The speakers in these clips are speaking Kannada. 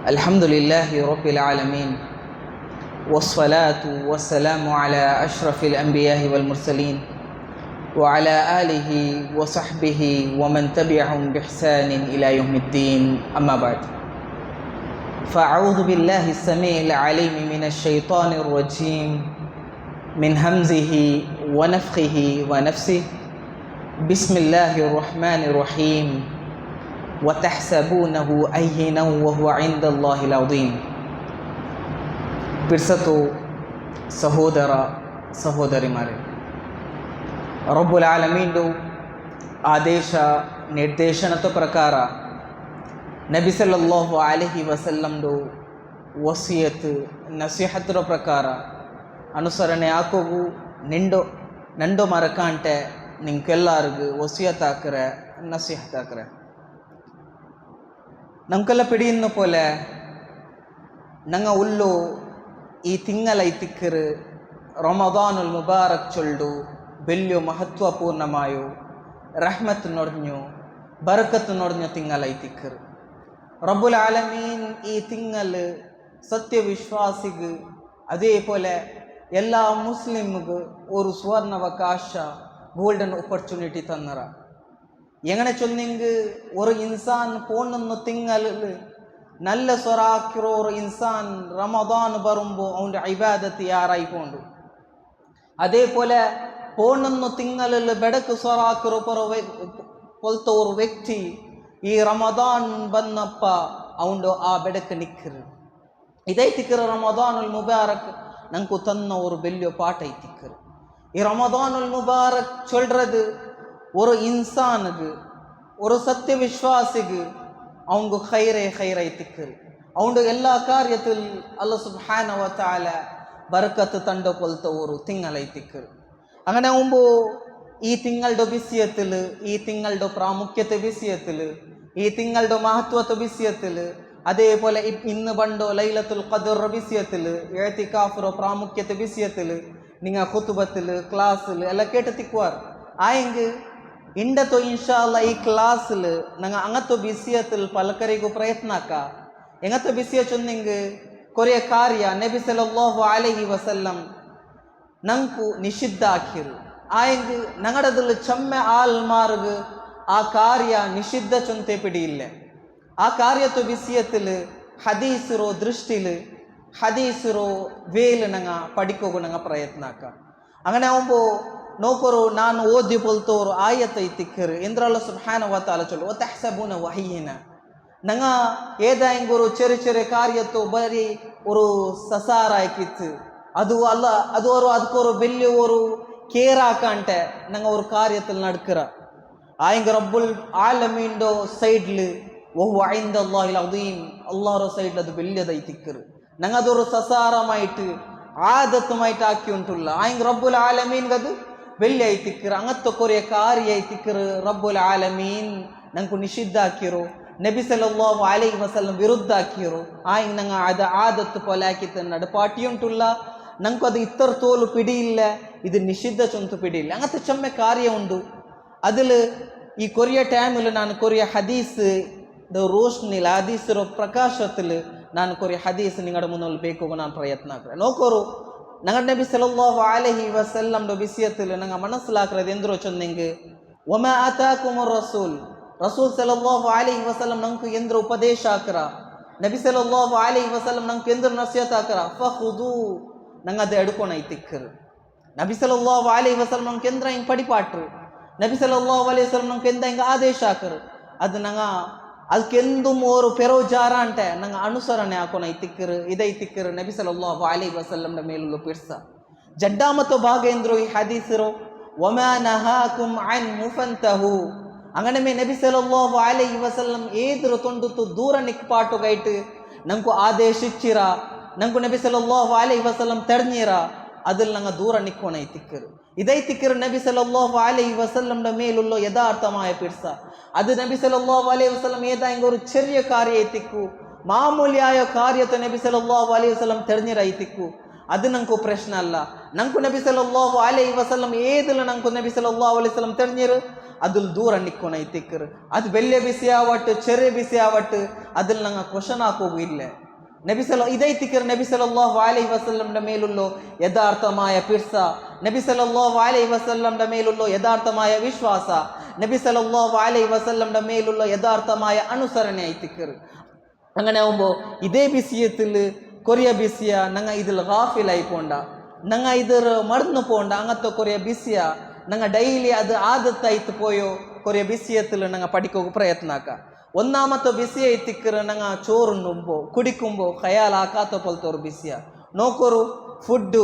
الحمد لله رب العالمين والصلاة والسلام على أشرف الأنبياء والمرسلين وعلى آله وصحبه ومن تبعهم بإحسان إلى يوم الدين أما بعد فأعوذ بالله السميع العليم من الشيطان الرجيم من همزه ونفخه ونفسه بسم الله الرحمن الرحيم وتحسبونه هينا وهو عند الله العظيم. ಬಿರ್ಸತು ಸಹೋದರ ಸಹೋದರಿಮಾರೆ, ರಬ್ಬುಲ್ ಆಲಮೀನ್ದು ಆದೇಶ ನಿರ್ದೇಶನದ ಪ್ರಕಾರ ನಬಿ ಸಲ್ಲಲ್ಲಾಹು ಅಲೈಹಿ ವಸಲ್ಲಂದು ವಸಿಯತ್ ನಸೀಹತ್ತರ ಪ್ರಕಾರ ಅನುಸರಣೆ ಹಾಕೋಗು ನಂಡು ಮರಕಾಂಟೆ ನಿಂಗೆಲ್ಲರಿಗೂ ವಸಿಯತ್ ಹಾಕ್ರೆ ನಸೀಹತ್ ಹಾಕ್ರೆ ನಮ್ಗೆಲ್ಲ ಪಿಡಿಯನ್ನು ಪೋಲೆ ನಂಗೆ ಉಲ್ಲು ಈ ತಿಂಗಳ ಐತಿಕ್ಕರು ರಮದಾನುಲ್ ಮುಬಾರಕ್ ಚೊಲ್ಡು ಬೆಲ್ಯೋ ಮಹತ್ವಪೂರ್ಣಮಾಯು ರಹ್ಮತ್ ನೋಡ್ഞ്ഞು ಬರಕತ್ ನೋಡ್ഞ്ഞು ತಿಂಗಳ ಐತಿಕ್ಕರು. ರಬ್ಬುಲ್ ಆಲಮೀನ್ ಈ ತಿಂಗಳು ಸತ್ಯ ವಿಶ್ವಾಸಿಗೆ ಅದೇ ಪೋಲೆ ಎಲ್ಲ ಮುಸ್ಲಿಮ್ಗೆ ஒரு சுவர்ணவகாಶ கோல்டன் ஆப்பர்ச்சுனிட்டி தன்னற. எங்கன சொன்னீங்க, ஒரு இன்சான் போனன்னு திங்கள் நல்ல சொராக்கிற ஒரு இன்சான் ரமதான் வரும்போ அவனுடைய ஐபாதத்து யாராய் போண்டு. அதே போல போனன்னு திங்களில் ಬೆಡಕು சொராக்கிற பொறுத்த ஒரு ವ್ಯಕ್ತಿ ಈ ರಮದಾನ್ ಬನ್ನಪ್ಪ ಅವನು ಆ ಬೆಡಕು ನಿಕ್ಕರು. ಇದೇ ತಿಕ್ಕರು ರಮದಾನುಲ್ ಮುಬಾರಕ್ ನಂಕು ತನ್ನ ஒரு ಬೆಲ್ಯೋ ಪಾಠ ಐತಿಕ್ಕರು. ಈ ரமதானுல் முபாரக் சொல்றது ஒரு இன்சானுக்கு, ஒரு சத்திய விஸ்வாசிக்கு அவங்க ஹைரை திக்கரு. அவங்க எல்லா காரியத்தில் அல்லாஹ் சுப்ஹானஹு வ தஆலா ಬರಕತ್ ತಂಡ ಕೊಲ್ತ ஒரு ತಿಂಗಳ ತಿಕ್ಕರು. അങ്ങനെ ആകുമ്പോൾ ഈ തിങ്ങളുടെ വിഷയത്തിൽ, ഈ തിങ്ങളുടെ പ്രാമുഖ്യത്തെ വിഷയത്തിൽ, ഈ തിങ്ങളുടെ മഹത്വത്തെ വിഷയത്തിൽ, അതേപോലെ ഇന്ന് പണ്ടോ ലൈലത്തുൽ ഖദർ വിഷയത്തിൽ, ഇഅ്തികാഫിന്റെ പ്രാമുഖ്യത്തെ വിഷയത്തിൽ നിങ്ങൾ ഖുതുബത്തിൽ ക്ലാസ്സിൽ എല്ലാം കേട്ട് തിക്കുവാർ ആയെങ്കിൽ ಇಂಡತೋ ಇನ್ಶಾ ಅಲ್ಲಾ ಈ ಕ್ಲಾಸ್ಲು ನಂಗೆ ಅಂಗತ್ತೋ ಬಿಸಿಯತ್ತಲ್ಲಿ ಪಲಕರಿಗೂ ಪ್ರಯತ್ನಕ್ಕ ಎಂಗತ್ತೋ ಬಿಸಿಯ ಚೊಂದಿಂಗೆ ಕೊರೆಯ ಕಾರ್ಯ ನಬಿ ಸಲ್ಲಲ್ಲಾಹು ಅಲೈಹಿ ವಸಲ್ಲಂ ನಂಕು ನಿಷಿದ್ಧ ಹಾಕಿರು ಆಯಂಗೆ ನಂಗಡದಲ್ಲಿ ಚಮ್ಮೆ ಆಲ್ ಮಾರ್ಗ ಆ ಕಾರ್ಯ ನಿಷಿದ್ಧ ಚೊಂತೆ ಪಿಡಿಯಿಲ್ಲ. ಆ ಕಾರ್ಯತೋ ಬಿಸಿಯತ್ತಲ್ಲಿ ಹದೀಸರೋ ದೃಷ್ಟಿಲು ಹದೀಸರೋ ವೇಲು ನಂಗೆ ಪಡಿಕೋಗು ನಂಗೆ ಪ್ರಯತ್ನಕ್ಕ. അങ്ങനെ ആകുമ്പോൾ നോക്കറു ನಾನು ಓದಿ ಪೊಲ್ತೋರು ಆಯತ್ ಐತಿಕ್ಕರು ಇಂದ್ರಲ್ಲ ಸುಬ್ಹಾನಹು ವ ತಆಲಾ ಚೊಲ್ಲು ವತಹ್ಸಬೂನಹು ಹಯ್ಯಿನ ನಂಗ ಏದಾಯಿಂಗೊರು ಚೆರೆ ಕಾರ್ಯತ್ತು ಬರೀ ஒரு ಸಸಾರಾಯ್ಕಿತ್ತು ಅದು ಅಲ್ಲ ಅದು ಅವರು ಅದಕ್ಕೋರು ಬೆಲ್ಲಿಯೋರು ಕೇರಾಕಂಟೆ ನಂಗೆ ஒரு ಕಾರ್ಯத்தில் நடக்கிற ஆயிங்க ரப்புல் ஆலமீன்டோ சைட்ல வஹுவ இன்தல்லாஹில் அஸீம் அல்லாஹ்ர சைட்ல ಅದು ಬೆಲ್ಲಿಯದೈತಿಕ್ಕರು ನಂಗೆ ಅದೊರು ಸಸಾರಮಾಯಿಟ್ಟು ಆದತ್ತಮಾಯಿಟ್ಟು ಹಾಕಿ ಉಂಟುಲ್ಲ ಆಯಿங்க ರಬ್ಬುಲ್ ಆಲಮೀನ್ಗದು ಬೆಳ್ಳಿ ಐತಿಕ್ಕರು ಅಂಗತ್ತ ಕೊರೆಯ ಕಾರ್ಯ ಐತಿಕ್ಕರು ರಬ್ಬುಲ್ ಆಲಮೀನ್ ನಂಗೆ ನಿಷಿದ್ಧ ಹಾಕಿರು ನಬಿ ಸಲ್ಲಲ್ಲಾಹು ಅಲೈಹಿ ವಸಲ್ಲಂ ವಿರುದ್ಧ ಹಾಕಿರು ಆಯಿಗೆ ನಂಗೆ ಅದು ಆದತ್ತು ಪೊಲೆ ಹಾಕಿತ್ತು ನಡು ಪಾಟಿ ಉಂಟುಲ್ಲ ನಂಗೆ ಅದು ಇತ್ತರ ತೋಲು ಪಿಡಿ ಇಲ್ಲ ಇದು ನಿಷಿದ್ಧ ಚೊಂತು ಪಿಡಿ ಇಲ್ಲ ಅಂಗತ್ತ ಚಮ್ಮೆ ಕಾರ್ಯ ಉಂಡು ಅದಿಲ್ ಈ ಕೊರಿಯ ಟೈಮಲ್ಲಿ ನಾನು ಕೊರಿಯ ಹದೀಸ್ ರೋಶ್ನಿಲ್ ಹದೀಸರ ಪ್ರಕಾಶത്തിൽ ನಾನು ಕೊರಿಯ ಹದೀಸ್ ನಿಂಗಡ ಮುನ್ನಲ್ಲಿ ಬೇಕು ನಾನು ಪ್ರಯತ್ನ ಆಗ್ರೆ ನೋಕೋರು ನಂಗೆ ನಬಿ ಸಲ್ಲಲ್ಲಾಹು ಅಲೈಹಿ ವಸಲ್ಲಂಡ ವಿಷಯത്തിൽ ನಂಗೆ ಮನಸ್ಸಿಲಾಕ್ರದು ಎಂದ್ರು ಚೊಂದಿಂಗೆ ವಮಾ ಆತಾಕುಮುರ್ ರಸೂಲ್ ಸಲ್ಲಲ್ಲಾಹು ಅಲೈಹಿ ವಸಲ್ಲಂ ನಂಗೆ ಎಂದ್ರು ಉಪದೇಶ ಹಾಕ್ರ ನಬಿ ಸಲ್ಲಲ್ಲಾಹು ಅಲೈಹಿ ವಸಲ್ಲಂ ನಂಗೆ ಎಂದ್ರು ನಸಿಹತ್ ಹಾಕ್ರ ಫಖುದು ನಂಗೆ ಅದು ಎಡ್ಕೊಣ ಐತಿಕ್ಕರು. ನಬಿ ಸಲ್ಲಲ್ಲಾಹು ಅಲೈಹಿ ವಸಲ್ಲಂ ನಂಗೆ ಎಂದ್ರ ಹಿಂಗೆ ಪಡಿಪಾಟ್ರು ನಬಿ ಸಲ್ಲಲ್ಲಾಹು ಅಲೈಹಿ ವಸಲ್ಲಂ ನಂಗೆ ಎಂದ ಹಿಂಗೆ ಆದೇಶ ಹಾಕರು ಅದು ನಂಗೆ ಅದಕ್ಕೆಂದು ಮೋರು ಪೆರೋಜಾರ ಅಂಟೆ ನಂಗೆ ಅನುಸರಣೆ ಹಾಕೋಣ ಐತಿಕ್ಕರು ಇದೈತಿಕ್ಕರು ನಬಿ ಸಲ್ಲಲ್ಲಾಹು ಅಲೈಹಿ ವಸಲ್ಲಂನ ಮೇಲೂ ಪಿರ್ಸ ಜಡ್ಡಾಮತೋ ಭಾಗ ಎಂದ್ರು ಈ ಹದೀಸರು ವಮಾ ನಹಾಕುಂ ಅನ್ ಮುಫಂತಹು അങ്ങനെ നബി സല്ലല്ലാഹു അലൈഹി വസല്ലം ഏതൊരു തൊണ്ടുത്തു ദൂര നിക്പാട്ടു കൈട്ട് നമുക്ക് ആദേശിച്ചിര നമുക്ക് നബി സല്ലല്ലാഹു അലൈഹി വസല്ലം തെരഞ്ഞിര അതിൽ ഞങ്ങൾ ദൂര നിക്കോണ തിക്കರು ഇതൈ തിക്കರು നബി സല്ലല്ലാഹു അലൈഹി വസല്ലംന്റെ മേലുള്ള യഥാർത്ഥമായ പിർസ അത് നബി സല്ലല്ലാഹു അലൈഹി വസല്ലം ഏതായെങ്കിൽ ഒരു ചെറിയ ಕಾರ್ಯ ಐತಿಕ್ಕು ಮಾಮೂಲಿಯಾಯ ಕಾರ್ಯത്തെ നബി സല്ലല്ലാഹു അലൈഹി വസല്ലം തെരഞ്ഞിര ಐತಿಕ್ಕು ಅದು ನಂಗೆ ಪ್ರಶ್ನೆ ಅಲ್ಲ. ನಂಗೆ ನಬಿ ಸಲ್ಲಲ್ಲಾಹು ಅಲೈಹಿ ವಸಲ್ಲಂ ಏದಿಲ್ಲ ನಂಗೆ ನಬಿ ಸಲ್ಲಲ್ಲಾಹು ಅಲೈಹಿ ವಸಲ್ಲಂ ತೆರഞ്ഞിರು അതിൽ ദൂരം നിൽക്കണം എത്തിക്കറ്. അത് വലിയ ബിസി ആവട്ടെ ചെറിയ ബിസി ആവട്ടെ അതിൽ ഞങ്ങൾ ക്വസ്റ്റൻ ആക്കുകയില്ല. ഇതേ തിക്കറ് നബി സല്ലല്ലാഹു അലൈഹി വസല്ലംയുടെ മേലുള്ള യഥാർത്ഥമായ പിർസ, നബി സല്ലല്ലാഹു അലൈഹി വസല്ലംയുടെ മേലുള്ള യഥാർത്ഥമായ വിശ്വാസ, നബി സല്ലല്ലാഹു അലൈഹി വസല്ലംയുടെ മേലുള്ള യഥാർത്ഥമായ അനുസരണയായി തിക്കറ്. അങ്ങനെ ആവുമ്പോൾ ഇതേ ബിസിയത്തിൽ കൊറിയ ബിസിയ ഞങ്ങൾ ഇതിൽ ഗാഫിലായി പോണ്ട, ഞങ്ങൾ ഇതിൽ മറന്നു പോണ്ട. അങ്ങനത്തെ കൊറിയ ബിസിയ ഞങ്ങൾ ഡെയിലി അത് ആദത്തായിട്ട് പോയോ കൊറിയ ബിസിയത്തിൽ ഞങ്ങൾ പഠിക്കുക പ്രയത്നാക്ക. ഒന്നാമത്തെ ബിസിയ തിക്കറ് ഞങ്ങൾ ചോറുണ്ണുമ്പോൾ കുടിക്കുമ്പോൾ ഖയാലാക്കാത്ത പോലത്തെ ഒരു ബിസിയ നോക്കൊരു ഫുഡ്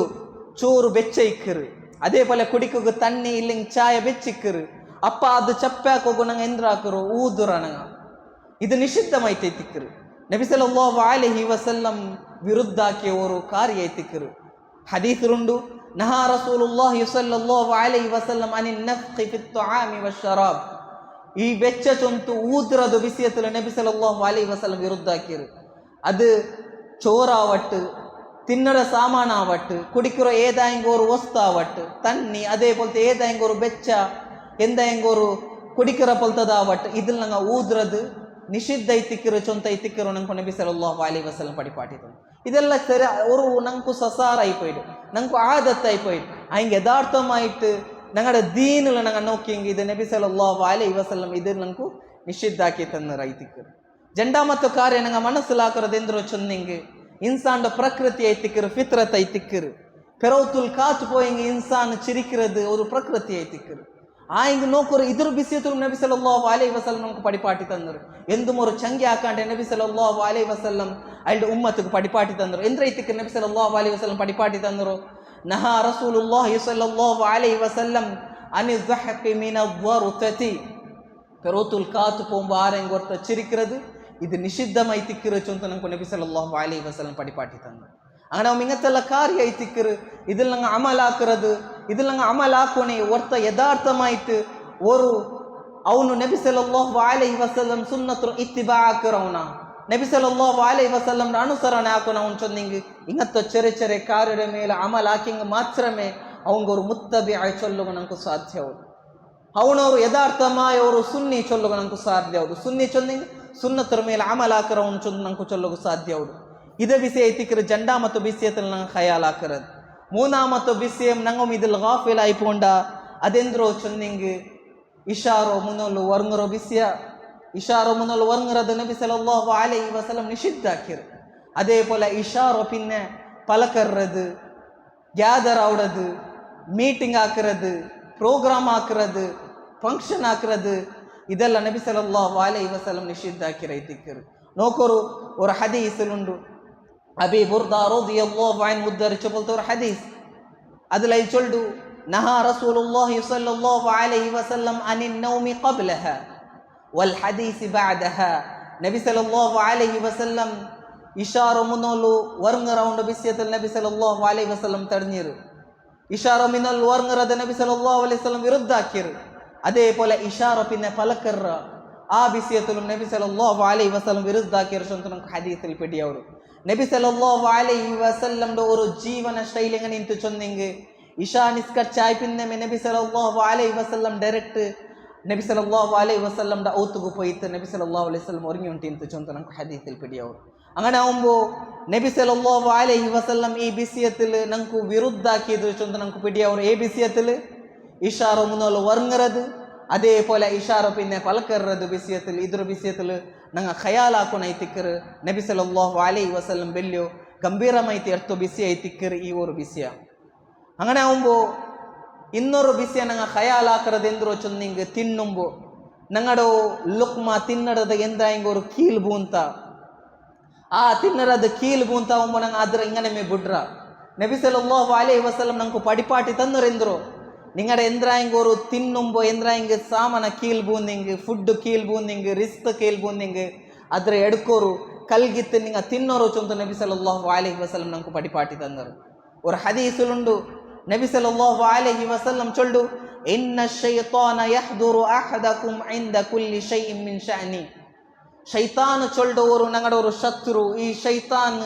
ചോറ് വെച്ചയിക്കറ്, അതേപോലെ കുടിക്കുക തണ്ണി ഇല്ലെങ്കിൽ ചായ വെച്ചിക്കറ്. അപ്പ അത് ചപ്പാക്കുക ഞങ്ങൾ എന്തിനാക്കറോ ഊതുറ ഞങ്ങൾ ഇത് നിഷിദ്ധമായിട്ട് എത്തിക്കറ്. നബി സല്ലല്ലാഹു അലൈഹി വസല്ലം വിരുദ്ധാക്കിയ ഒരു കാര്യ എത്തിക്കറ്. ഹദീസിലുണ്ട് നഹാ റസൂലുള്ളാഹി സ്വല്ലല്ലാഹു അലൈഹി വസല്ലം അനിൻ നഫ്ഖി ഫി ത്വആമി വശറാബ്. ഈ വെച്ച ചൊന്തു ഊതുറത് വിഷയത്തിൽ നബി സല്ലല്ലാഹു അലൈഹി വസല്ലം വിരുദ്ധാക്കിയത്. അത് ചോറാവട്ട് തിന്നട സാമാനാവട്ട് കുടിക്കുറ ഏതായെങ്കിൽ ഒരു വസ്താവട്ട് തണ്ണി അതേപോലത്തെ ഏതായെങ്കിൽ ഒരു വെച്ച എന്തായെങ്കിൽ ഒരു കുടിക്കിற പോലത്തതാവട്ട് ഇതിൽ ഞങ്ങൾ ഊതുറത് നിഷിദ്ധ ಐತಿಕ್ಕರು ಚೊಂತ ಐತಿಕ್ಕರು ನಂಗೆ ನಬಿ ಸಲ್ಲಲ್ಲಾಹು ಅಲೈಹಿ ವಸಲ್ಲಂ ಪಡಿಪಾಟಿದ್ರು. ಇದೆಲ್ಲ ಸರಿ ഒരു ഞങ്ങൾക്ക് സസാറായിപ്പോയിട്ട് ഞങ്ങൾക്ക് ആദത്തായിപ്പോയിട്ട് അതിന് യഥാർത്ഥമായിട്ട് ഞങ്ങളുടെ ദീനിൽ ഞങ്ങൾ നോക്കിയെങ്കിൽ ഇത് നബി സല്ലല്ലാഹു അലൈഹി വസല്ലം ഇത് ഞങ്ങൾക്ക് നിഷിദ്ധാക്കി തന്ന ಐತಿಕ್ಕರು. രണ്ടാമത്തെ കാര്യം ഞങ്ങൾ മനസ്സിലാക്കുന്നത് എന്തൊരു ചൊന്നെങ്കിൽ ഇൻസാന്റെ പ്രകൃതി ಐತಿಕ್ಕರು ഫിത്രത്ത് ಐತಿಕ್ಕರು. പെറൗത്തുൽ കാത്ത് പോയെങ്കിൽ ഇൻസാൻ ചിരിക്കുന്നത് ഒരു പ്രകൃതി ಐತಿಕ್ಕರು. ആയെങ്കിൽ നോക്കൊരു ഇതൊരു ബിസിയത്തും നബി സല്ലല്ലാഹു അലൈഹി വസല്ലം നമുക്ക് പടിപ്പാട്ടി തന്നത്. എന്തും ഒരു ചങ്കി ആക്കാണ്ട് നബി സല്ലല്ലാഹു അലൈഹി വസല്ലം അയാളുടെ ഉമ്മത്തുക്ക് പടിപ്പാട്ടി തന്നോ. എന്തിക്ക് നബി സല്ലല്ലാഹു അലൈഹി വസല്ലം പടിപ്പാട്ടി തന്നോ. നഹാ റസൂലുള്ളാഹി സ്വല്ലല്ലാഹു അലൈഹി വസല്ലം അനി ദഹഖി മിനദ്വറുതതി. പെറൗത്തുൽ കാത്ത് പോകുമ്പോൾ ആരെങ്കിലും ഒരുത്ത ചിരിക്കുന്നത് ഇത് നിഷിദ്ധമായി തിക്കറ് ചൊന്ത നമുക്ക് നബി സല്ലല്ലാഹു അലൈഹി വസല്ലം പടിപ്പാട്ടി തന്നു. അങ്ങനെ ഇങ്ങനത്തെಲ್ಲ ಕಾರ್ಯ ಐತಿಕ್ಕರು ഇതിൽ ഞങ്ങൾ അമലാക്കുന്നത് ഇതിൽ ഞങ്ങൾ അമലാക്കണേ ഒർത്ത യഥാർത്ഥമായിട്ട് ഒരു ಅವನು ನಬಿ ಸಲ್ಲಲ್ಲಾಹು ಅಲೈಹಿ ವಸಲ್ಲಂ ಸುನ್ನತು ಇತ್ತಿಬಾ ಆಕರವನ ನಬಿ ಸಲ್ಲಲ್ಲಾಹು ಅಲೈಹಿ ವಸಲ್ಲಂ ಅನುಸರಣೆ ಹಾಕೋಣ ಅವನು ಚೊಂದಿಂಗ್ ಇಂಗತ್ತ ಚೆರೆ ಚೆರೆ ಕಾರ್ಯದ ಮೇಲೆ ಅಮಲ್ ಹಾಕಿಂಗ್ ಮಾತ್ರಮೇ ಅವಂಗವರು ಮುತ್ತಬಿ ಆಯ್ ಚೊಲ್ಲುಗ ನಂಕು ಸಾಧ್ಯ ಹೌದು. ಅವನವರು ಯಥಾರ್ಥಮಾಯ ಅವರು ಸುನ್ನಿ ಚೊಲ್ಲುಗ ನಂಕು ಸಾಧ್ಯ ಹೌದು. ಸುನ್ನಿ ಚೊಂದಿಂಗ್ ಸುನ್ನತರ ಮೇಲೆ ಅಮಲ್ ಹಾಕರ ಅವನು ಚೊಂದು ನಂಕು ಚೊಲ್ಲುಗ ಸಾಧ್ಯ ಹೌದು. ಇದೇ ವಿಷಯ ಐತಿಕ್ಕರು ಜಂಡಾ ಮತ್ತು ಬಿಸಿಯത്തിൽ ನಂಗೆ ಖಯಾಲ್ ಹಾಕರದು. മൂന്നാമത്തെ വിഷയം ഞങ്ങൾ ഇതിൽ ഗാഫിലായി പോണ്ട അതെന്തോ ചൊന്നിങ് ഇഷാറോ മുന്നോല് വർങ്ങറോ വിഷയ ഇഷാറോ മുന്നോല് വർങ്ങറത് നബി സല്ലല്ലാഹു അലൈഹി വസല്ലം നിഷിദ്ധാക്കിയത്. അതേപോലെ ഇഷാറോ പിന്നെ പലക്കറത് ಗ್ಯಾದರ್ ಆವಡದು ಮೀಟಿಂಗ್ ಹಾಕಿರೋದು ಪ್ರೋಗ್ರಾಮ್ ಹಾಕಿರೋದು ಫಂಕ್ಷನ್ ಹಾಕಿರೋದು ಇದೆಲ್ಲ ನಬಿ ಸಲ್ಲಲ್ಲಾಹು ಅಲೈಹಿ ವಸಲ್ಲಂ ನಿಷಿದ್ಧ ಹಾಕಿರೈತಿಕ್ಕರು. ನೋಕೋರು ഒരു ഹദീസിലുണ്ട് അബീ ബുർദ റളിയല്ലാഹു അൻഹു ഉദ്ധരിച്ച പോലത്തെ ഒരു ഹദീസ്. അതിലായി ചൊല്ലു നഹാ റസൂലുള്ളാഹി സ്വല്ലല്ലാഹു അലൈഹി വസല്ലം അനിൻ നൗമി ഖബ്ലഹാ വൽ ഹദീസ് ബഅദഹാ. നബി സല്ലല്ലാഹു അലൈഹി വസല്ലം ഇഷാറ മുന്നോಲು വർങ്ങറൗണ്ട് വിഷയത്തിൽ നബി സല്ലല്ലാഹു അലൈഹി വസല്ലം തടഞ്ഞിരു. ഇഷാറ മിന്നൽ വർങ്ങറದ നബി സല്ലല്ലാഹു അലൈഹി വസല്ലം വിരുദ്ധാക്കിರು. അതേപോലെ ഇഷാറ പിന്നെ പലക്കറ ആ വിഷയത്തിലും നബി സല്ലല്ലാഹു അലൈഹി വസല്ലം വിരുദ്ധാക്കിರು ಅಂತ നമുക്ക് ഹദീസിൽ പിടിയವರು. നബി സല്ലല്ലാഹു അലൈഹി വസല്ലംന്റെ ഒരു ജീവന ശൈലി എങ്ങനെ ಇಂತು ചൊന്നിങ് ഇഷാ നിസ്കർച്ചായി പിന്നെ നബി സല്ലല്ലാഹു അലൈഹി വസല്ലം ഡയറക്റ്റ് നബി സല്ലല്ലാഹു അലൈഹി വസല്ലംന്റെ ഔത്തുക്ക് പോയിട്ട് നബി സല്ലല്ലാഹു അലൈഹി വസല്ലം ഒരുങ്ങി ഉണ്ട് ಇಂತು ചൊന്ത നമുക്ക് ഹദീസിൽ പിടിയವರು. അങ്ങനെ ആവുമ്പോൾ നബി സല്ലല്ലാഹു അലൈഹി വസല്ലം ഈ വിഷയത്തിൽ നമുക്ക് വിരുദ്ധാക്കിയത് ചൊന്ത നമുക്ക് പിടിയವರು. ഈ വിഷയത്തിൽ ഇഷാറ മുന്നോല് വർങ്ങറത് അതേപോലെ ഇഷാറ പിന്നെ പലക്കറത് വിഷയത്തിൽ ഇതൊരു വിഷയത്തിൽ ഞങ്ങൾ ഖയാലാക്കുന്ന ಐತಿಕ್ಕರು നബി സല്ലല്ലാഹു അലൈഹി വസല്ലം വലിയ ഗംഭീരമായിട്ട് എടുത്ത വിഷയ ಐತಿಕ್ಕರು ഈ ഒരു വിഷയ. അങ്ങനെ ആവുമ്പോൾ ಇನ್ನೊരു വിഷയ ഞങ്ങൾ ഖയാലാക്കുന്നത് എന്തൊരു ചൊന്നിങ് തിന്നുമ്പോൾ ഞങ്ങളുടെ ലുക്മ തിന്നടದ ಎಂದಾಯಿಂಗ ഒരു കീൽ ബൂന്ത ആ തിന്നടದ കീൽ ബൂന്ത ആവുമ്പോൾ ഞങ്ങൾ അದ್ರ ഇങ്ങനെ ಬಿಡ್ರ. നബി സല്ലല്ലാഹു അലൈഹി വസല്ലം ഞങ്ങൾക്ക് പടിപ്പാട്ടി തന്നರೆಂದ್ರು നിങ്ങളുടെ എന്തിനായെങ്കിൽ ഒരു തിന്നുമ്പോൾ എന്തിനായെങ്കിൽ സാമാന കീൽ ബൂന്നിങ് ഫുഡ് കീൽ ബൂന്നിങ് റിസ്ക് കീൽ ബൂന്നിങ് അದ್ರ എടുക്കോರು കൽಗಿತ್ತು നിങ്ങൾ തിന്നോರು ചൊಂತ നബി സല്ലല്ലാഹു അലൈഹി വസല്ലം ഞങ്ങൾക്ക് പടിപ്പാട്ടി തന്നರು. ഒരു ഹദീസിലുണ്ട് നബി സല്ലല്ലാഹു അലൈഹി വസല്ലം ചൊല്ലു ഇന്ന ശൈത്താന യഹ്ദുറു അഹദകും ഇൻദ കുല്ലി ഷൈഇൻ മിൻ ശഅനി. ശൈത്താൻ ചൊല്ലു ഞങ്ങളുടെ ഒരു ശത്രു. ഈ ശൈത്താൻ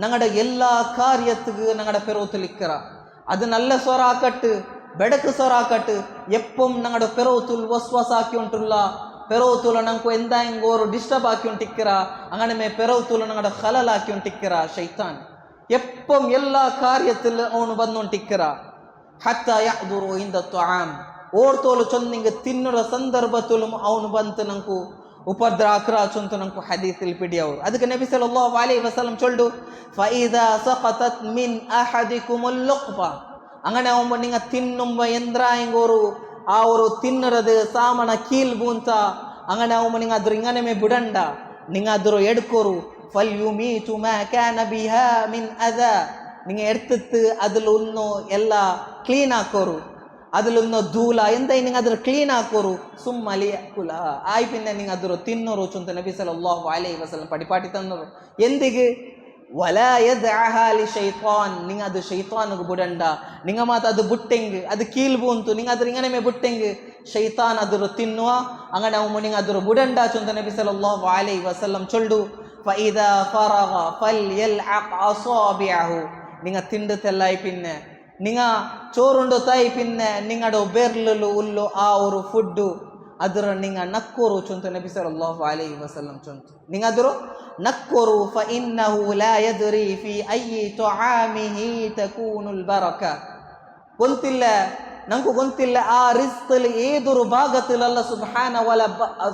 ഞങ്ങളുടെ എല്ലാ കാര്യത്തിക്ക് ഞങ്ങളുടെ പെറോത്തിൽ ഇക്കറ. അത് നല്ല സ്വറാക്കട്ട് ಬೆಡಕು ಸೊರಾಕಟ್ ಎಪ್ಪೊಂ ನಂಗಡ ಪೆರೋತುಲ್ ವಸ್ವಾಸ ಹಾಕಿ ಉಂಟುಲ್ಲ ಪೆರೋತುಲ ನಂಕು ಎಂದ ಹಿಂಗೋರು ಡಿಸ್ಟರ್ಬ್ ಹಾಕಿ ಉಂಟಿಕ್ಕಿರ ಅಂಗನ ಮೇ ಪೆರೋತುಲ ನಂಗಡ ಖಲಲ್ ಹಾಕಿ ಉಂಟಿಕ್ಕಿರ ಶೈತಾನ್ ಎಪ್ಪಂ ಎಲ್ಲ ಕಾರ್ಯത്തിൽ ಅವನು ಬಂದುಂಟಿಕ್ಕಿರ ಹತ್ತ ಯಹ್ದುರು ಇಂದ ತುಆಮ್ ಓಡ್ತೋಲು ಚೊಂದಿಂಗ ತಿನ್ನುವ ಸಂದರ್ಭತುಲು ಅವನು ಬಂತು ನಂಕು ಉಪದ್ರ ಆಕ್ರಾಚುಂತು ನಂಕು ಹದೀಸಿಲ್ ಪಿಡಿ ಅವರು ಅದಕ್ಕೆ ನಬಿ ಸಲ್ಲಲ್ಲಾಹು ಅಲೈಹಿ ವಸಲ್ಲಂ ಚೊಲ್ಡು ಫೈದಾ ಸಖತತ್ ಮಿನ್ ಅಹದಿಕುಮುಲ್ ಲುಕ್ಬ അങ്ങനെ ആവുമ്പോൾ നിങ്ങൾ തിന്നുമ്പോൾ എന്തായെങ്കോരു ആ ഒരു തിന്നറത് സാമണ കീൽ പൂന്ത അങ്ങനെ ആവുമ്പോൾ നിങ്ങൾ അതൊരു ഇങ്ങനെ ಬಿಡಂಡ നിങ്ങൾ അതൊരു എടുക്കോರು ഫൽ യുമീതു മാ കാന ബിഹാ മിൻ അദാ നിങ്ങൾ എടുത്തിട്ട് അതിലൊന്നു എല്ലാ ക്ലീൻ ആക്കോರು അതിലൊന്നു ധൂല എന്തായി നിങ്ങൾ അതൊരു ക്ലീൻ ആക്കോರು സുമ്മലി കുല ആയി പിന്നെ നിങ്ങൾ അതൊരു തിന്നോರು ചുಂತ നബി സല്ലല്ലാഹു അലൈഹി വസല്ലം പടിപാಟಿ തന്നರು ಎಂದಿಗೆ ವಲಾ ಯದ್ಅಹಾ ಲಿ ಶೈತಾನ್ ನಿಂಗ ಅದು ಶೈತಾನಗೆ ಬಿಡಂಡ ನಿಂಗ ಮಾತು ಅದು ಬುಟ್ಟೆಂಗ್ ಅದು ಕೀಲ್ಬು ಅಂತು ನಿಂಗ ಅದ್ರ ಇಂಗನೆ ಮೇ ಬುಟ್ಟೆಂಗ್ ಶೈತಾನ್ ಅದ್ರ ತಿನ್ನುವ ಅಂಗನ ಅವು ನಿಂಗ ಅದ್ರ ಬುಡಂಡ ಚುಂತ ನಬಿ ಸಲ್ಲಲ್ಲಾಹು ಅಲೈಹಿ ವಸಲ್ಲಂ ಚೊಲ್ಡು ಫೈದಾ ಫರಗ ಫಲ್ಯಲ್ಅಕ್ ಅಸಾಬಿಅಹು ನಿಂಗ ತಿಂಡತೆಲ್ಲಾಯಿ ಪಿನ್ನೆ ನಿಂಗ ಚೋರುಂಡು ತಾಯಿ ಪಿನ್ನೆ ನಿಂಗಡ ಬೆರ್ಲಲು ಉಲ್ಲು ಆ ಒಂದು ಫುಡ್ಡು ಅದರ ನಿಂಗ ನಕ್ಕೋರು ಚುಂತ ನಬಿ ಸಲ್ಲಲ್ಲಾಹು ಅಲೈಹಿ ವಸಲ್ಲಂ ಚುಂತ ನಿಂಗ ಅದ್ರ ನಕ್ಕೋರು ಫಇನ್ನಹು ಲಾ ಯದ್ರಿ ಫಿ ಅಯ್ಯಿ ತುಆಮಿಹಿ ತಕೂನುಲ್ ಬರಕ ಗೊಂತಿಲ್ಲ ನಂಗೂ ಗೊಂತಿಲ್ಲ ಆ ರಿಸ್ಕಲ್ಲಿ ಏതൊരു ಭಾಗത്തിൽ ಅಲ್ಲ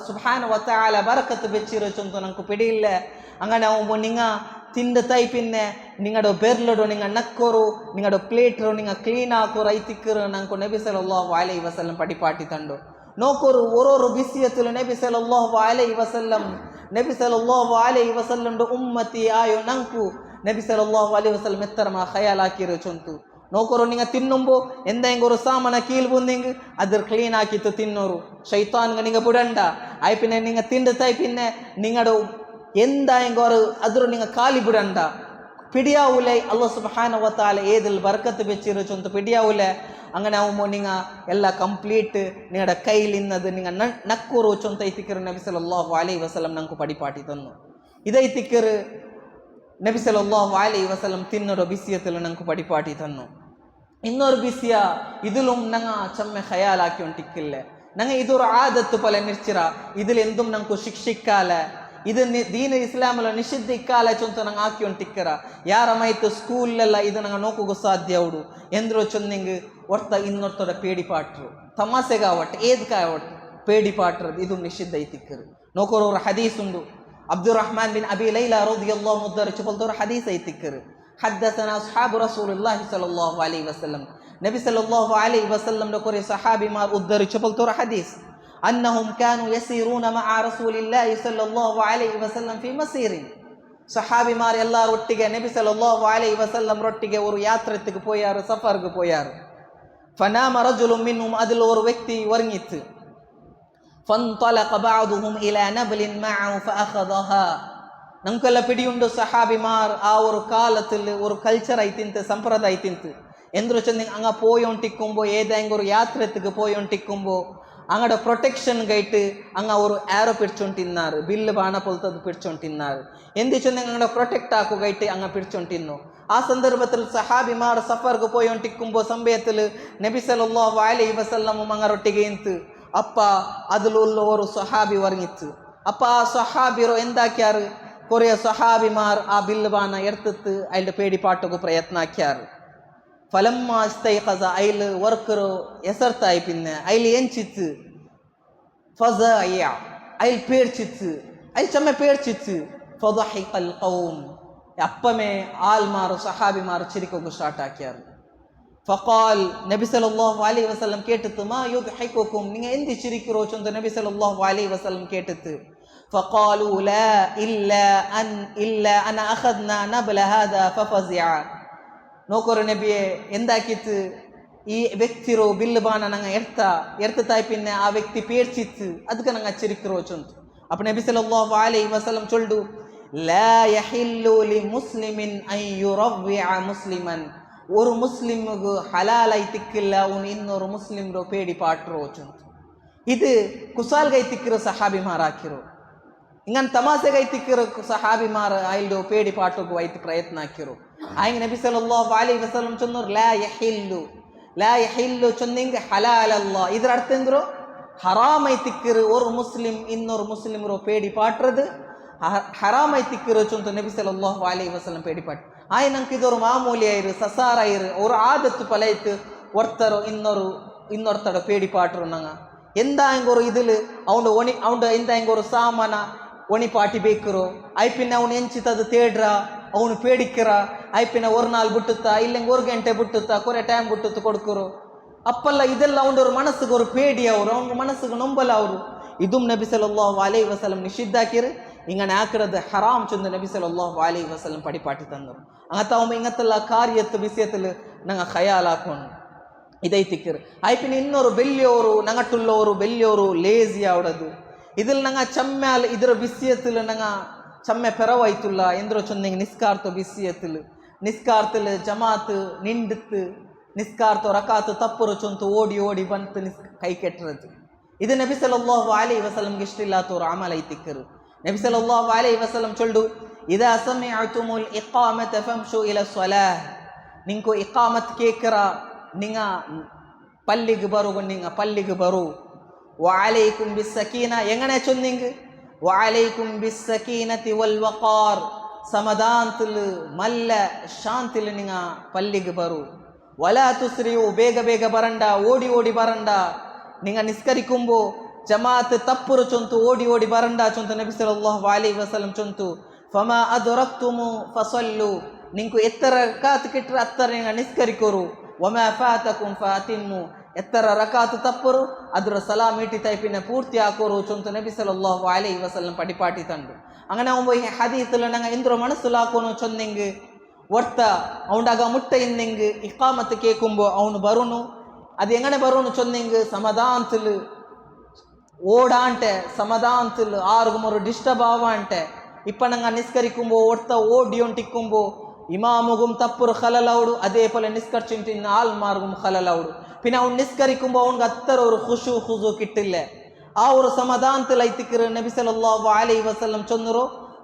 സുബ്ഹാന വ തആല ബറക്കത്ത് വെച്ചിരു ചുಂತ ನಂಕು പിടിയില്ല അങ്ങനെ ആവുമ്പോൾ നിങ്ങ ತಿಂದ ತೈ ಪಿನ್ನೆ ನಿಂಗಡ ಬೆರ್ಲಡು ನಿಂಗ ನಕ್ಕೋರು ನಿಂಗಡ ಪ್ಲೇಟ್ರು ನಿಂಗ ಕ್ಲೀನ್ ಹಾಕೋರು ಐತಿಕ್ಕರು ನಂಕು ನಬಿ ಸಲ್ಲಲ್ಲಾಹು ಅಲೈಹಿ ವಸಲ್ಲಂ ಪಡಿಪಾಟಿ ತಂಡು ನೋಕೋರು ಓರೋರು ಬಿಸಿಯತ್ತಲು ನಬಿ ಸಲ್ಲಲ್ಲಾಹು ಅಲೈಹಿ ವಸಲ್ಲಂ ನಬಿ ಸಲ್ಲಲ್ಲಾಹು ಅಲೈಹಿ ವಸಲ್ಲಂ ಉಮ್ಮತಿ ಆಯೋ ನಂಕು ನಬಿ ಸಲ್ಲಲ್ಲಾಹು ಅಲೈಹಿ ವಸಲ್ಲಂ ಎತ್ತರಮ ಖಯಾಲ್ ಹಾಕಿರು ಚುಂತು ನೋಕೋರು ನಿಂಗ ತಿನ್ನುಂಬು ಎಂದ ಹೆಂಗೋರು ಸಾಮಾನ ಕೀಲ್ ಬಂದಿಂಗ್ ಅದ್ರ ಕ್ಲೀನ್ ಹಾಕಿತ್ತು ತಿನ್ನೋರು ಶೈತಾನ್ಗ ನಿಂಗ ಬುಡಂಡ ಆಯ್ ಪಿನ್ನೆ ನಿಂಗ ತಿಂದ ತೈ ಪಿನ್ನೆ ನಿಂಗಡ ಎಂದ ಹೆಂಗೋರು ಅದ್ರ ನಿಂಗ ಖಾಲಿ ಬಿಡಂಡ പിടിയാവൂലേ അല്ലാഹു സുബ്ഹാനഹു വ തആല ഏതിൽ ബർക്കത്ത് വെച്ചിരു ചൊന്ത പിടിയാവൂലേ അങ്ങനെ ആവുമ്പോൾ നിങ്ങ ಎಲ್ಲ ಕಂಪ್ಲೀಟ್ ನಿങ്ങളുടെ ಕೈಲಿನ್ನದು ನಿಂಗ ನಕ್ಕೂರು ಚೊಂತ ಐತಿಕ್ಕರು ನಬಿ ಸಲ್ಲಲ್ಲಾಹು ಅಲೈಹಿ ವಸಲ್ಲಂ ನಂಕು ಪಡಿಪಾಟಿ ತನ್ನು ಇದೈತಿಕ್ಕರು ನಬಿ ಸಲ್ಲಲ್ಲಾಹು ಅಲೈಹಿ ವಸಲ್ಲಂ ತಿನ್ನೋರು ಬಿಸಿಯತ್ತಲು ನಂಕು ಪಡಿಪಾಟಿ ತನ್ನು ಇನ್ನೊರು ಬಿಸಿಯ ഇതിലും ನಂಗ ಚಮ್ಮೆ ಖಯಾಲ್ ಹಾಕಿ ಉಂಟಿಕ್ಕಿಲ್ಲ ನಂಗ ಇದೊರು ಆದತ್ತು ಪಲ ಮಿರ್ಚಿರ ഇതിൽ എന്തും ನಂಕು ಶಿಕ್ಷಿಕ್ಕಾಲ ಇದು ದೀನ ಇಸ್ಲಾಮಲ್ಲ ನಿಷಿದ್ಧ ಇಕ್ಕಾಲ ಚೊಂತ ನಂಗೆ ಹಾಕಿ ಉಂಟಿಕ್ಕರ ಯಾರ ಮೈತು ಸ್ಕೂಲೆಲ್ಲ ಇದು ನಂಗೆ ನೋಕೋಗು ಸಾಧ್ಯ ಅವಡು ಎಂದ್ರು ಚೊಂದಿಂಗ್ ಒರ್ತ ಇನ್ನೊರ್ತೊಡ ಪೇಡಿ ಪಾಟ್ರು ತಮಾಸೆಗ ಒಟ್ಟು ಏದ್ಕಾಯ ಒಟ್ಟು ಪೇಡಿ ಪಾಟ್ರದು ಇದು ನಿಷಿದ್ಧ ಐತಿಕ್ಕರು ನೋಕೋರವ್ರ ಹದೀಸ್ ಉಂಡು ಅಬ್ದುರ್ ರಹ್ಮಾನ್ ಬಿನ್ ಅಬಿ ಲೈಲಾ ರದಿಯಲ್ಲಾಹು ಮುದ್ದರಿಚು ಪಲ್ತವ್ರ ಹದೀಸ್ ಐತಿಕ್ಕರು ಹದ್ದಸನಾ ಅಸ್ಹಾಬು ರಸೂಲುಲ್ಲಾಹಿ ಸಲ್ಲಲ್ಲಾಹು ಅಲೈಹಿ ವಸಲ್ಲಂ ನಬಿ ಸಲ್ಲಲ್ಲಾಹು ಅಲೈಹಿ ವಸಲ್ಲಂ ಕೊರೆ ಸಹಾಬಿ ಮಾರ್ ಉದ್ದರಿಚು ಪಲ್ತವ್ರ ಹದೀಸ್ أنهم كانوا يسيرون مع رسول الله صلى الله عليه وسلم في مسير صحابي ಮಾರ್ ಎಲ್ಲಾರು ಒಟ್ಟಿಗೆ ನಬಿ ಸಲ್ಲಲ್ಲಾಹು ಅಲೈಹಿ ವಸಲ್ಲಂ ರೊಟ್ಟಿಗೆ ಅವರು ಯಾತ್ರೆಗೆ ಪೋಯಾರು ಸಫರ್ಗೆ ಪೋಯಾರು فنام رجل منهم അതിൽ ഒരു വ്യക്തി ഉറങ്ങിತ್ತು فانطلق بعضهم الى نبل معه فاخذها ನಂಕೆಲ್ಲ പിടിയുണ്ട് സഹാബിമാർ ആ ഒരു കാലത്തിൽ ഒരു കൾച്ചർ ಐತಿಂತ ಸಂಪ್ರದಾಯ ಐತಿಂತ ಎಂದ್ರು ಚಂದ ಅಂಗ പോയൊണ്ടിക്കുമ്പോൾ ഏതെങ്കിലും ഒരു യാത്രക്ക് പോയൊണ്ടിക്കുമ്പോൾ അങ്ങടെ പ്രൊട്ടക്ഷൻ ഗൈറ്റ് അങ്ങ് ഒരു ആരോ പിടിച്ചോണ്ടിన్నారు ബില്ല് ബാണ പോലത്തത് പിടിച്ചോണ്ടിన్నారు എന്തിച്ചൊന്ന് അങ്ങടെ പ്രൊട്ടക്റ്റ് ആക്കുകയായിട്ട് അങ്ങ് പിടിച്ചോണ്ടിരുന്നു ആ സന്ദർഭത്തിൽ സഹാബിമാർ സഫർക്ക് പോയോണ്ടിക്കുമ്പോൾ സമയത്തിൽ നബി സല്ലല്ലാഹു അലൈഹി വസല്ലമും അങ്ങറൊಟ್ಟಿಗೆ ಇಂತು ಅಪ್ಪ അതിലുള്ള ഒരു സഹാബി ഉറങ്ങിತ್ತು അപ്പ ആ സഹാബിರು എന്താക്കിയാറ് കുറേ സഹാബിമാർ ആ ബില്ല് ബാണ എടുത്തിട്ട് അതിൻ്റെ പേടിപ്പാട്ടൊക്കെ പ്രയത്ന ആക്കിയാറ് ಫಲಮ್ಮ ಅಸ್ತೈಖಜ ಐಲ್ ವರ್ಕರು ಎಸರ್ತಾಯಿ ಪಿನ್ನೆ ಐಲ್ ಎಂಚಿತ್ತು ಫಜಯ ಐಲ್ ಪೇಡ್ಚಿತ್ತು ಐಲ್ ಚಮ್ಮೆ ಪೇಡ್ಚಿತ್ತು ಫದಹಿಕಲ್ ಕೌಮ್ ಅಪ್ಪಮೆ ಆಲ್ಮಾರು ಸಹಾಬಿಮಾರು ಚಿರಿಕೋಗು ಸ್ಟಾರ್ಟ್ ಹಾಕ್ಯಾರು ಫಕಾಲ್ ನಬಿ ಸಲ್ಲಲ್ಲಾಹು ಅಲೈಹಿ ವಸಲ್ಲಂ ಕೇಟಿತ್ತು ಮಾ ಯುದ್ಹಿಕುಕುಮ್ ನಿಂಗೆ ಎಂದಿ ಚಿರಿಕಿರೋ ಚೊಂದ ನಬಿ ಸಲ್ಲಲ್ಲಾಹು ಅಲೈಹಿ ವಸಲ್ಲಂ ಕೇಟಿತ್ತು ಫಕಾಲು ಲಾ ಇಲ್ಲ ಅನ ಅಖದ್ನಾ ನಬಲ ಹಾದಾ ಫಫಜಿಅ ನೋಕೋರು ನಬಿಯೇ ಎಂದಾಕಿತ್ತು ಈ ವ್ಯಕ್ತಿರೋ ಬಿಲ್ಲು ಬಾಣ ನಂಗೆ ಎರ್ತ ತಾಯಿ ಪಿನ್ನೆ ಆ ವ್ಯಕ್ತಿ ಪೇಡ್ಚಿತ್ತು ಅದಕ್ಕೆ ನಂಗೆ ಚಿರಿಕಿರೋ ಚೊಂತು ಅಪ್ಪ ನಬಿ ಸಲ್ಲಲ್ಲಾಹು ಅಲೈಹಿ ವಸಲ್ಲಂ ಚೊಲ್ಡು ಲಾ ಯಹಿಲ್ಲು ಲಿ ಮುಸ್ಲಿಮಿನ್ ಅನ್ ಯುರವ್ವಿಅ ಮುಸ್ಲಿಮನ್ ஒரு முஸ்லிமுக்கு ஹலால் ஐத்திக்கில்ல அவன் இன்னொரு முஸ்லிம்ரோ பேடி பாட்டுರೋ ಚೊಂತು ಇದು ಕುಸಾಲ್ಗೈ ತಿಕ್ಕಿರೋ ಸಹಾಬಿಮಾರ್ ಹಾಕಿರೋ ಹಿಂಗನ್ ತಮಾಸೆಗೈ ತಿಕ್ಕಿರೋ ಸಹಾಬಿಮಾರ್ ಐಲ್ಡು ಪೇಡಿ ಪಾಟೋಗು ಐತಿ ಪ್ರಯತ್ನ ಹಾಕಿರೋ ಆಯ್ಗೆ ನಬಿ ಸಲ್ಲಲ್ಲಾಹು ಅಲೈಹಿ ವಸಲ್ಲಂ ಚೊನ್ನೋರು ಲಾ ಯಹಿಲ್ಲು ಲಾ ಯಹಿಲ್ಲು ಚೊಂದಿಂಗ್ ಹಲಾಲ್ ಅಲ್ಲ ಇದರ ಅರ್ಥ ಎಂದ್ರು ಹರಾಮೈತಿಕ್ಕರು ஒரு ಮುಸ್ಲಿಂ ಇನ್ನೊರು ಮುಸ್ಲಿಮರು ಪೇಡಿ ಪಾಟ್ರದು ಹರಾಮೈತಿಕ್ಕರು ಚೊಂತು ನಬಿ ಸಲ್ಲಲ್ಲಾಹು ಅಲೈಹಿ ವಸಲ್ಲಂ ಪೇಡಿ ಪಾಟ್ ಆಯ್ನಂಕ್ ಇದೊರು ಮಾಮೂಲಿ ಆಯ್ರು ಸಸಾರ ಆಯ್ರು ಅವ್ರು ಆದತ್ತು ಪಲೈತು ಒರ್ತರು ಇನ್ನೊರ್ತಡ ಪೇಡಿ ಪಾಟ್ರು ನಂಗ ಎಂದ ಹೆಂಗೋರು ಇದಿಲು ಅವನು ಎಂದ ಹೆಂಗೋರು ಸಾಮಾನ ಒಣಿ ಪಾಟಿ ಬೇಕರು ಐಪಿನ ಅವನು ಎಂಚಿತದು ತೇಡ್ರ ಅವನು ಪೇಡಿಕ್ಕರ ಐಪಿನ ஒரு நாள் ಬಿಟ್ಟುತ್ತಾ ಇಲ್ಲೆಂಗೆ 1 ಗಂಟೆ ಬಿಟ್ಟುತ್ತಾ ಕೊರೆ ಟೈಮ್ ಬಿಟ್ಟುತ್ತು ಕೊಡ್ಕರು ಅಪ್ಪಲ್ಲ ಇದೆಲ್ಲ ಅವನವ್ರ ಮನಸ್ಸಿಗೆ ಅವರು ಪೇಡಿ ಅವರು ಅವ್ನ ಮನಸ್ಸಿಗೆ ನೊಂಬಲ ಅವರು ಇದು ನಬಿ ಸಲ್ಲಲ್ಲಾಹು ಅಲೈಹಿ ವಸಲ್ಲಂ ನಿಷಿದ್ದಾಕಿರು ಇಂಗನೆ ಆಕರದ ಹರಾಮ್ ಚಂದ ನಬಿ ಸಲ್ಲಲ್ಲಾಹು ಅಲೈಹಿ ವಸಲ್ಲಂ ಪಡಿಪಾಟಿ ತಂದರು ಅಂಗತ ಅವ ಇಂಗತ್ತಲ್ಲ ಕಾರ್ಯತ್ತು ಬಿಸಿಯತ್ತಲು ನಂಗೆ ಖಯಾಲ್ ಹಾಕೊಂಡು ಇದೈತಿಕ್ಕರು ಐಪಿನ ಇನ್ನೊರು ಬೆಲ್ಲಿಯವರು ನಂಗಟ್ಟುಳ್ಳವರು ಬೆಲ್ಲಿಯವರು ಲೇಜಿ ಆವಡದು ಇದಿಲ್ ನಂಗೆ ಚಮ್ಮ್ಯಾಲ್ ಇದರ ಬಿಸಿಯತ್ತಲು ನಂಗೆ ಚಮ್ಮೆ ಪೆರವಾಯ್ತುಲ್ಲ ಎಂದ್ರೋ ಚೊಂದಿಂಗೆ ನಿಸ್ಕಾರ್ತ ಬಿಸಿಯತ್ತಲು ನಿಸ್ಕಾರ್ತಲು ಜಮಾತ್ ನಿಂಡಿತ್ತು ನಿಸ್ಕಾರ್ತ ರಕಾತು ತಪ್ಪರು ಚೊಂತು ಓಡಿ ಓಡಿ ಬಂತು ಕೈ ಕೆಟ್ಟರದು ಇದು ನಬಿ ಸಲ್ಲಲ್ಲಾಹು ಅಲೈಹಿ ವಸಲ್ಲಂಗೆ ಇಷ್ಟಿಲ್ಲಾತವ್ರು ಆಮಲ ಐತಿಕ್ಕರು ನಬಿ ಸಲ್ಲಲ್ಲಾಹು ಅಲೈಹಿ ವಸಲ್ಲಂ ಚೊಲ್ಡು ಇದಾ ಸಮಿಅತುಮುಲ್ ಇಕಾಮತ ಫಮ್ಶು ಇಲ ಸಲಾಹ್ ನಿಂಕು ಇಕಾಮತ್ ಕೇಕರ ನಿಂಗ ಪಲ್ಲಿಗೆ ಬರು ನಿಂಗ ಪಲ್ಲಿಗೆ ಬರು ವಅಲೈಕುಂ ಬಿಸ್ಸಕೀನಾ ಎಂಗನೆ ಚೊಂದಿಂಗ್ ವಅಲೈಕುಂ ಬಿಸ್ಸಕೀನತಿ ವಲ್ ವಕಾರ್ ಸಮದಾಂತಲು ಮಲ್ಲ ಶಾಂತಿಲು ನಿಂಗ ಪಲ್ಲಿಗೆ ಬರು ವಲಾ ತುಸ್ರಿಯು ಬೇಗ ಬೇಗ ಬರಂಡ ಓಡಿ ಓಡಿ ಬರಂಡ ನಿಂಗ ನಿಸ್ಕರಿಕುಂಬು ಜಮಾತ್ ತಪ್ಪುರು ಚೊಂತು ಓಡಿ ಓಡಿ ಬರಂಡ ಚೊಂತು ನಬಿ ಸಲ್ಲಲ್ಲಾಹು ಅಲೈಹಿ ವಸಲ್ಲಂ ಚೊಂತು ಫಮಾ ಅದ್ರಕ್ತುಮು ಫಸಲ್ಲು ನಿಂಕು ಎತ್ತರ ರಕಾತ್ ಕಿಟ್ರ ಅತ್ತರ ನಿಂಗ ನಿಸ್ಕರಿಕೋರು ವಮಾ ಫಾತಕುಂ ಫಾತಿಮ್ಮು ಎತ್ತರ ರಕಾತು ತಪ್ಪರು ಅದರ ಸಲಾಮ್ ಇಟಿ ತೈಪಿನ ಪೂರ್ತಿ ಹಾಕೋರು ಚೊಂತು ನಬಿ ಸಲ್ಲಲ್ಲಾಹು ಅಲೈಹಿ ವಸಲ್ಲಂ ಪಡಿಪಾಟಿ ತಂಡು ಅಂಗನೆ ಅವ ಹದೀತುಲು ನಂಗ ಇಂದ್ರ ಮನಸ್ಸುಲು ಹಾಕೋನು ಚೊಂದಿಂಗ್ ಒರ್ತ ಅವನಾಗ ಮುಟ್ಟ ಇಂದಿಂಗ್ ಇಕಾಮತ್ ಕೇಕುಂಬೋ ಅವನು ಬರುನು ಅದು ಎಂಗನೆ ಬರುನು ಚೊಂದಿಂಗ್ ಸಮದಾಂತಲು ಓಡಾಂಟೆ ಸಮದಾಂತಲು ಆರುಗುಮರು ಡಿಸ್ಟರ್ಬ್ ಆವಾಂಟೆ ಇಪ್ಪನಂಗ ನಿಸ್ಕರಿಕುಂಬೋ ಒರ್ತ ಓಡಿ ಒಂಟಿಕ್ಕುಂಬೋ ಇಮಾಮುಗುಂ ತಪ್ಪುರು ಖಲಲೌಡು ಅದೇ ಪೊಲೆ ನಿಸ್ಕರ್ಚಿಂಟಿನ ಆಲ್ ಮಾರ್ಗುಂ ಖಲಲೌಡು ಪಿನ ಅವ್ನು ನಿಸ್ಕರಿಕುಂಬೋ ಅವ್ನಿಗೆ ಹತ್ತರವರು ಖುಷು ಕಿಟ್ಟಿಲ್ಲ ಅವರು ಸಮದಾಂತಲು ಐತಿಕ್ಕರು ನಬಿ ಸಲ್ಲಲ್ಲಾಹು ಅಲೈಹಿ ವಸಲ್ಲಂ ಚೊಂದರು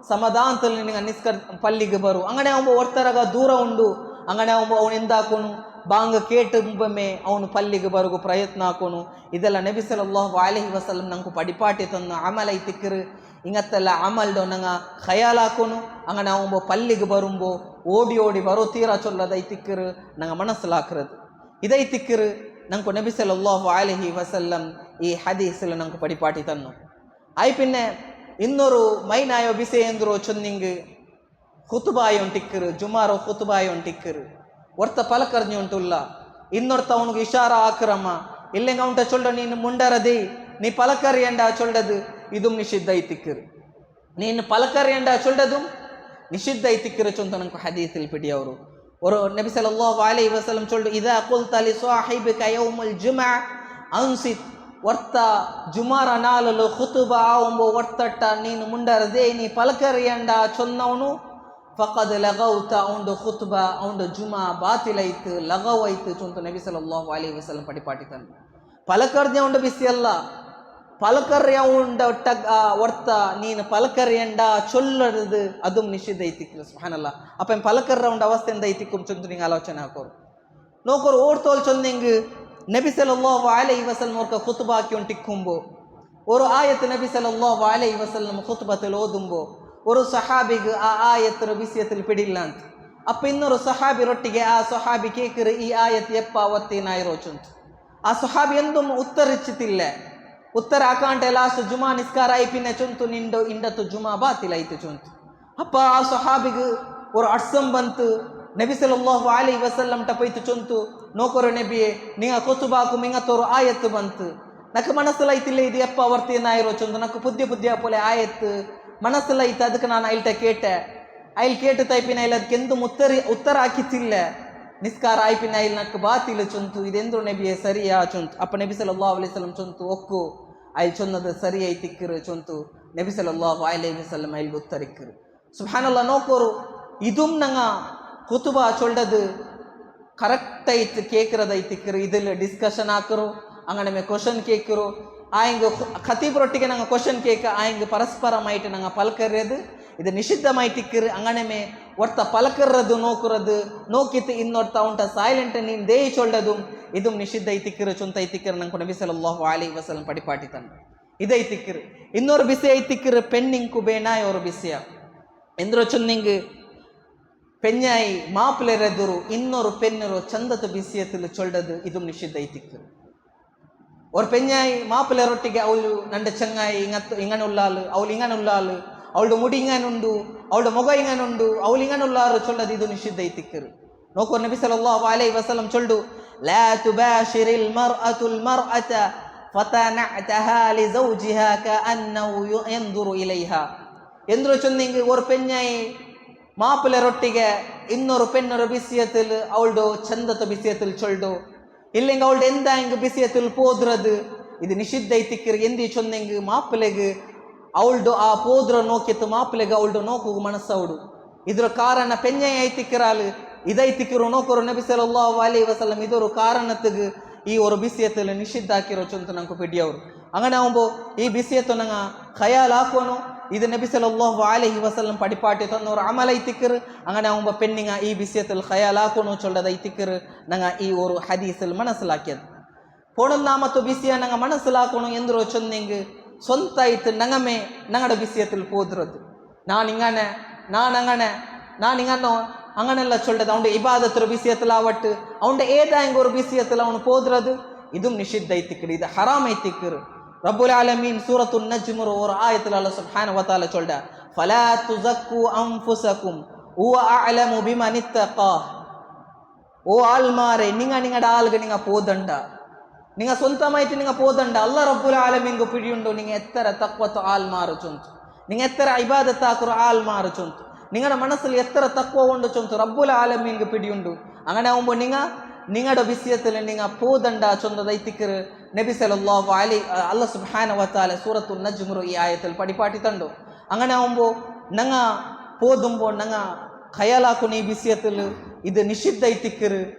ಸಮದಾಂತಲು ನಿನಗೆ ನಿಸ್ಕರ್ ಪಲ್ಲಿಗೆ ಬರು ಅಂಗನೆ ಅವ ಒರ್ತರಗ ದೂರ ಉಂಡು ಅಂಗನೆ ಅವನು ಎಂದಾಕೋನು ಬಾಂಗ ಕೇಟು ಮುಂಬೊಮ್ಮೆ ಅವನು ಪಲ್ಲಿಗೆ ಬರುಗು ಪ್ರಯತ್ನ ಹಾಕೋನು ಇದೆಲ್ಲ ನಬಿ ಸಲ್ಲಲ್ಲಾಹು ಅಲೈಹಿ ವಸಲ್ಲಂ ನಂಗೆ ಪಡಿಪಾಟಿ ತನ್ನ ಅಮಲ್ ಐತಿಕ್ಕರು ಇಂಗತ್ತೆಲ್ಲ ಅಮಲ್ಡು ನಂಗೆ ಖಯಾಲ್ ಹಾಕೋನು ಅಂಗನೆ ಅವ ಪಲ್ಲಿಗೆ ಬರುಂಬೋ ಓಡಿ ಓಡಿ ಬರೋ ತೀರಾ ಚೊಲ್ಲದ ಐತಿಕ್ಕರು ನಂಗೆ ಮನಸ್ಸಲ್ಲಿ ಹಾಕ್ರದು ಇದೈತಿಕ್ಕರು ನಂಗೆ ನಬಿ ಸಲ್ಲಲ್ಲಾಹು ಅಲೈಹಿ ವಸಲ್ಲಂ ಈ ಹದೀಸಲು ನಂಗೆ ಪಡಿಪಾಟಿ ತನ್ನು ಆಯ್ಪಿನ್ನೆ ಇನ್ನೊರು ಮೈನಾಯೋ ಬಿಸೆ ಎಂದ್ರು ಚೊಂದಿಂಗ್ ಖುತುಬಾಯಿ ಒಂಟಿಕ್ಕರು ಜುಮಾರೋ ಖುತುಬಾಯಿ ಒಂಟಿಕ್ಕರು ಒರ್ತ ಪಲಕರ್ಜಿ ಉಂಟುಲ್ಲ ಇನ್ನೊರ್ತ ಅವನಿಗೆ ಇಶಾರ ಹಾಕರಮ್ಮ ಇಲ್ಲೆಂಗ ಉಂಟ ಚೊಲ್ಡ ನೀನು ಮುಂಡರದಿ ನೀ ಪಲಕರಿ ಎಂಡ ಚೊಲ್ಡದು ಇದು ನಿಷಿದ್ಧ ಐತಿಕ್ಕರು ನೀನು ಪಲಕರಿ ಎಂಡ ಚೊಲ್ಡದು ನಿಷಿದ್ಧ ಐತಿಕ್ಕರು ಚೊಂತ ನಂಗೆ ಹದೀಸಿಲ್ ಪಿಡಿ ಅವರು ನಬಿ ಸಲ್ಲಲ್ಲಾಹು ಅಲೈಹಿ ವಸಲ್ಲಂ ಚೊಲ್ಡು ಇದಾ ಕುಲ್ತ ಲಿ ಸಾಹಿಬಿಕ ಯೌಮುಲ್ ಜುಮಾ ಅನ್ಸಿತ್ ಒರ್ತ ಜುಮಾರ ನಾಲಲು ಖುತುಬಾ ಒಂಬೋ ಒರ್ತಟ್ಟ ನೀನು ಮುಂಡರದೆ ನೀ ಪಲಕರಿ ಎಂಡ ಚೊನ್ನವನು ಫಕದ್ ಲಗೌತ ಅವನು ಖುತುಬಾ ಅವನು ಜುಮಾ ಬಾತಿಲೈತು ಲಗವೈತು ಚೊಂತು ನಬಿ ಸಲ್ಲಲ್ಲಾಹು ಅಲೈಹಿ ವಸಲ್ಲಂ ಪಡಿಪಾಟಿ ತನ್ನ ಪಲಕರ್ಜಿ ಉಂಡು ಬಿಸಿ ಅಲ್ಲ ಪಲಕರ್ಯ ಉಂಡ ಒರ್ತ ನೀನು ಪಲಕರಿ ಎಂಡ ಚೊಲ್ಲದು ಅದು ನಿಷಿದ್ಧ ಐತಿಕ್ಕು ಸುಬ್ಹಾನಲ್ಲಾಹ್ ಅಪ್ಪ ಪಲಕರ್ರ ಉಂಡ ಅವಸ್ಥೆಯಿಂದ ಐತಿಕ್ಕು ಚೊಂತು ನಿಂಗೆ ಆಲೋಚನೆ ಹಾಕೋರು ನೋಕೋರು ಓಡ್ತೋಲ್ ಚೊಂದಿಂಗ್ ನಬಿ ಸಲ್ಲಲ್ಲಾಹು ಅಲೈಹಿ ವಸಲ್ಲಂ ಅವ್ರ ಖುತುಬಾ ಹಾಕಿ ಉಂಟಿಕ್ಕುಂಬೋ ஒரு ஆயத்து நபி ஸல்லல்லாஹு அலைஹி வஸல்லம் ಖುತುಬತಲ್ ಓದುಂಬೋ ஒரு ಸಹಾಬಿಗೆ ಆ ಆಯತ್ರ ಬಿಸಿಯத்தில் ಪಿಡಿಲ್ಲಂತ ಅಪ್ಪ ಇನ್ನೊರು ಸಹಾಬಿ ರೊಟ್ಟಿಗೆ ಆ ಸಹಾಬಿ ಕೇಕರು ಈ ಆಯತ್ ಎಪ್ಪ ಅವತ್ತೇನಾಯಿರೋಚುಂತ ಆ ಸಹಾಬಿ ಎಂದೂ ಉತ್ತರಿಚ್ಚಿತಿಲ್ಲ ಉತ್ತರ ಆಕಾಂಟೆ ಲಾಸ್ಟ್ ಜುಮಾ ನಿಸ್ಕಾರ ಐಪಿನ ಚುಂತು ನಿಂಡು ಇಂಡತ್ತು ಜುಮಾ ಬಾತಿಲೈತು ಚುಂತು ಅಪ್ಪ ಆ ಸಹಾಬಿಗೆ ஒரு ಅಡ್ಸಂ ಬಂತು ನಬಿ ಸಲ್ಲಲ್ಲಾಹು ಅಲೈಹಿ ವಸಲ್ಲಂ ಟಪೈತು ಚುಂತು ನೋಕೊರು ನಬಿಯೇ ನಿಂಗ ಖುತುಬಾಕು ಮಿಂಗತೋರು ಆಯತ್ತು ಬಂತು ನಕ್ಕ ಮನಸ್ಸಲ್ಲೈತಿಲ್ಲ ಇದು ಎಪ್ಪ ಅವರ್ತೇನಾಯಿರೋ ಚುಂತು ನಕ್ಕ ಪುದ್ಯ ಪೊಲೆ ಆಯತ್ತು ಮನಸ್ಸಲ್ಲೈತೆ ಅದಕ್ಕೆ ನಾನು ಐಲ್ಟ ಕೇಟೆ ಐಲ್ ಕೇಟು ತೈಪಿನ ಇಲ್ಲ ಅದಕ್ಕೆ ಎಂದು ಉತ್ತರ ಹಾಕಿತ್ತಿಲ್ಲ ನಿಸ್ಕಾರ ಆಯ್ಪಿನ ಐಲ್ ನಕ್ಕ ಬಾತಿಲು ಚುಂತು ಇದೆಂದ್ರು ನಬಿಯೇ ಸರಿಯಾ ಚುಂತು ಅಪ್ಪ ನಬಿ ಸಲ್ಲಲ್ಲಾಹು ಅಲೈಹಿ ವಸಲ್ಲಂ ಚುಂತು ಒಕ್ಕು ಐಲ್ ಚೊನ್ನದ ಸರಿ ಐತಿಕ್ಕರು ಚುಂತು ನಬಿ ಸಲ್ಲಲ್ಲಾಹು ಅಲೈಹಿ ವಸಲ್ಲಂ ಐಲ್ ಉತ್ತರಿಕ್ಕರು ಸುಬ್ಹಾನಲ್ಲಾಹ್ ನೋಕೋರು ಇದುಂ ನಂಗ ಖುತುಬಾ ಚೊಲ್ಡದು ಕರೆಕ್ಟ್ ಐತು ಕೇಕರದ ಐತಿಕ್ಕರು ಇದಿಲ್ಲ ಡಿಸ್ಕಷನ್ ಹಾಕರು ಅಂಗನ ಮೇ ಕ್ವಶನ್ ಕೇಕರು ಆಯ್ಗೆ ಖತೀಬ್ರೊಟ್ಟಿಗೆ ನಂಗೆ ಕ್ವಶನ್ ಕೇಕ ಆಯ್ಗೆ ಪರಸ್ಪರ ಮೈಟ್ ನಂಗೆ ಪಲ್ಕರ್ಯದು ಇದು ನಿಷಿದ್ಧಮಾಯಿ ತಿಕ್ಕಿರು. ಅಂಗನಮೆ ಒರ್ತ ಪಲಕರ್ರದು ನೋಕುರದು ನೋಕಿತ್ತು ಇನ್ನೊರ್ತ ಉಂಟ ಸೈಲೆಂಟ್ ನೀನು ದೇಹಿ ಚೊಳ್ಳದು ಇದು ನಿಷಿದ್ಧ ಐತಿಕ್ಕಿರು ಚೊಂತ ಐತಿಕ್ಕಿರು ನಂಗೆ ನಬಿ ಸಲ್ಲಲ್ಲಾಹು ಅಲೈಹಿ ವಸಲ್ಲಂ ಪಡಿಪಾಟಿತಾನೆ. ಇದೇ ತಿಕ್ಕಿರು. ಇನ್ನೊರು ಬಿಸಿ ಐತಿಕ್ಕಿರು ಪೆಣ್ಣಿಂಕು ಬೇನಾಯ್ ಅವರು ಬಿಸಿಯ ಎಂದ್ರೋ ಚೊನ್ನಿಂಗ್ ಪೆಣ್ಣಾಯಿ ಮಾಪಿಲೆರೆದುರು ಇನ್ನೊರು ಪೆಣ್ಣರು ಚಂದದ ಬಿಸಿಯത്തിൽ ಚೊಳ್ಳದು ಇದು ನಿಷಿದ್ಧ ಐತಿಕ್ಕಿರು. ஒரு பெண்ணாய் மாப்பிள்ளை ரொட்டிಗೆ ಅವಳು ನಂಡ ಚಂಗಾಯಿ ಇಂಗನುಲ್ಲಾಲು ಅವಳು ಇಂಗನುಲ್ಲಾಲು ಅವಳು ಮುಡಿ ಇಂಗನುಂಡು ಅವಳು ಮೊಗ ಇಂಗನುಂಡು ಅವಳು ಇಂಗನುಲ್ಲಾರು ಚೊಲ್ಲದು ಇದು ನಿಷಿದ್ಧ ಐತಿಕ್ಕರು. ನೋಕೋ ನಬಿ ಸಲ್ಲಲ್ಲಾಹು ಅಲೈಹಿ ವಸಲ್ಲಂ ಚೊಲ್ಡು ಲಾ ತುಬಾಶಿರಿಲ್ ಮರ್ಅತುಲ್ ಮರ್ಅತ ಫತನಅತಹಾ ಲಿಜೌಜಿಹಾ ಕಅನ್ನಹು ಯಂದುರು ಇಲೈಹಾ ಎಂದ್ರು ಚೊನ್ನಿಂಗ್ ஒரு பெண்ணாய் மாப்பிள்ளை ரொட்டிಗೆ ಇನ್ನೊರು ಪೆಣ್ಣರು ಬಿಸಿಯத்தில் ಅವಳು ಚಂದದ ಬಿಸಿಯத்தில் ಚೊಲ್ಡು இல்லைங்க அவள்ட எந்த இங்கு பிசியத்தில் போதுறது இது நிஷித்த ஐத்திக்கிற எந்தி சொன்னங்க மாப்பிள்ளைக்கு அவள்டு ಆ போதுற நோக்கித்து மாப்பிள்ளைக்கு அவள்டு நோக்கு மனசவுடு ಇದರ ಕಾರಣ ಪೆಣ್ಣೆ ಐತಿಕ್ಕಿರಾಲು ಇದೈತಿಕ್ಕಿರೋ ನೋಕರು ನಬಿ ಸಲ್ಲಲ್ಲಾಹು ಅಲೈಹಿ ವಸಲ್ಲಂ ಇದರ ಕಾರಣಕ್ಕೆ ಈ ஒரு ಬಿಸಿಯத்தில் ನಿಷಿದ್ಧ ಹಾಕಿರೋ ಚೊಂತ ನಂಗೆ ಪಿಡಿಯವರು അങ്ങനെ ആവുമ്പോൾ ഈ ബിസിയത്ത് നങ്ങ ഖയാൽ ആക്കണോ ഇത് നബി സല്ലല്ലാഹു അലൈഹി വസല്ലം പടിപ്പാട്ടി തന്നൊരു അമൽ ഐതിക്കർ. അങ്ങനെ ആവുമ്പോൾ പെണ്ണിങ്ങ ഈ ബിസിയത്തിൽ ഖയാൽ ആക്കണോ ചൊല്ലದ ഐതിക്കർ നങ്ങ ಈ ഒരു ഹദീസിൽ മനസ്സിലാക്കിയത്. ಪೊಣನ್ನಾಮತ್ತು ಬಿಸಿಯ ನಂಗೆ ಮನಸ್ಸಿಲಾಕೋಣ ಎಂದ್ರು ಚೊಂದಿಂಗ್ ಸ್ವಂತ ಐತು ನಂಗಮೆ ನಂಗಡ ಬಿಸಿಯത്തിൽ போதுறது நான் இங்கன நான் அங்கன நான் இங்கன்னோ അങ്ങനെല്ല ചൊല്ലത് അവൻ്റെ ഇബാദത്തൊരു ബിസിയത്തിൽ ആവട്ട് അവൻ്റെ ഏതായെങ്കിൽ ഒരു ബിസിയത്തിൽ അവന് പോതുறது ഇതും നിഷിദ്ധ ഐത്തിക്കർ. ഇത് ഹറാം ഐത്തിക്കർ. റബ്ബുൽ ആലമീൻ സൂറത്തുൻ നജ്മ് ഒരു ആയത്തിൽ അല്ലാഹു സുബ്ഹാനഹു വ തആല ചൊല്ലത ഫലാ തുസക്കു അൻഫുസകും ഹുവ അഅലമു ബിമനിത്തഖാ. ഓ ആൽമാരെ നിങ്ങളുടെ ആളുകൾ നിങ്ങൾ പോതണ്ട നിങ്ങൾ സ്വന്തമായിട്ട് നിങ്ങൾ പോതണ്ട. അല്ലാഹ് റബ്ബുൽ ആലമീൻಗೆ പിടിയുണ്ടോ നിങ്ങൾ എത്ര തഖ്വത്ത് ആൽമാർ ചൊന്തു നിങ്ങൾ എത്ര ഇബാദത്ത് ആക്കുറ ആൽമാർ ചൊന്തു നിങ്ങളുടെ മനസ്സിൽ എത്ര തഖ്വ ഉണ്ട് ചൊന്തു റബ്ബുൽ ആലമീൻಗೆ പിടിയുണ്ടോ. അങ്ങനെ ആവുമ്പോൾ നിങ്ങളുടെ വിഷയത്തിൽ നിങ്ങൾ പോതണ്ട ചൊന്നത് ഐത്തിക്കർ നബി സല്ലല്ലാഹു അലൈഹി അല്ലാഹ് സുബ്ഹാനഹു വ തആല സൂറത്തുൻ നജ്മ് ഈ ആയത്തിൽ പടിപ്പാട്ടി തണ്ടു. അങ്ങനെ ആവുമ്പോൾ ഞങ്ങ പോതുമ്പോൾ ഞങ്ങ ഖയാലാക്കുന്ന ഈ വിഷയത്തിൽ ഇത് നിഷിദ്ധ ഐത്തിക്കർ.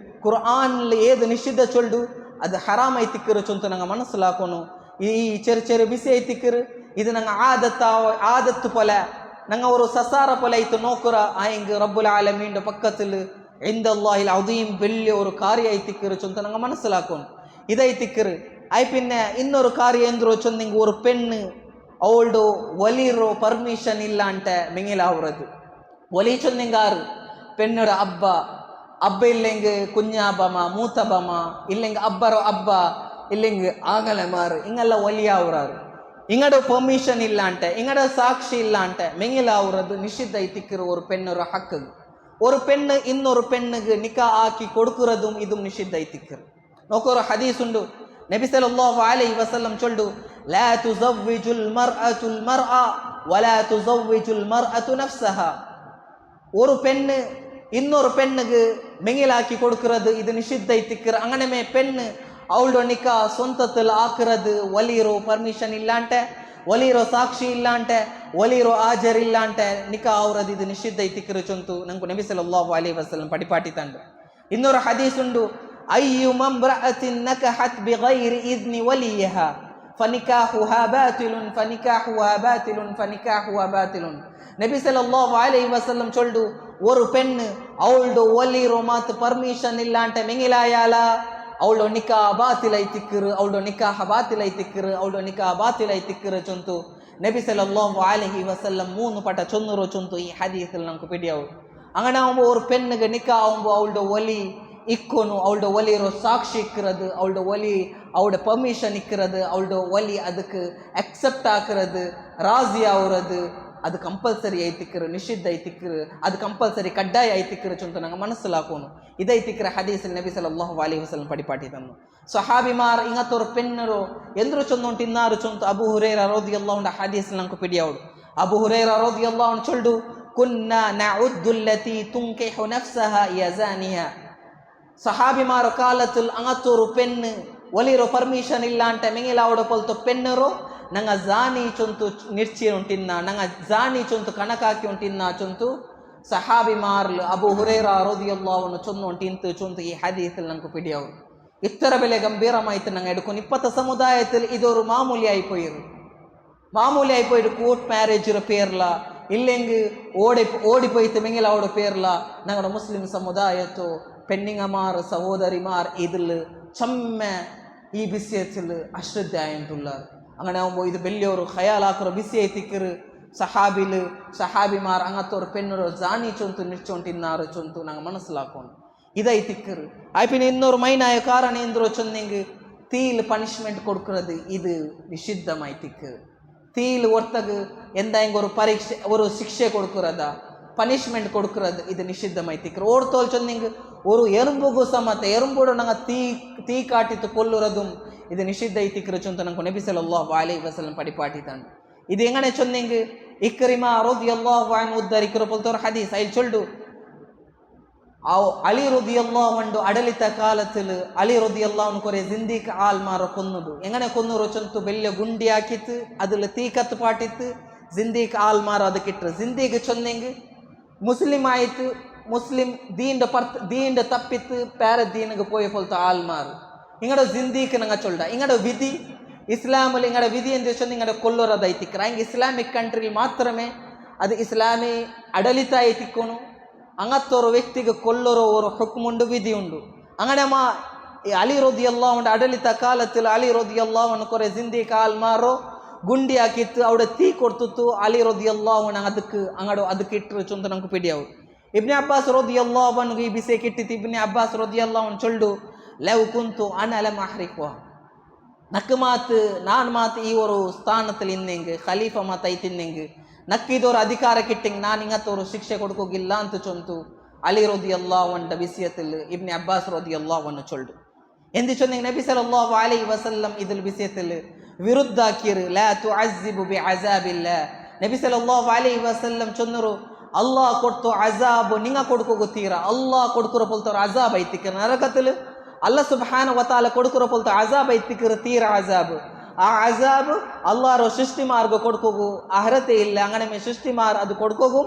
ഖുർആനിൽ ഏത് നിഷിദ്ധ ചൊല്ലു ಅದು ಹರಾಮ್ ಐತಿಕ್ಕರು ಚೊಂತು ನಂಗೆ ಮನಸ್ಸಲಾಕೋನು. ಈ ಚೆರು ಚೆರು ಬಿಸಿ ಐತಿಕ್ಕರು ಇದು ನಂಗೆ ಆದತ್ತು ಪೊಲ ನಂಗೆ ಅವರು ಸಸಾರ ಪೊಲ ಐತು ನೋಕುರ ಆಯಿಂಗ್ ರಬ್ಬುಲ್ ಆಲಮೀನ್ ಪಕ್ಕത്തിൽ ಇಂದಲ್ಲಾಹಿಲ್ ಅಜೀಮ್ ಬೆಳ್ಳಿ ஒரு ಕಾರ್ಯ ಐತಿಕ್ಕರು ಚೊಂತು ನಂಗೆ ಮನಸ್ಸಲಾಕೋನು. ಇದೈತಿಕ್ಕರು ಆಯ್ ಪಿನ್ನೆ ಇನ್ನೊರು ಕಾರ್ಯ ಎಂದ್ರು ಚೊಂದಿಂಗ್ ஒரு பெண்ணு ಅವಳು ಒಲಿರೋ ಪರ್ಮಿಷನ್ ಇಲ್ಲ ಅಂತ ಮಿಂಗಿಲ ಅವರದು ಒಲಿ ಚೊಂದಿಂಗಾರು ಪೆಣ್ಣರ ಹಬ್ಬ ಹಬ್ಬ ಇಲ್ಲೆಂಗ್ ಕುഞ്ഞാಬಮ ಮೂತಬಮ ಇಲ್ಲೆಂಗ್ ಅಬ್ಬರೋ ಹಬ್ಬ ಇಲ್ಲೆಂಗ್ ಆಗಲೆ ಮಾರು ಹಿಂಗೆಲ್ಲ ಒಲಿಯ ಅವರಾರು ಇಂಗಡ ಪರ್ಮಿಷನ್ ಇಲ್ಲ ಅಂಟೆ ಇಂಗಡ ಸಾಕ್ಷಿ ಇಲ್ಲ ಅಂಟೆ ಮೆಂಗಿಲ ಅವರದು ನಿಷಿದ್ಧ ಐತಿಕ್ಕರು ஒரு பெண்ணொரு ஹக்கு. ஒரு பெண்ணு இன்னொரு பெண்ணுக்கு நிக்கா ஆக்கி கொடுக்குறதும் இதுவும் நிஷித்த ஐத்திக்கர். நோக்கொரு ஹதீஸ் உண்டு. நபி ஸல்லல்லாஹு அலைஹி வஸல்லம் சொல்டு லா துஸவ்விஜுல் மர்அத்துல் மர்அ வலா துஸவ்விஜுல் மர்அத்து நஃப்ஸஹா. ஒரு பெண்ணு இன்னொரு பெண்ணுக்கு மெங்கிலாக்கி கொடுக்கிறது இது நிஷித்த ஐத்திக்கர். அங்கனமே பெண்ணு அவளோட நிக்கா சொந்தத்தில் ஆக்குறது ஒலிரோ பர்மிஷன் இல்லாண்ட ಒಲಿರೋ ಸಾಕ್ಷಿ ಇಲ್ಲ ಅಂಟೆ ಒಲಿರೋ ಹಾಜರ್ ಇಲ್ಲ ಅಂಟೆ ನಿಕಾ ಅವರದು ಇದು ನಿಷಿದ್ಧ ಐತಿಕ್ಕರು ಚೊಂತು ನಂಗೆ ನಬಿ ಸಲ್ಲಲ್ಲಾಹು ಅಲೈಹಿ ವಸಲ್ಲಂ ಪಡಿಪಾಟಿ ತಂಡು. ಇನ್ನೊರು ಹದೀಸ್ ಉಂಡು ಅಯ್ಯು ಮಮ್ರಅತಿನ್ ನಕಹತ್ ಬಿಗೈರಿ ಇದ್ನಿ ವಲಿಯಹಾ ಫನಿಕಾಹುಹಾ ಬಾತಿಲುನ್ ಫನಿಕಾಹುಹಾ ಬಾತಿಲುನ್ ಫನಿಕಾಹುಹಾ ಬಾತಿಲುನ್. ನಬಿ ಸಲ್ಲಲ್ಲಾಹು ಅಲೈಹಿ ವಸಲ್ಲಂ ಚೊಲ್ಡು ஒரு பெண்ணு அவளோட ஒலிரோ மாத்து பர்மிஷன் ಇಲ್ಲ ಅಂಟೆ ಮೆಂಗಿಲಾಯಾಲ ಅವಳು ನಿಕಾ ಬಾತಿಲ್ ಐತಿಕ್ಕರು ಅವಳು ನಿಕಾಹ ಬಾತಿಲ್ ಐತಿಕ್ಕರು ಅವಳು ನಿಕಾ ಬಾತಿಲ್ ಐತಿಕ್ಕರು ಚೊಂತು ನಬಿ ಸಲ್ಲಲ್ಲಾಹು ಅಲೈಹಿ ವಸಲ್ಲಂ 3 ಪಟ ಚೊನ್ನೂರು ಚೊಂತು ಈ ಹದೀಸಿಲ್ ನಂಗೆ ಪಿಡಿಯವು. അങ്ങനെ ആവുമ്പോൾ ഒരു പെണ്ണുക്ക് നിക്കാ ആവുമ്പോൾ അവളുടെ ഒലി ഇക്കൊന്നു അവളുടെ ഒലിയൊരു സാക്ഷി ഇക്കുന്നത് അവളുടെ ഒലി അവളുടെ പെർമിഷൻ ഇക്കുന്നത് അവളുടെ ഒലി ಅದಕ್ಕೆ ಅಕ್ಸೆಪ್ಟ್ ಆಕ್கிறது ರಾಜಿ ಆവുறது ಅದು ಕಂಪಲ್ಸರಿ ಐತಿಕ್ಕರು ನಿಷಿದ್ಧ ಐತಿಕ್ಕರು ಅದು ಕಂಪಲ್ಸರಿ ಕಡ್ಡಾಯ ಐತಿಕ್ಕರು ಚೊಂತು ನಂಗೆ ಮನಸ್ಸಲಾಕೋನು. ಇದೈತಿಕ್ಕರ ಹದೀಸಿಲ್ ನಬಿ ಸಲ್ಲಲ್ಲಾಹು ಅಲೈಹಿ ವಸಲ್ಲಂ ಪಡಿಪಾಟಿ ತನ್ನು. ಸಹಾಬಿಮಾರ್ ಇಂಗತ್ತೋರು ಪೆಣ್ಣರು ಎಂದ್ರು ಚೊಂದು ಇನ್ನಾರು ಚೊಂತು ಅಬು ಹುರೈರಾ ರದಿಯಲ್ಲಾಹು ಅನ್ಹು ಹದೀಸಿಲ್ ನಂಗೆ ಪಿಡಿಯವರು. ಅಬು ಹುರೈರಾ ರದಿಯಲ್ಲಾಹು ಅನ್ಹು ಚೊಲ್ಡು ಕುನ್ನಾ ನಉದ್ದು ಲ್ಲತಿ ತುಂಕಿಹು ನಫ್ಸಹಾ ಯಜಾನಿಹಾ. ಸಹಾಬಿಮಾರ ಕಾಲത്തിൽ അങ്ങത്തോರು പെണ്ണ് ಒಲಿರೋ ಪರ್ಮಿಷನ್ ಇಲ್ಲ ಅಂತ ಮೆಂಗಿಲಾವಡ ಪೊಲ್ತು ಪೆಣ್ಣರು ನಂಗೆ ಜಾನಿ ಚೊಂತು ನಿರ್ಚಿ ಉಂಟಿನ್ನ ನಂಗೆ ಜಾನಿ ಚೊಂತು ಕಣಕಾಕಿ ಉಂಟಿನ್ನ ಚೊಂತು ಸಹಾಬಿಮಾರ್ಲು ಅಬು ಹುರೈರಾ ರದಿಯಲ್ಲಾಹು ಅನ್ಹು ಚೊಂದು ಉಂಟಿಂತು ಚೊಂತು ಈ ಹದೀಸಿಲ್ ನಂಗೆ ಪಿಡಿಯವರು. ഇത്ര വലിയ ഗംഭീരമായിട്ട് ഞങ്ങൾ എടുക്കും. ഇപ്പോഴത്തെ സമുദായത്തിൽ ഇതൊരു മാമൂലി ആയിപ്പോയി. മാമൂലി ആയിപ്പോയിട്ട് കോർട്ട് മാരേജിന്റെ പേരില இல்லைங்கு ஓடிப்போய்த்துமெങ്കിൽ அவட பேர்ல ഞങ്ങളുടെ മുസ്ലിം സമുദായത്തോ പെണ്ണുങ്ങമാർ സഹോദരിമാർ ഇതിൽ ചമ്മ ഈ വിഷയത്തിൽ അശ്രദ്ധയായിട്ടുള്ളത്. അങ്ങനെ ആകുമ്പോൾ ഇത് വലിയൊരു ഖയാലാക്കൊരു വിഷയത്തിക്കറ് സഹാബിമാർ അങ്ങനത്തെ ഒരു പെണ്ണൊരു ജാനി ചൊന്തു നിച്ചോണ്ടിന്നാറ് ചൊന്തു ഞങ്ങൾ മനസ്സിലാക്കണം. ഇതായിത്തിക്കറ് പിന്നെ ಇನ್ನೊരു ಮೈನಾಯ ಕಾರಣ ಎಂದ್ರು ಚೊಂದೆಂಗ್ ತೀಲ್ ಪನಿಷ್ಮೆಂಟ್ ಕೊಡ್ಕರದು ಇದು ನಿಷಿದ್ಧಮಾಯ್ತಿಕ್ಕರು. ತೀಲ್ ಒರ್ತಗ ಎಂದಾಂಗ ஒரு ಶಿಕ್ಷೆ ಕೊಡ್ಕರದ ಪನಿಷ್ಮೆಂಟ್ ಕೊಡ್ಕರದು ಇದು ನಿಷಿದ್ಧಮಾಯ್ತಿಕ್ಕರು. ಓಡ್ತೋಲ್ ಚೊಂದೆಂಗ್ ஒரு எறும்புಗೂ ಸಮತ எறும்போடு நாங்கள் தீ காட்டித்து கொல்லுறதும் இது நிஷித்த ஐத்திக்கிற சொந்த நாங்கள் நபி ஸல்லல்லாஹு அலைஹி வஸல்லம் படிப்பாட்டித்தான். இது எங்கனே சொன்னீங்க இக்ரிமா ரலியல்லாஹு அன்ஹு உദ്ധரிக்கிற போலத்த ஒரு ஹதீஸ் அதில் சொல்லிட்டு அலி ரலியல்லாஹு அன்ஹு ಅಡಲಿತ ಕಾಲத்தில் ಅಲಿ ರದಿಯಲ್ಲಾಹು ಅನ್ಹು ಕೊರೆ ಜಿಂದೀಕ್ ಆಲ್ಮಾರ ಕೊನ್ನುದು ಎಂಗನೆ ಕೊನ್ನೂರು ಚಂತು ಬೆಲ್ಲೆ ಗುಂಡಿ ಹಾಕಿತ್ತು ಅದಿಲ್ ತೀ ಕತ್ತು ಪಾಟಿತ್ತು ಜಿಂದೀಕ್ ಆಲ್ಮಾರ ಅದಕ್ಕಿಟ್ರು. ಜಿಂದೀಗ್ ಚೊಂದೆಂಗ್ ಮುಸ್ಲಿಂ ಆಯಿತು, ಮುಸ್ಲಿಂ ದೀಂಡ ತಪ್ಪಿತ್ತು பேர தீனுக்கு போய் போல்த்த ஆல்மாறு இங்கட ஜிந்திக்கு நாங்கள் சொல்லிட்டா இங்கட விதி இஸ்லாமில் இங்கட விதி என்று சொல்லி இங்கட கொல்லுறது ஐத்திக்கிறா. இங்கே இஸ்லாமிக் கண்ட்ரியில் மாத்திரமே அது இஸ்லாமி ಅಡಲಿತ ಐತಿಕ್ಕணும். അങ്ങനത്തെ ഒരു വ്യക്തിക്ക് കൊല്ലൊരു ഒരു ഹുക്മുണ്ട്, വിധിയുണ്ട്. അങ്ങനെ അലി റളിയല്ലാഹു അൻഹു ಅಡಲಿತ ಕಾಲത്തിൽ ಅಲಿ റളിയല്ലാഹು ಅನ್ಹು ಕೊರೆ ಜಿಂದಿಕ್ ಆಲ್ಮಾರೋ ಗುಂಡಿ ಹಾಕಿತ್ತು ಅವಡ ತೀ ಕೊಡ್ತಿತ್ತು. ಅಲಿ ರದಿಯಲ್ಲಾಹು ಅನ್ಹು ಅದಕ್ಕೆ ಇಟ್ಟರು ಚೊಂತ ನಂಗೆ ಪಿಡಿಯವು. ಇಬ್ನಿ ಅಬ್ಬಾಸ್ ರದಿಯಲ್ಲಾಹು ಅನ್ಹು ಈ ಬಿಸೆ ಕಿಟ್ಟಿತ್ತು. ಇಬ್ನಿ ಅಬ್ಬಾಸ್ ರದಿಯಲ್ಲಾಹು ಅನ್ಹು ಚೊಲ್ಡು ಲವ್ ಕುಂತು ಅನ ಅಲ ಮಹರಿಕ್ವ ನಕ್ಕು ಮಾತು ನಾನು ಮಾತು ಈ ஒரு ಸ್ಥಾನದಲ್ಲಿ ಇನ್ನೆಂಗೆ ಖಲೀಫಾ ಮಾತು ಐತಿನ್ನೆಂಗೆ ನಕ್ಕಿದವರು ಅಧಿಕಾರ ಕಿಟ್ಟೆಂಗೆ ನಾನು ಇಂಗತ್ತವರು ಶಿಕ್ಷೆ ಕೊಡ್ಕೋಗಿಲ್ಲ ಅಂತ ಚೊಂತು ಅಲಿ ರದಿಯಲ್ಲಾಹು ಅನ್ಹು ವಿಷಯത്തിൽ ಇಬ್ನಿ ಅಬ್ಬಾಸ್ ರದಿಯಲ್ಲಾಹು ಅನ್ಹು ಚೊಲ್ಡು ಎಂದು ಚೊಂದೆಂಗೆ ನಬಿ ಸಲ್ಲಲ್ಲಾಹು ಅಲೈಹಿ ವಸಲ್ಲಂ ഇതിൽ ವಿಷಯത്തിൽ ವಿರುದ್ಧಾಕಿರು ಲಾ ತುಅಜ್ಜಿಬು ಬಿಅಜಾಬಿಲ್ಲಾ. ನಬಿ ಸಲ್ಲಲ್ಲಾಹು ಅಲೈಹಿ ವಸಲ್ಲಂ ಚೊನ್ನರು ಅಲ್ಲಾಹ್ ಕೊಡ್ತು ಅಜಾಬ್ ನಿಂಗ ಕೊಡ್ಕೋ ಗೊತ್ತೀರ. ಅಲ್ಲಾಹ್ ಕೊಡ್ಕುರ ಪೊಲ್ತವ್ರ ಅಜಾಬ್ ಐತಿಕ್ಕ ನರಕത്തിൽ ಅಲ್ಲಾಹ್ ಸುಬ್ಹಾನಹು ವ ತಆಲಾ ಕೊಡ್ಕುರ ಪೊಲ್ತ ಅಜಾಬ್ ಐತಿಕ್ಕರ ತೀರ ಅಜಾಬ್. ಆ ಅಜಾಬ್ ಅಲ್ಲಾಹ್ ಸೃಷ್ಟಿ ಮಾರ್ಗ ಕೊಡ್ಕೋಗು ಅರ್ಹತೆ ಇಲ್ಲ. ಅಂಗನೆ ಸೃಷ್ಟಿ ಮಾರ್ ಅದು ಕೊಡ್ಕೋಗು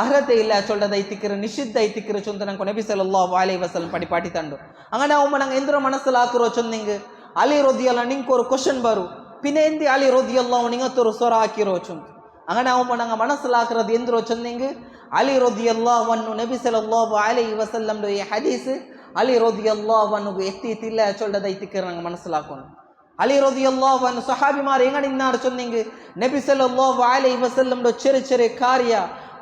ಅರ್ಹತೆ ಇಲ್ಲ ಚೊಲ್ಲದ ಐತಿಕ್ಕರ ನಿಷಿದ್ಧ ಐತಿಕ್ಕರ ಚೊಂದ ನಂಗೆ ನಬಿ ಸಲ್ಲಲ್ಲಾಹು ಅಲೈಹಿ ವಸಲ್ಲಂ ಪಡಿಪಾಟಿ ತಂಡು. ಅಂಗನೆ ಅವ ನಂಗೆ ಎಂದ್ರ ಮನಸ್ಸಲ್ಲಿ ಹಾಕಿರೋ ಚೊಂದಿಂಗ್ ಅಲಿ ರದಿಯಲ್ಲಾಹು ನಿಂಗೆ ஒரு ಕ್ವಶನ್ ಬರು പിന്നെ എന്തി അലി റളിയല്ലാഹു അൻഹു നിങ്ങത്തൊരു സ്വറ ആക്കിರೋ ചൊಂದು. അങ്ങനെ ആവുമ്പോൾ ഞങ്ങൾ മനസ്സിലാക്കുന്നത് എന്തിರೋ ചൊന്നെങ്കിൽ അലി റളിയല്ലാഹു അൻഹു നബി സല്ലല്ലാഹു അലൈഹി വസല്ലം ഈ ഹദീസ് അലി റളിയല്ലാഹു അൻഹു എത്തിയിട്ടില്ല ചൊല്ലದೈತಿಕ್ಕರ ഞങ്ങൾ മനസ്സിലാക്കണം. അലി റളിയല്ലാഹു അൻഹു സഹാബിമാർ എങ്ങനെ ഇന്നാർ ചൊന്നെങ്കിൽ നബി സല്ലല്ലാഹു അലൈഹി വസല്ലം ചെറിയ ಕಾರ್ಯ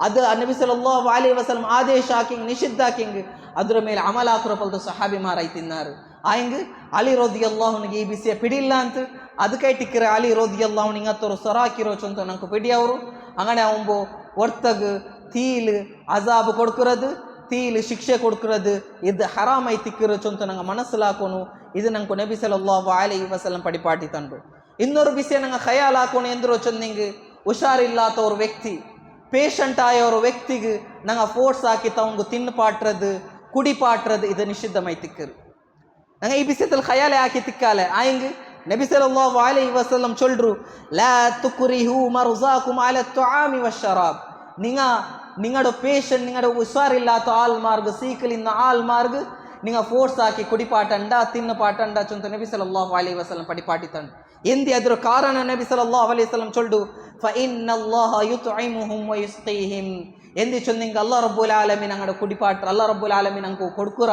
ಅದು ನಬಿ ಸಲ್ಲಲ್ಲಾಹು ಅಲೈಹಿ ವಸಲ್ಲಂ ಆದೇಶ ಹಾಕಿಂಗ್ ನಿಷಿದ್ಧ ಹಾಕಿಂಗ್ ಅದರ ಮೇಲೆ ಅಮಲ ಹಾಕಿರೋ ಪಲ್ದು ಸಹಾಬಿಮಾರ್ ಐತಿన్నారు. ಆಯಂಗ್ ಅಲಿ ರದಿಯಲ್ಲಾಹು ಅನ್ಹುಗೆ ಈ ವಿಷಯ ಪಿಡಿಲ್ಲ ಅಂತ ಅದಕ್ಕೆ ಟಿಕ್ಕರೆ ಅಲಿ ರದಿಯಲ್ಲಾಹು ಅನ್ಹು ಇಂಗತ್ತವರು ಸೊರಾಕಿರೋ ಚೊಂತ ನಂಗೆ ಪಿಡಿಯವರು. അങ്ങനെ ആവുമ്പോൾ ഒർത്തഗ് തീല് അസാബ് കൊടുക്കുന്നത് തീല് ശിക്ഷ കൊടുക്കുന്നത് ഇത് ഹറാമൈ തിക്കിರೋ ಚೊಂತ ನಂಗೆ മനസ്സിലാക്കുന്നു. ಇದು ನಂಗೆ ನಬಿ ಸಲ್ಲಲ್ಲಾಹು ಅಲೈಹಿ ವಸಲ್ಲಂ ಪಡಿಪಾಟಿ ತಂಡು. ಇನ್ನೊರು ವಿಷಯ ನಂಗೆ ಖಯಾಲ್ ಹಾಕೋಣ ಎಂದಿರೋ ಚೊಂದಿಂಗ್ ಹುಷಾರಿಲ್ಲಾತ ஒரு ವ್ಯಕ್ತಿ ಪೇಷಂಟ್ ಆಯ ஒரு ವ್ಯಕ್ತಿಗೆ ನಂಗೆ ಫೋರ್ಸ್ ಹಾಕಿ ತವಂಗು ತಿನ್ನು ಪಾಟ್ರದು ಕುಡಿ ಪಾಟ್ರದು ಇದು ನಿಷಿದ್ಧಮೈ ತಿಕ್ಕರು. ನಂಗೆ ಈ ವಿಷಯದಲ್ಲಿ ಖಯಾಲೆ ಹಾಕಿ ತಿಕ್ಕಾಲೆ ಆಯಂಗ್ ನಬಿ ಸಲ್ಲಲ್ಲಾಹು ಅಲೈಹಿ ವಸಲ್ಲಂ ಚೊಲ್ರು ಲಾ ತುಕ್ರಿಹು ಮರ್ಜಾಕುಮ್ ಅಲ ತುಆಮಿ ವಶರಾಬ್. നിങ്ങളുടെ പേഷ്യൻ്റ് നിങ്ങളുടെ ഉഷാറില്ലാത്ത ആൾമാർക്ക് സീക്കലിന്ന ആൾമാർക്ക് നിങ്ങൾ ഫോഴ്സ് ആക്കി കുടിപ്പാട്ടണ്ട തിന്നു പാട്ടണ്ട ചൊಂತ നബി സല്ലല്ലാഹു അലൈഹി വസല്ലം പടിಪಾಟಿತಂಡು. ಎಂದಿ ಅದರ ಕಾರಣ ನಬಿ ಸಲ್ಲಲ್ಲಾಹು ಅಲೈಹಿ ವಸಲ್ಲಂ ಚೊಲ್ಡು ಫಇನ್ನಲ್ಲಾಹ ಯುತ್ಇಮುಹುಂ ವ ಯುಸ್ಕೀಹಿಂ. ಎಂದಿ ಚೊಂದಿಂಗ ಅಲ್ಲಾಹ್ ರಬ್ಬುಲ್ ಆಲಮೀನ್ ಅಂಗಡ ಕುಡಿಪಾಟ್ರ ಅಲ್ಲಾಹ್ ರಬ್ಬುಲ್ ಆಲಮೀನ್ ಅಂಕು ಕೊಡ್ಕುರ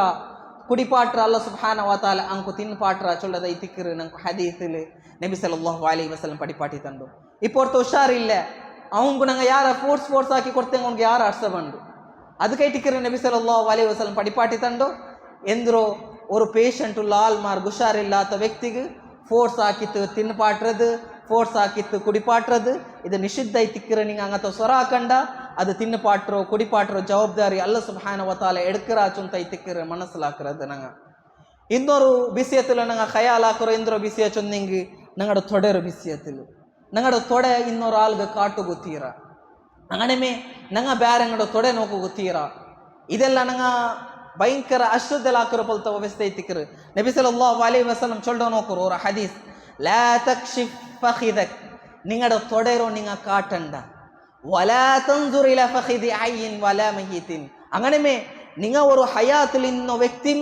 ಕುಡಿಪಾಟ್ರ ಅಲ್ಲಾಹ್ ಸುಬ್ಹಾನಹು ವ ತಆಲಾ ಅಂಕು ತಿನ್ನು ಪಾಟ್ರ ಚೊಲ್ಲದ ಇತಿಕ್ಕಿರು ನಂಕು ಹದೀಸಿಲ್ ನಬಿ ಸಲ್ಲಲ್ಲಾಹು ಅಲೈಹಿ ವಸಲ್ಲಂ ಪಡಿಪಾಟಿತಂಡು. ಇಪ್ಪೊರ್ತು ಹುಷಾರಿಲ್ಲ ಅವಂಗು ನಂಗೆ ಯಾರ ಫೋರ್ಸ್ ಹಾಕಿ ಕೊಡ್ತೇವೆ ಅವ್ನಿಗೆ ಯಾರು ಅರ್ಸ ಬಂಡು ಅದಕ್ಕೆ ಟಿಕ್ಕರು ನಬಿ ಸಲ್ಲಲ್ಲಾಹು ಅಲೈಹಿ ವಸಲ್ಲಂ ಪಡಿಪಾಟಿತಂಡು. ಎಂದ್ರೋ ஒரு ಪೇಷಂಟು ಲಾಲ್ಮಾರ್ ಹುಷಾರಿಲ್ಲಾತ ವ್ಯಕ್ತಿಗೆ ಫೋರ್ಸ್ ಹಾಕಿತ್ತು ತಿನ್ನು ಪಾಟ್ರದು ಫೋರ್ಸ್ ಹಾಕಿತ್ತು ಕುಡಿಪಾಟ್ರದು ಇದು ನಿಷಿದ್ಧ ಐತಿಕ್ಕಿರ ನಿಂಗೆ ಹಂಗತ ಸ್ವರ ಹಾಕಂಡ ಅದು ತಿನ್ನು ಪಾಟ್ರೋ ಕುಡಿಪಾಟ್ರೋ ಜವಾಬ್ದಾರಿ ಅಲ್ಲ ಸುಬ್ಹಾನಹು ವ ತಆಲಾ ಎಡ್ಕರ ಚೊಂತ ಐತಿಕ್ಕಿರ ಮನಸ್ಸಲಾಕರದು. ನಂಗೆ ಇನ್ನೊರು ಬಿಸಿಯತ್ತಿಲ್ಲ ನಂಗೆ ಖಯಾಲ್ ಹಾಕರೋ ಎಂದ್ರೋ ಬಿಸಿಯ ಚೊಂದಿಂಗಿ ನಂಗಡ ತೊಡೆರು ಬಿಸಿಯತ್ತಿಲ್ಲ ನಂಗಡ ತೊಡೆ ಇನ್ನೊರು ಆಲ್ಗೆ ಕಾಟು ಗೊತ್ತೀರ ಅಂಗನೆ ನಂಗೆ ಬೇರೆ ಅಂಗಡ ತೊಡೆ ನೋಕು ಗೊತ್ತೀರ. ಇದೆಲ್ಲ ನಂಗೆ ಭಯಂಕರ ಅಶ್ರದ್ಧೆಲ್ಲ ಹಾಕಿರೋ ಪಲ್ತ ವ್ಯವಸ್ಥೆ ಐತಿಕ್ಕಿರು. ನಬಿ ಸಲ್ಲಲ್ಲಾಹು ಅಲೈಹಿ ವಸಲ್ಲಂ ಚೊಲ್ಡೋ ನೋಕರು ಅವರ ಹದೀಸ್ ಲಾ ತಕ್ಷಿಫ್ ಫಖಿದಕ್ ನಿಂಗಡ ತೊಡೆರೋ ನಿಂಗ ಕಾಟಂಡ ವಲಾ ತನ್ಜುರ್ ಇಲಾ ಫಖಿದಿ ಅಯ್ಯಿನ್ ವಲಾ ಮಹೀತಿನ್. അങ്ങനെ നിങ്ങ ഒരു ഹയാത്തിൽ ഇന്ന വ്യക്തി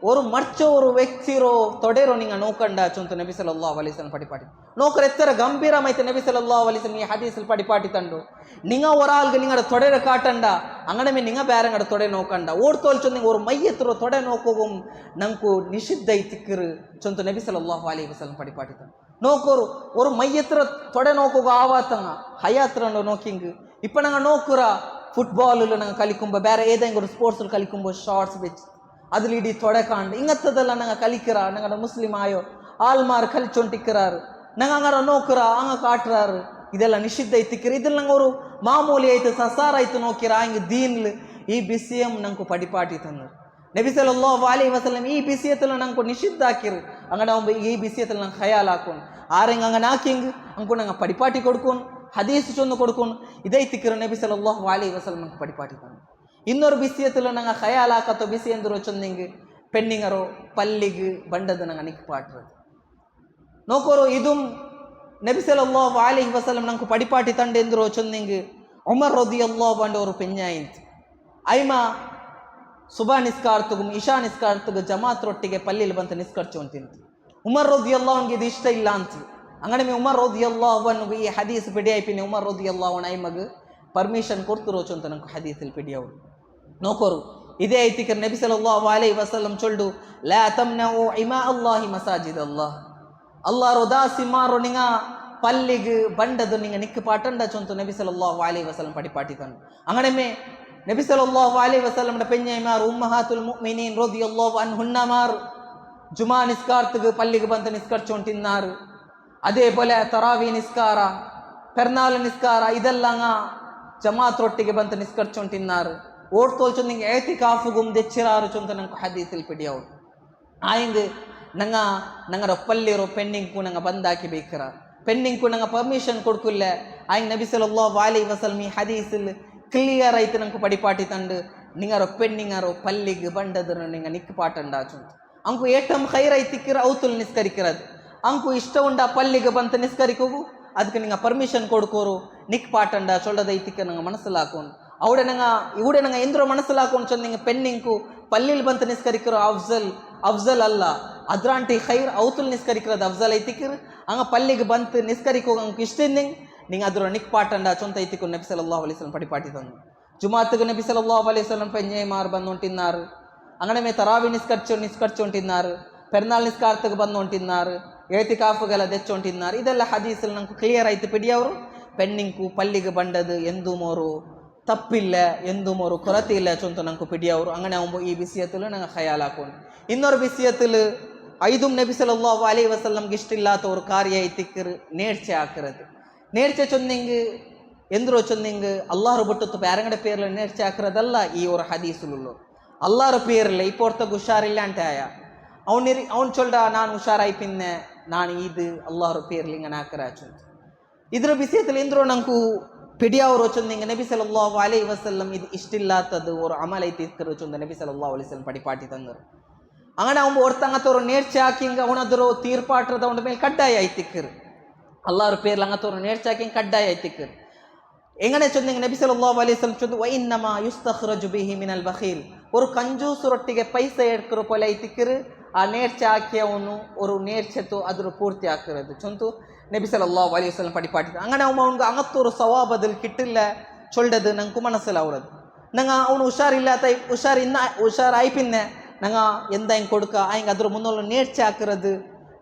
ஒரு மற்ற ஒரு ವ್ಯಕ್ತಿರೋ ತೊಡೆರೋ ನಿಂಗ ನೋಕಂಡ ಚೊಂತು ನಬಿ ಸಲ್ಲಲ್ಲಾಹು ಅಲೈಹಿ ವಸಲ್ಲಂ ಪಡಿಪಾಟಿ ನೋಕರ ಎತ್ತರ ಗಂಭೀರಮೈತೆ ನಬಿ ಸಲ್ಲಲ್ಲಾಹು ಅಲೈಹಿ ವಸಲ್ಲಂ ಈ ಹದೀಸಲ್ ಪಡಿಪಾಟಿ ತಂಡು ನಿಂಗ ಒರಾಲ್ಗೆ ನಿಂಗಡ ತೊಡೆರ ಕಾಟಂಡ ಅಂಗನಮೆ ನಿಂಗ ಬೇರೆಂಗಡ ತೊಡೆ ನೋಕಂಡ ಓಡ್ತೋಲ್ ಚೊಂದು ನಿಂಗ ஒரு ಮೈಯತ್ರೋ ತೊಡೆ ನೋಕೋಗum ನಂಕು ನಿಷಿದ್ಧ ಐತಿಕ್ಕರು ಚೊಂತು ನಬಿ ಸಲ್ಲಲ್ಲಾಹು ಅಲೈಹಿ ವಸಲ್ಲಂ ಪಡಿಪಾಟಿ ತಂಡು ನೋಕೋರು ஒரு ಮೈಯತ್ರ ತೊಡೆ ನೋಕೋಗ ಆವಾತಂಗ ಹಯಾತ್ರಂಡು ನೋಕಿಂಗ್ ಇಪ್ಪ ನಂಗ ನೋಕುರ ಫುಟ್ಬಾಲ್ ನಂಗೆ ಕಲಿಕುಂಬ ಬೇರೆ ಏದಂಗ ஒரு ಸ್ಪೋರ್ಟ್ಸ್ ಕಲಿಕುಂಬ ಶಾರ್ಟ್ಸ್ ಬೆಚ್ அதில் இடி தொடக்காண்டு இங்கத்ததெல்லாம் நாங்கள் கலிக்கிறா நாங்கள் முஸ்லீம் ஆயோ ஆள்மார் கலிச்சொண்டிக்கிறாரு நாங்கள் அங்கே நோக்குறா அங்கே காட்டுறாரு இதெல்லாம் நிஷித்த ஐத்திக்கிற இதில் நாங்கள் ஒரு மாமூலி ஐத்து சசார் ஐத்து நோக்கிறா இங்கே தீன்ல ಈ ಬಿಸಿಯಂ ನಂಗೆ ಪಡಿಪಾಟಿ ತಂದರು ನಬಿ ಸಲ್ಲಲ್ಲಾಹು ಅಲೈಹಿ ವಸಲ್ಲಂ ಈ ಬಿಸಿಯத்தில் ನಂಗೆ ನಿಷಿದ್ಧ ಹಾಕಿರು ಹಂಗ ನಾವು ಈ ಬಿಸಿಯத்தில் ನಂಗೆ ಖಯಾಲ್ ಹಾಕೊಂಡು ಆರೆಂಗೆ ಹಂಗೆ ನಾಕಿಂಗ್ ಹಂಗೆ ನಂಗೆ ಪಡಿಪಾಟಿ ಕೊಡ್ಕೊಂಡು ಹದೀಸ್ ಚೊಂದು ಕೊಡ್ಕೊಂಡು ಇದೈತಿಕ್ಕಿರು ನಬಿ ಸಲ್ಲಲ್ಲಾಹು ಅಲೈಹಿ ವಸಲ್ಲಂ ನಂಗೆ ಪಡಿಪಾಟಿ ತಂದರು ಇನ್ನೊರು ಬಿಸಿಯத்தில் ನಂಗೆ ಖಯಾಲ್ ಹಾಕತ್ತೋ ಬಿಸಿ ಎಂದರು ಚೊಂದಿಂಗ್ ಪೆಣ್ಣಿಂಗರೋ ಪಲ್ಲಿಗೆ ಬಂಡದು ನಂಗೆ ನಿಕ್ ಪಾಟ್ರದು ನೋಕೋರು ಇದು ನಬಿ ಸಲ್ಲಲ್ಲಾಹು ಅಲೈಹಿ ವಸಲ್ಲಂ ನಂಗೆ ಪಡಿಪಾಟಿ ತಂಡ ಎಂದರು ಚೊಂದಿಂಗ್ ಉಮರ್ ರದಿಯಲ್ಲಾಹು ಅಂಡು ಅವರು ಪೆಂಜಾಯಿಂತು ಐಮ ಸುಬಾ ನಿಸ್ಕಾರ್ತಗು ಇಶಾ ನಿಸ್ಕಾರ್ತಗು ಜಮಾತ್ ರೊಟ್ಟಿಗೆ ಪಲ್ಲಿಲಿ ಬಂತು ನಿಸ್ಕರ್ಚು ಅಂತಿಂತು ಉಮರ್ ರದಿಯಲ್ಲಾಹು ಅವನಿಗೆ ಇದು ಇಷ್ಟ ಇಲ್ಲ ಅಂತ ಅಂಗಡೆ ಉಮರ್ ರದಿಯಲ್ಲಾಹು ಅವನಿಗೆ ಈ ಹದೀಸ್ ಬಿಡಿ ಐಪಿನಿ ಉಮರ್ ರದಿಯಲ್ಲಾಹು ಅವನ ಐಮಗ್ ಪರ್ಮಿಷನ್ ಕೊಡ್ತಿರೋಚು ಅಂತ ನಂಗೆ ಹದೀಸಲ್ಲಿ ಪಿಡಿ ಅವರು ನೋಕೋರು ಇದೇ ಐತಿಕರ್ ನಬಿ ಸಲ್ಲಲ್ಲಾಹು ಅಲೈಹಿ ವಸಲ್ಲಂ ಚೊಲ್ಡು ಲಾ ತಮ್ನವು ಇಮಾ ಅಲ್ಲಾಹಿ ಮಸಾಜಿದ್ ಅಲ್ಲಾಹ್ ಅಲ್ಲಾಹ್ ದಾಸಿ ಮಾರೋ ನಿಂಗ ಪಲ್ಲಿಗೆ ಬಂಡದು ನಿಂಗ ನಿಕ್ಕು ಪಾಟಂಡ ಚೊಂತು ನಬಿ ಸಲ್ಲಲ್ಲಾಹು ಅಲೈಹಿ ವಸಲ್ಲಂ ಪಡಿಪಾಟಿ ತನು ಅಂಗಡಮೆ ನಬಿ ಸಲ್ಲಲ್ಲಾಹು ಅಲೈಹಿ ವಸಲ್ಲಂ ಪೆಂಜೈ ಮಾರು ಉಮ್ಮಹಾತುಲ್ ಮುಅ್ಮಿನೀನ್ ರದಿಯಲ್ಲಾಹು ಅನ್ಹುನ್ನ ಮಾರು ಜುಮಾ ನಿಸ್ಕಾರ್ತಗೆ ಪಲ್ಲಿಗೆ ಬಂತ ನಿಸ್ಕರ್ಚೊಂಟಿನ್ನಾರು ಅದೇ ಪೋಲೆ ತರಾವಿ ನಿಸ್ಕಾರ ಪೆರ್ನಾಲ್ ನಿಸ್ಕಾರ ಇದೆಲ್ಲಂಗ ಜಮಾತ್ ರೊಟ್ಟಿಗೆ ಬಂತ ನಿಸ್ಕರ್ಚೊಂಟಿನ್ನಾರು ಓಡ್ತೋಲ್ಚು ನಿಂಗೆ ಏತಿಕಾಫುಗುಮ್ ದೆಚ್ಚಿರಾರು ಚೊಂತ ನಂಗೆ ಹದೀಸಲ್ ಪಿಡಿ ಅವ್ರು ಆಯಿಂಗ್ ನಂಗೆ ಪಲ್ಲಿರೋ ಪೆಣ್ಣಿಂಕು ನಂಗೆ ಬಂದಾಕಿ ಬೇಕರ ಪೆಣ್ಣಿಂಕು ನಂಗೆ ಪರ್ಮಿಷನ್ ಕೊಡ್ಕುಲ್ಲ ಆಯಿಂಗ್ ನಬಿ ಸಲ್ಲಲ್ಲಾಹು ಅಲೈಹಿ ವಸಲ್ಲಂ ಈ ಹದೀಸಲ್ ಕ್ಲಿಯರ್ ಆಯ್ತು ನಂಗೆ ಪಡಿಪಾಟಿ ತಂಡು ನಿಂಗಾರೋ ಪೆಣ್ಣಿಂಗಾರೋ ಪಲ್ಲಿಗೆ ಬಂಡದ್ರು ನಿಂಗೆ ನಿಕ್ಕು ಪಾಟಂಡ ಚೊಂತ ಅಂಕು ಏಟಂ ಖೈರ್ ಐತಿಕ್ಕಿರ ಔತುಲ್ ನಿಸ್ಕರಿಕಿರದು ಅಂಕು ಇಷ್ಟ ಉಂಡ ಪಲ್ಲಿಗೆ ಬಂತ ನಿಸ್ಕರಿಕೋಗು ಅದಕ್ಕೆ ನಿಂಗೆ ಪರ್ಮಿಷನ್ ಕೊಡ್ಕೋರು ನಿಕ್ ಪಾಟಂಡ ಚೊಳ್ಳದ ಐತಿಕ್ಕ ನಂಗೆ ಮನಸ್ಸಲ್ಲಿ ಹಾಕೊಂಡು ಇವಡೆ ನಂಗೆ ಎಂದ್ರೋ ಮನಸ್ಸಲ್ಲಿ ಹಾಕೊಂಡು ಚೊಂದು ನಿಂಗೆ ಪೆಣ್ಣಿಂಕು ಪಲ್ಲಿಲಿ ಬಂತ ನಿಸ್ಕರಿಕಿರೋ ಅಫ್ಜಲ್ ಅಲ್ಲ ಅದ್ರಾಂಟಿ ಖೈರ್ ಔತುಲ್ ನಿಸ್ಕರಿಕಿರೋದು ಅಫ್ಜಲ್ ಐತಿಕ್ಕಿರ್ ಹಂಗೆ ಪಲ್ಲಿಗೆ ಬಂತು ನಿಸ್ಕರಿಕೋಗ ಅಂಕು ಇಷ್ಟಿಂದಿಂಗ್ ನಿಂಗೆ ಅದ್ರ ನಿಕ್ ಪಾಟಂಡ ಚೊಂತ ಐತಿಕ್ಕು ನಬಿ ಸಲ್ಲಲ್ಲಾಹು ಅಲೈಹಿ ವಸಲ್ಲಂ ಪಡಿಪಾಟಿ ತಂದು ಜುಮಾತ್ಗೆ ನಬಿ ಸಲ್ಲಲ್ಲಾಹು ಅಲೈಹಿ ವಸಲ್ಲಂ ಪೆಂಜೈ ಮಾರು ಬಂದು ಹೊಂಟಿన్నారు ಅಂಗಡಮೆ ತರಾವಿ ನಿಸ್ಕರ್ಚೊಂಟಿన్నారు ಪೆರ್ನಾಲ್ ನಿಸ್ಕಾರ್ತಗೆ ಬಂದು ಹೊಂಟಿన్నారు ಏತಿಕಾಫುಗೆಲ್ಲ ದೆಚ್ಚೊಂಟಿన్నారు ಇದೆಲ್ಲ ಹದೀಸಲ್ಲಿ ನಂಗೆ ಕ್ಲಿಯರ್ ಆಯ್ತು ಪಿಡಿ ಅವರು ಪೆಣ್ಣಿಂಕು ಪಲ್ಲಿಗೆ ಬಂಡದು ಎಂದು ಮೋರು ತಪ್ಪಿಲ್ಲ ಎಂದು ಮೋರು ಕೊರತೆ ಇಲ್ಲ ಚೊಂತು ನಂಗೆ ಪಿಡಿ ಅವರು ಅಂಗನೆ ಅವು ಈ ಬಿಸಿಯತ್ತಲು ನಂಗೆ ಖಯಾಲ್ ಹಾಕೊಂಡು ಇನ್ನೊರು ಬಿಸಿಯತ್ತಲು ಐದು ನಬಿ ಸಲ್ಲಲ್ಲಾಹು ಅಲೈಹಿ ವಸಲ್ಲಂಗೆ ಇಷ್ಟಿಲ್ಲಾತವ್ರು ಕಾರ್ಯ ಐತಿಕ್ಕರು ನೇರ್ಚೆ ಹಾಕಿರೋದು ನೇರ್ಚೆ ಚೊಂದಿಂಗ್ ಎಂದ್ರೋ ಚೊಂದಿಂಗ್ ಅಲ್ಲಾರು ಬಿಟ್ಟು ಬೇರೆಂಗಡೆ ಪೇರ್ಲ ನೇರ್ಚೆ ಹಾಕಿರೋದಲ್ಲ ಈ ಅವ್ರ ಹದೀಸುಲು ಅಲ್ಲಾರು ಪೇರ್ಲ இப்போ ஒருத்தக்கு உஷாரில்ல ஆயா அவன் சொல்றா நான் உஷாராய்ப்பின்ன நான் இது அல்லாஹ் பேர்லிங்க நாக்கராச்சு ಇದ್ರ ವಿಷಯದಲ್ಲಿ ಎಂದ್ರೋ ನಂಕು ಪಿಡಿಯವರು వచ్చుంది ನಬಿ ಸಲ್ಲಲ್ಲಾಹು ಅಲೈಹಿ ವಸಲ್ಲಂ ಇದು ಇಷ್ಟಿಲ್ಲಾತದು ஒரு ಅಮಲ್ ಐತಿಕ್ಕರು ಚೊಂದ ನಬಿ ಸಲ್ಲಲ್ಲಾಹು ಅಲೈಹಿ ವಸಲ್ಲಂ ಪಡಿಪಾಟಿ ತಂದರು ಅಂಗನ ಅವನು ಒರ್ತಂಗತವರು ನೇರ್ಚೆ ಹಾಕಿಂಗ ಅವನದ್ರು ತೀರ್ಪಾಟ್ರದ ಅವನ ಮೇಲೆ ಕಡ್ಡಾಯ ಐತಿಕ್ಕರು ಅಲ್ಲಾಹ್ ಪೇರ್ಲ ಅಂಗತವರು ನೇರ್ಚೆ ಹಾಕಿಂಗ ಕಡ್ಡಾಯ ಐತಿಕ್ಕರು ಎಂಗನೆ ಚೊಂದಿಂಗ ನಬಿ ಸಲ್ಲಲ್ಲಾಹು ಅಲೈಹಿ ವಸಲ್ಲಂ ಚೊಂದು ವೈನ್ನಮ ಯುಸ್ತಖ್ರಜು ಬಿಹಿ ಮಿನಲ್ ಬಖೀಲ್ ஒரு ಕಂಜೂಸು ರೊಟ್ಟಿಗೆ ಪೈಸೆ ಎಡ್ಕರು ಪೊಲೆ ಐತಿಕ್ಕರು ಆ ನೇರ್ಚೆ ಹಾಕಿ ಅವನು ஒரு ನೇರ್ಚೆತು ಅದ್ರ ಪೂರ್ತಿ ಹಾಕಿರೋದು ಚೊಂತು ನಬಿ ಸಲ್ಲಲ್ಲಾಹು ಅಲೈಹಿ ವಸಲ್ಲಂ ಪಡಿಪಾಟಿ ಅಂಗನೆ ಅವನಿಗೆ ಅಂಗತ್ತೂರು ಸವಾಬದಲ್ಲಿ ಕಿಟ್ಟಿಲ್ಲ ಚೊಲ್ಡದು ನಂಗೆ ಮನಸ್ಸಲ್ಲ ಅವರದು ನಂಗೆ ಅವನು ಹುಷಾರಿಲ್ಲ ಹುಷಾರು ಆಯ್ಪಿನ್ನೆ ನಂಗೆ ಎಂದ ಹಿಂಗೆ ಕೊಡ್ಕ ಹಿಂಗೆ ಅದ್ರ ಮುನ್ನೋಲ್ಲ ನೇರ್ಚೆ ಹಾಕಿರೋದು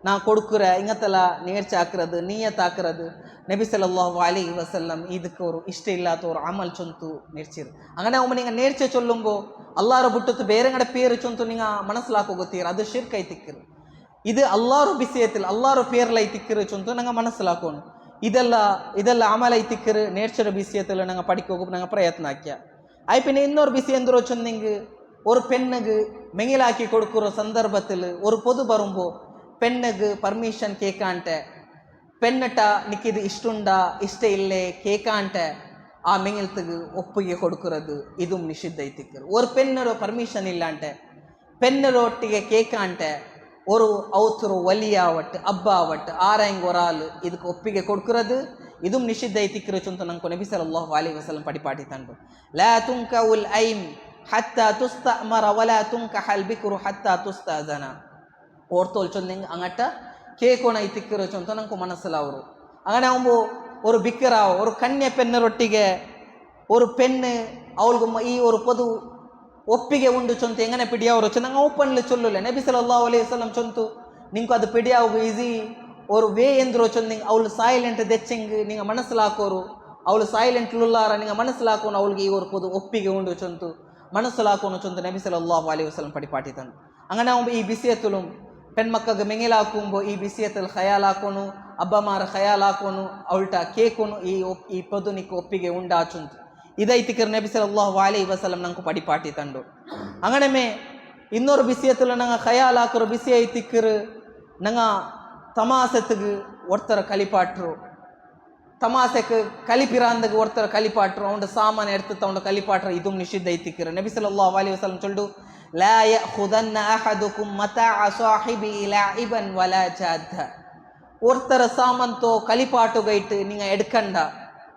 ನಾ ಕೊಡ್ಕುರೆ ಹಿಂಗತ್ತಲ್ಲ ನೇರ್ಚೆ ಹಾಕಿರೋದು ನೀಯತ್ ಹಾಕಿರೋದು ನಬಿ ಸಲ್ಲಲ್ಲಾಹು ಅಲೈಹಿ ವಸಲ್ಲಂ ಇದಕ್ಕೆ ಅವರು ಇಷ್ಟ ಇಲ್ಲಾತವ್ರು ಆಮಲ್ ಚೊಂತು ನೇರ್ಚಿರು ಅಂಗನೆ ಅವ ನಿಂಗೆ ನೇರ್ಚೆ ಚೊಲ್ಲುಂಬೋ ಅಲ್ಲಾರು ಬಿಟ್ಟು ಬೇರೆಗಡೆ ಪೇರು ಚೊಂತು ನಿಂಗೆ ಮನಸ್ಸಲಾಕೋಗುತ್ತೀರ ಅದು ಶಿರ್ಕ್ ಐತಿಕ್ಕಿರು ಇದು ಅಲ್ಲಾರು ಬಿಸಿ ಐತಿಲ್ಲ ಅಲ್ಲಾರು ಪೇರ್ಲ ಐತಿಕ್ಕಿರು ಚೊಂತು ನಂಗೆ ಮನಸ್ಸಲಾಕೋನು ಇದೆಲ್ಲ ಆಮಲ್ ಐತಿಕ್ಕಿರು ನೇರ್ಚರ ಬಿಸಿ ಐತಿಲ್ಲ ನಂಗೆ ಪಡಿಕೋಗು ನಂಗೆ ಪ್ರಯತ್ನ ಹಾಕ್ಯ ಆಯ್ಪಿನ ಇನ್ನೊರು ಬಿಸಿ ಎಂದ್ರು ಚೊಂದಿಂಗ್ ஒரு பெண்ணுக்கு மெங்கிலாக்கி கொடுக்குற சந்தர்ப்பத்தில் ஒரு பொது வரும்போ பெண்ணுக்கு பர்மிஷன் கேட்கான்ட்ட பெண்ணட்ட நிற்கிது இஷ்டுண்டா இஷ்ட இல்லை கேட்கான்ட்ட ಆ ಮೆಂಗಿಲ್ತಿಗೆ ಒಪ್ಪಿಗೆ ಕೊಡ್ಕುರದು ಇದು ನಿಷಿದ್ಧ ಐತಿಕ್ಕರು ஒரு பெண்ணರೋ ಪರ್ಮಿಷನ್ ಇಲ್ಲಾಂಟ பெண்ணರೊಟ್ಟಿಗೆ ಕೇಕಾಂಟ ஒரு ಅವತರು ಒಲಿಯಾವಟ್ಟು ಹಬ್ಬ ಆವಟ್ಟು ಆರಂಗ್ ಒರಾಲು ಇದಕ್ಕೆ ಒಪ್ಪಿಗೆ ಕೊಡ್ಕುರದು ಇದು ನಿಷಿದ್ಧ ಐತಿಕ್ಕರು ಚೊಂತ ನಂಗೆ ನಬಿ ಸಲ್ಲಲ್ಲಾಹು ಅಲೈಹಿ ವಸಲ್ಲಂ ಪಡಿಪಾಟಿ ತಂಡು ಲಾ ತುಂಕವುಲ್ ಐನ್ hatta tustamara wala tunkahal bikru hatta tustazana ഓർത്തോൽ ചൊന്നെങ്കിൽ അങ്ങോട്ട് കേക്കോണ ഇത്തിക്കറ് ചൊന്ത നമുക്ക് മനസ്സിലാവും. അങ്ങനെ ആകുമ്പോൾ ഒരു ബിക്കറാവോ ഒരു കന്യ പെണ്ണരൊಟ್ಟಿಗೆ ഒരു പെണ്ണ് അവൾക്ക് ഈ ഒരു പൊതു ಒಪ್ಪಿಗೆ ಉಂಡು ಚೊಂತು ಎಂಗನೆ ಪಿಡಿಯವರು ಚೊಂದಂಗ ಓಪನ್ಲಿ ಚೊಲ್ಲುಲೆ ನಬಿ ಸಲ್ಲಲ್ಲಾಹು ಅಲೈಹಿ ವಸಲ್ಲಂ ಚೊಂತು ನಿಂಕು ಅದು ಪಿಡಿಯಾವು ಈಸಿ ஒரு வே ಎಂದ್ರು ಚೊಂದಿಂಗ್ ಅವಳು ಸೈಲೆಂಟ್ ದೆಚ್ಚಂಗ್ ನಿಂಗ ಮನಸ್ಸಲಾಕೋರು ಅವಳು ಸೈಲೆಂಟ್ ಲುಲ್ಲಾರ ನಿಂಗ ಮನಸ್ಸಲಾಕೋನು ಅವಳಿಗೆ ಈ ஒரு பொது ಒಪ್ಪಿಗೆ ಉಂಡು ಚೊಂತು ಮನಸ್ಸಲಾಕೋನು ಚೊಂತು ನಬಿ ಸಲ್ಲಲ್ಲಾಹು ಅಲೈಹಿ ವಸಲ್ಲಂ ಪಡಿಪಾಟಿ ತಂದು അങ്ങനെ ആകുമ്പോൾ ഈ ബിസിയത്തിലും പെൺമക്കൾക്ക് മെങ്ങിലാക്കുമ്പോൾ ഈ ബിസിയത്തിൽ ഖയാലാക്കുന്നു അബ്ബമാർ ഖയാലാക്കുന്നു അവൾട്ട കേൾക്കുന്നു ഈ പൊതുനിക്ക് ഒപ്പിಗೆ ഉണ്ടാಚುಂತು ಇದೈತಿಕರ್ ನಬಿ ಸಲ್ಲಲ್ಲಾಹು ಅಲೈಹಿ ವಸಲ್ಲಂ ನಂಗೆ ಪಡಿಪಾಟಿ ತಂಡು ಅಂಗನಮೇ ಇನ್ನೊರು ಬಿಸಿಯತ್ತಲು ನಂಗೆ ಖಯಾಲಾಕರು ಬಿಸಿ ಐತಿಕ್ಕರು ನಂಗೆ ತಮಾಸೆತ್ಗೆ ಒಡ್ತರ ಕಲಿಪಾಟ್ರು ತಮಾಸೆಗೆ ಕಲಿಪಿರಾಂದಗೆ ಒಡ್ತರ ಕಲಿಪಾಟ್ರು ಅವನ ಸಾಮಾನು ಎಡ್ತತ್ತ ಅವನ ಕಲಿಪಾಟ್ರು ಇದು ನಿಷಿದ್ಧ ಐತಿಕ್ಕರು ನಬಿ ಸಲ್ಲಲ್ಲಾಹು ಅಲೈಹಿ ವಸಲ್ಲಂ ಚೊಲ್ಡು ಲಾ ಯಅಖುದನ್ನ ಅಹದುಕುಂ ಮತಾಅ ಸಾಹಿಬಿ ಲಾಇಬನ್ ವಲಾ ಜಾದ್ದ ಒಡ್ತರ ಸಾಮಾನ್ತೋ ಕಲಿಪಾಟುಗೈಟ್ ನಿಂಗೆ ಎಡ್ಕಂಡ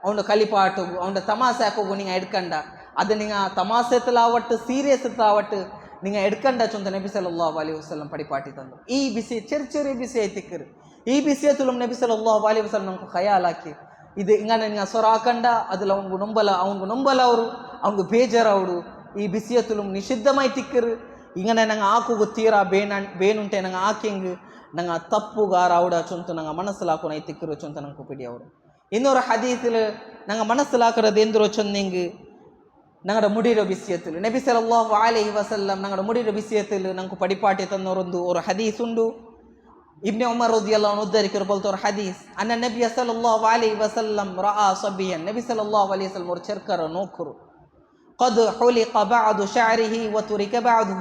ಅವನು ಕಲಿಪಾಟುಗು ಅವನ ತಮಾಸೆ ಹಾಕೋಗು ನಿಂಗೆ ಎಡ್ಕಂಡ ಅದು ನಿಂಗೆ ತಮಾಸೆತ್ತಲಾವಟ್ಟು ಸೀರಿಯಸ್ ಎತ್ತಲಾವಟ್ಟು ನಿಂಗೆ ಎಡ್ಕಂಡ ಚೊಂತ ನಬಿ ಸಲ್ಲಲ್ಲಾಹು ಅಲೈಹಿ ವಸಲ್ಲಂ ಪಡಿಪಾಟಿ ತಂದು ಈ ಬಿಸಿ ಚೆರಿ ಬಿಸಿ ಐತಿಕ್ಕರು ಈ ಬಿಸಿ ಎತ್ತಲು ನಬಿ ಸಲ್ಲಲ್ಲಾಹು ಅಲೈಹಿ ವಸಲ್ಲಂ ನಮ್ಗೆ ಖಯಾಲಾಕಿ ಇದು ಹಿಂಗನೆ ನಿಂಗೆ ಸ್ವರ ಹಾಕಂಡ ಅದಿಲ್ಲ ಅವನಿಗೆ ನೊಂಬಲ ಅವರು ಅವ್ನಿಗೆ ಬೇಜಾರವಡು ಈ ಬಿಸಿ ಎತ್ತಲು ನಿಷಿದ್ಧಮೈ ತಿಕ್ಕರು ಹಿಂಗನೆ ನಂಗೆ ಹಾಕೋಗು ತೀರಾ ಬೇನುಂಟೆ ನಂಗೆ ಹಾಕಿಂಗ್ ನಂಗೆ ತಪ್ಪುಗಾರ ಅವಡ ಚೊಂತು ನಂಗೆ ಮನಸ್ಸಲಾಕೋನ ಐತಿಕ್ಕರು ಚೊಂತ ನಂಗೆ ಪಿಡಿ ಅವರು இன்னொரு ஹதீஸில் நாங்கள் மனசிலாக்கிறது எந்திரோ சொன்னீங்க நாங்களோட முடிகிற விஷயத்தில் நபி ஸல்லல்லாஹு அலைஹி வஸல்லம் நாங்களோட முடிகிற விஷயத்தில் நாங்கள் படிப்பாட்டி தன்னொருந்து ஒரு ஹதீஸ் உண்டு இப்னு உமர் ரலியல்லாஹு அன்ஹு உദ്ധரிக்கிற போலத்த ஒரு ஹதீஸ் அன்ன நபி ஸல்லல்லாஹு அலைஹி வஸல்லம் ரஆ சபியன் நபி ஸல்லல்லாஹு அலைஹி வஸல்லம் ஒரு ಚರ್ಕರ ನೋಕರು قد حلق بعض شعره وترك بعضه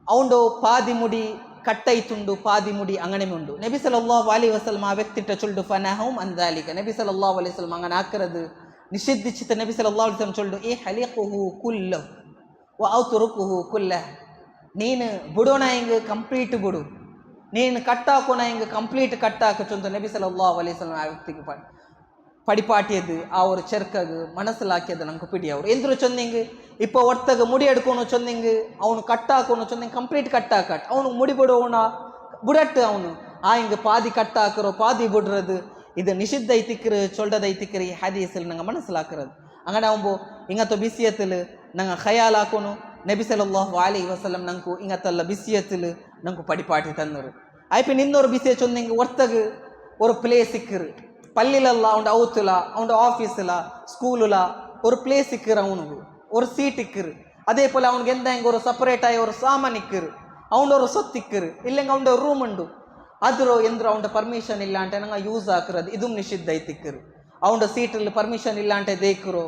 ಅವನು ಪಾದಿ ಮುಡಿ ಕಟ್ಟೈತುಂಡು ಪಾದಿ ಮುಡಿ ಅಂಗನೆ ಉಂಡು ನಬಿ ಸಲ್ಲಲ್ಲಾಹು ಅಲೈಹಿ ವಸಲ್ಲಂ ಆ ವ್ಯಕ್ತಿಟ್ಟ ಚೊಲ್ಡು ಫನಹum ಅಂದಾಲಿಕ ನಬಿ ಸಲ್ಲಲ್ಲಾಹು ಅಲೈಹಿ ವಸಲ್ಲಂ ಅಂಗನ ಆಕರದು ನಿಷಿದ್ಧಿಸಿತ ನಬಿ ಸಲ್ಲಲ್ಲಾಹು ಅಲೈಹಿ ವಸಲ್ಲಂ ಚೊಲ್ಡು ಈ ಹಲಿಕುಹು ಕುಲ್ಲಹು ವ ಔತರುಕುಹು ಕುಲ್ಲಹ ನೀನು ಬುಡೋಣ ಹಿಂಗೆ ಕಂಪ್ಲೀಟ್ ಬುಡು ನೀನು ಕಟ್ಟಾಕೋಣ ಹಿಂಗೆ ಕಂಪ್ಲೀಟ್ ಕಟ್ಟಾಕ ಚೊಂದು ನಬಿ ಸಲ್ಲಲ್ಲಾಹು ಅಲೈಹಿ ವಸಲ್ಲಂ ಆ ವ್ಯಕ್ತಿಗೆ படிப்பாட்டியது ಆ ஒரு செர்க்ககு மனசிலாக்கியது நமக்கு பிடி அவர் எந்திர சொன்னீங்க இப்போ ஒருத்தக முடி எடுக்கணும் சொன்னீங்க அவனு கட்டாக்கணும் சொன்னீங்க கம்ப்ளீட் கட்டாக்கட் அவனுக்கு முடி போடுவோனா புடட்டு அவனு இங்கே பாதி கட்டாக்குறோம் பாதி புடுறது இது நிஷித்த ஐத்திக்கிற சொல்றதை ஐத்திக்கிற ஹதீஸில் நாங்கள் மனசிலாக்குறது அங்கே அவங்க இங்கத்த பிசியத்தில் நாங்கள் ஹயாலாக்கணும் நபி ஸல்லல்லாஹு அலைஹி வஸல்லம் ನಂಕು ಇಂಗತ್ತಲ್ಲ ಬಿಸಿಯத்தில் ನಂಕು படிப்பாட்டி தந்துரு ஐப்பி இன்னொரு பிசிய சொன்னீங்க ஒருத்தகு ஒரு பிளேஸ் சிக்கிரு பள்ளியிலல்ல அவன் அவுத்துல அவன் ஆஃபீஸில் ஸ்கூலில் ஒரு பிளேஸ் இக்குரு அவனுக்கு ஒரு சீட் இக்குரு அதே போல் அவனுக்கு எந்த இங்கே ஒரு செப்பரேட்டாகி ஒரு சாமான் இக்குரு அவனோட ஒரு சொத்து இக்குரு இல்லைங்க அவனோட ஒரு ரூம் உண்டு ಅದ್ರ ಎಂದ್ರು ಅವನ ಪರ್ಮಿಷನ್ ಇಲ್ಲ ಅಂತ ನಂಗೆ ಯೂಸ್ ಹಾಕಿರೋದು ಇದು ನಿಷಿದ್ಧ ಐತಿಕ್ಕರು ಅವನ ಸೀಟಲ್ಲಿ ಪರ್ಮಿಷನ್ ಇಲ್ಲ ಅಂತ ದೇಕರು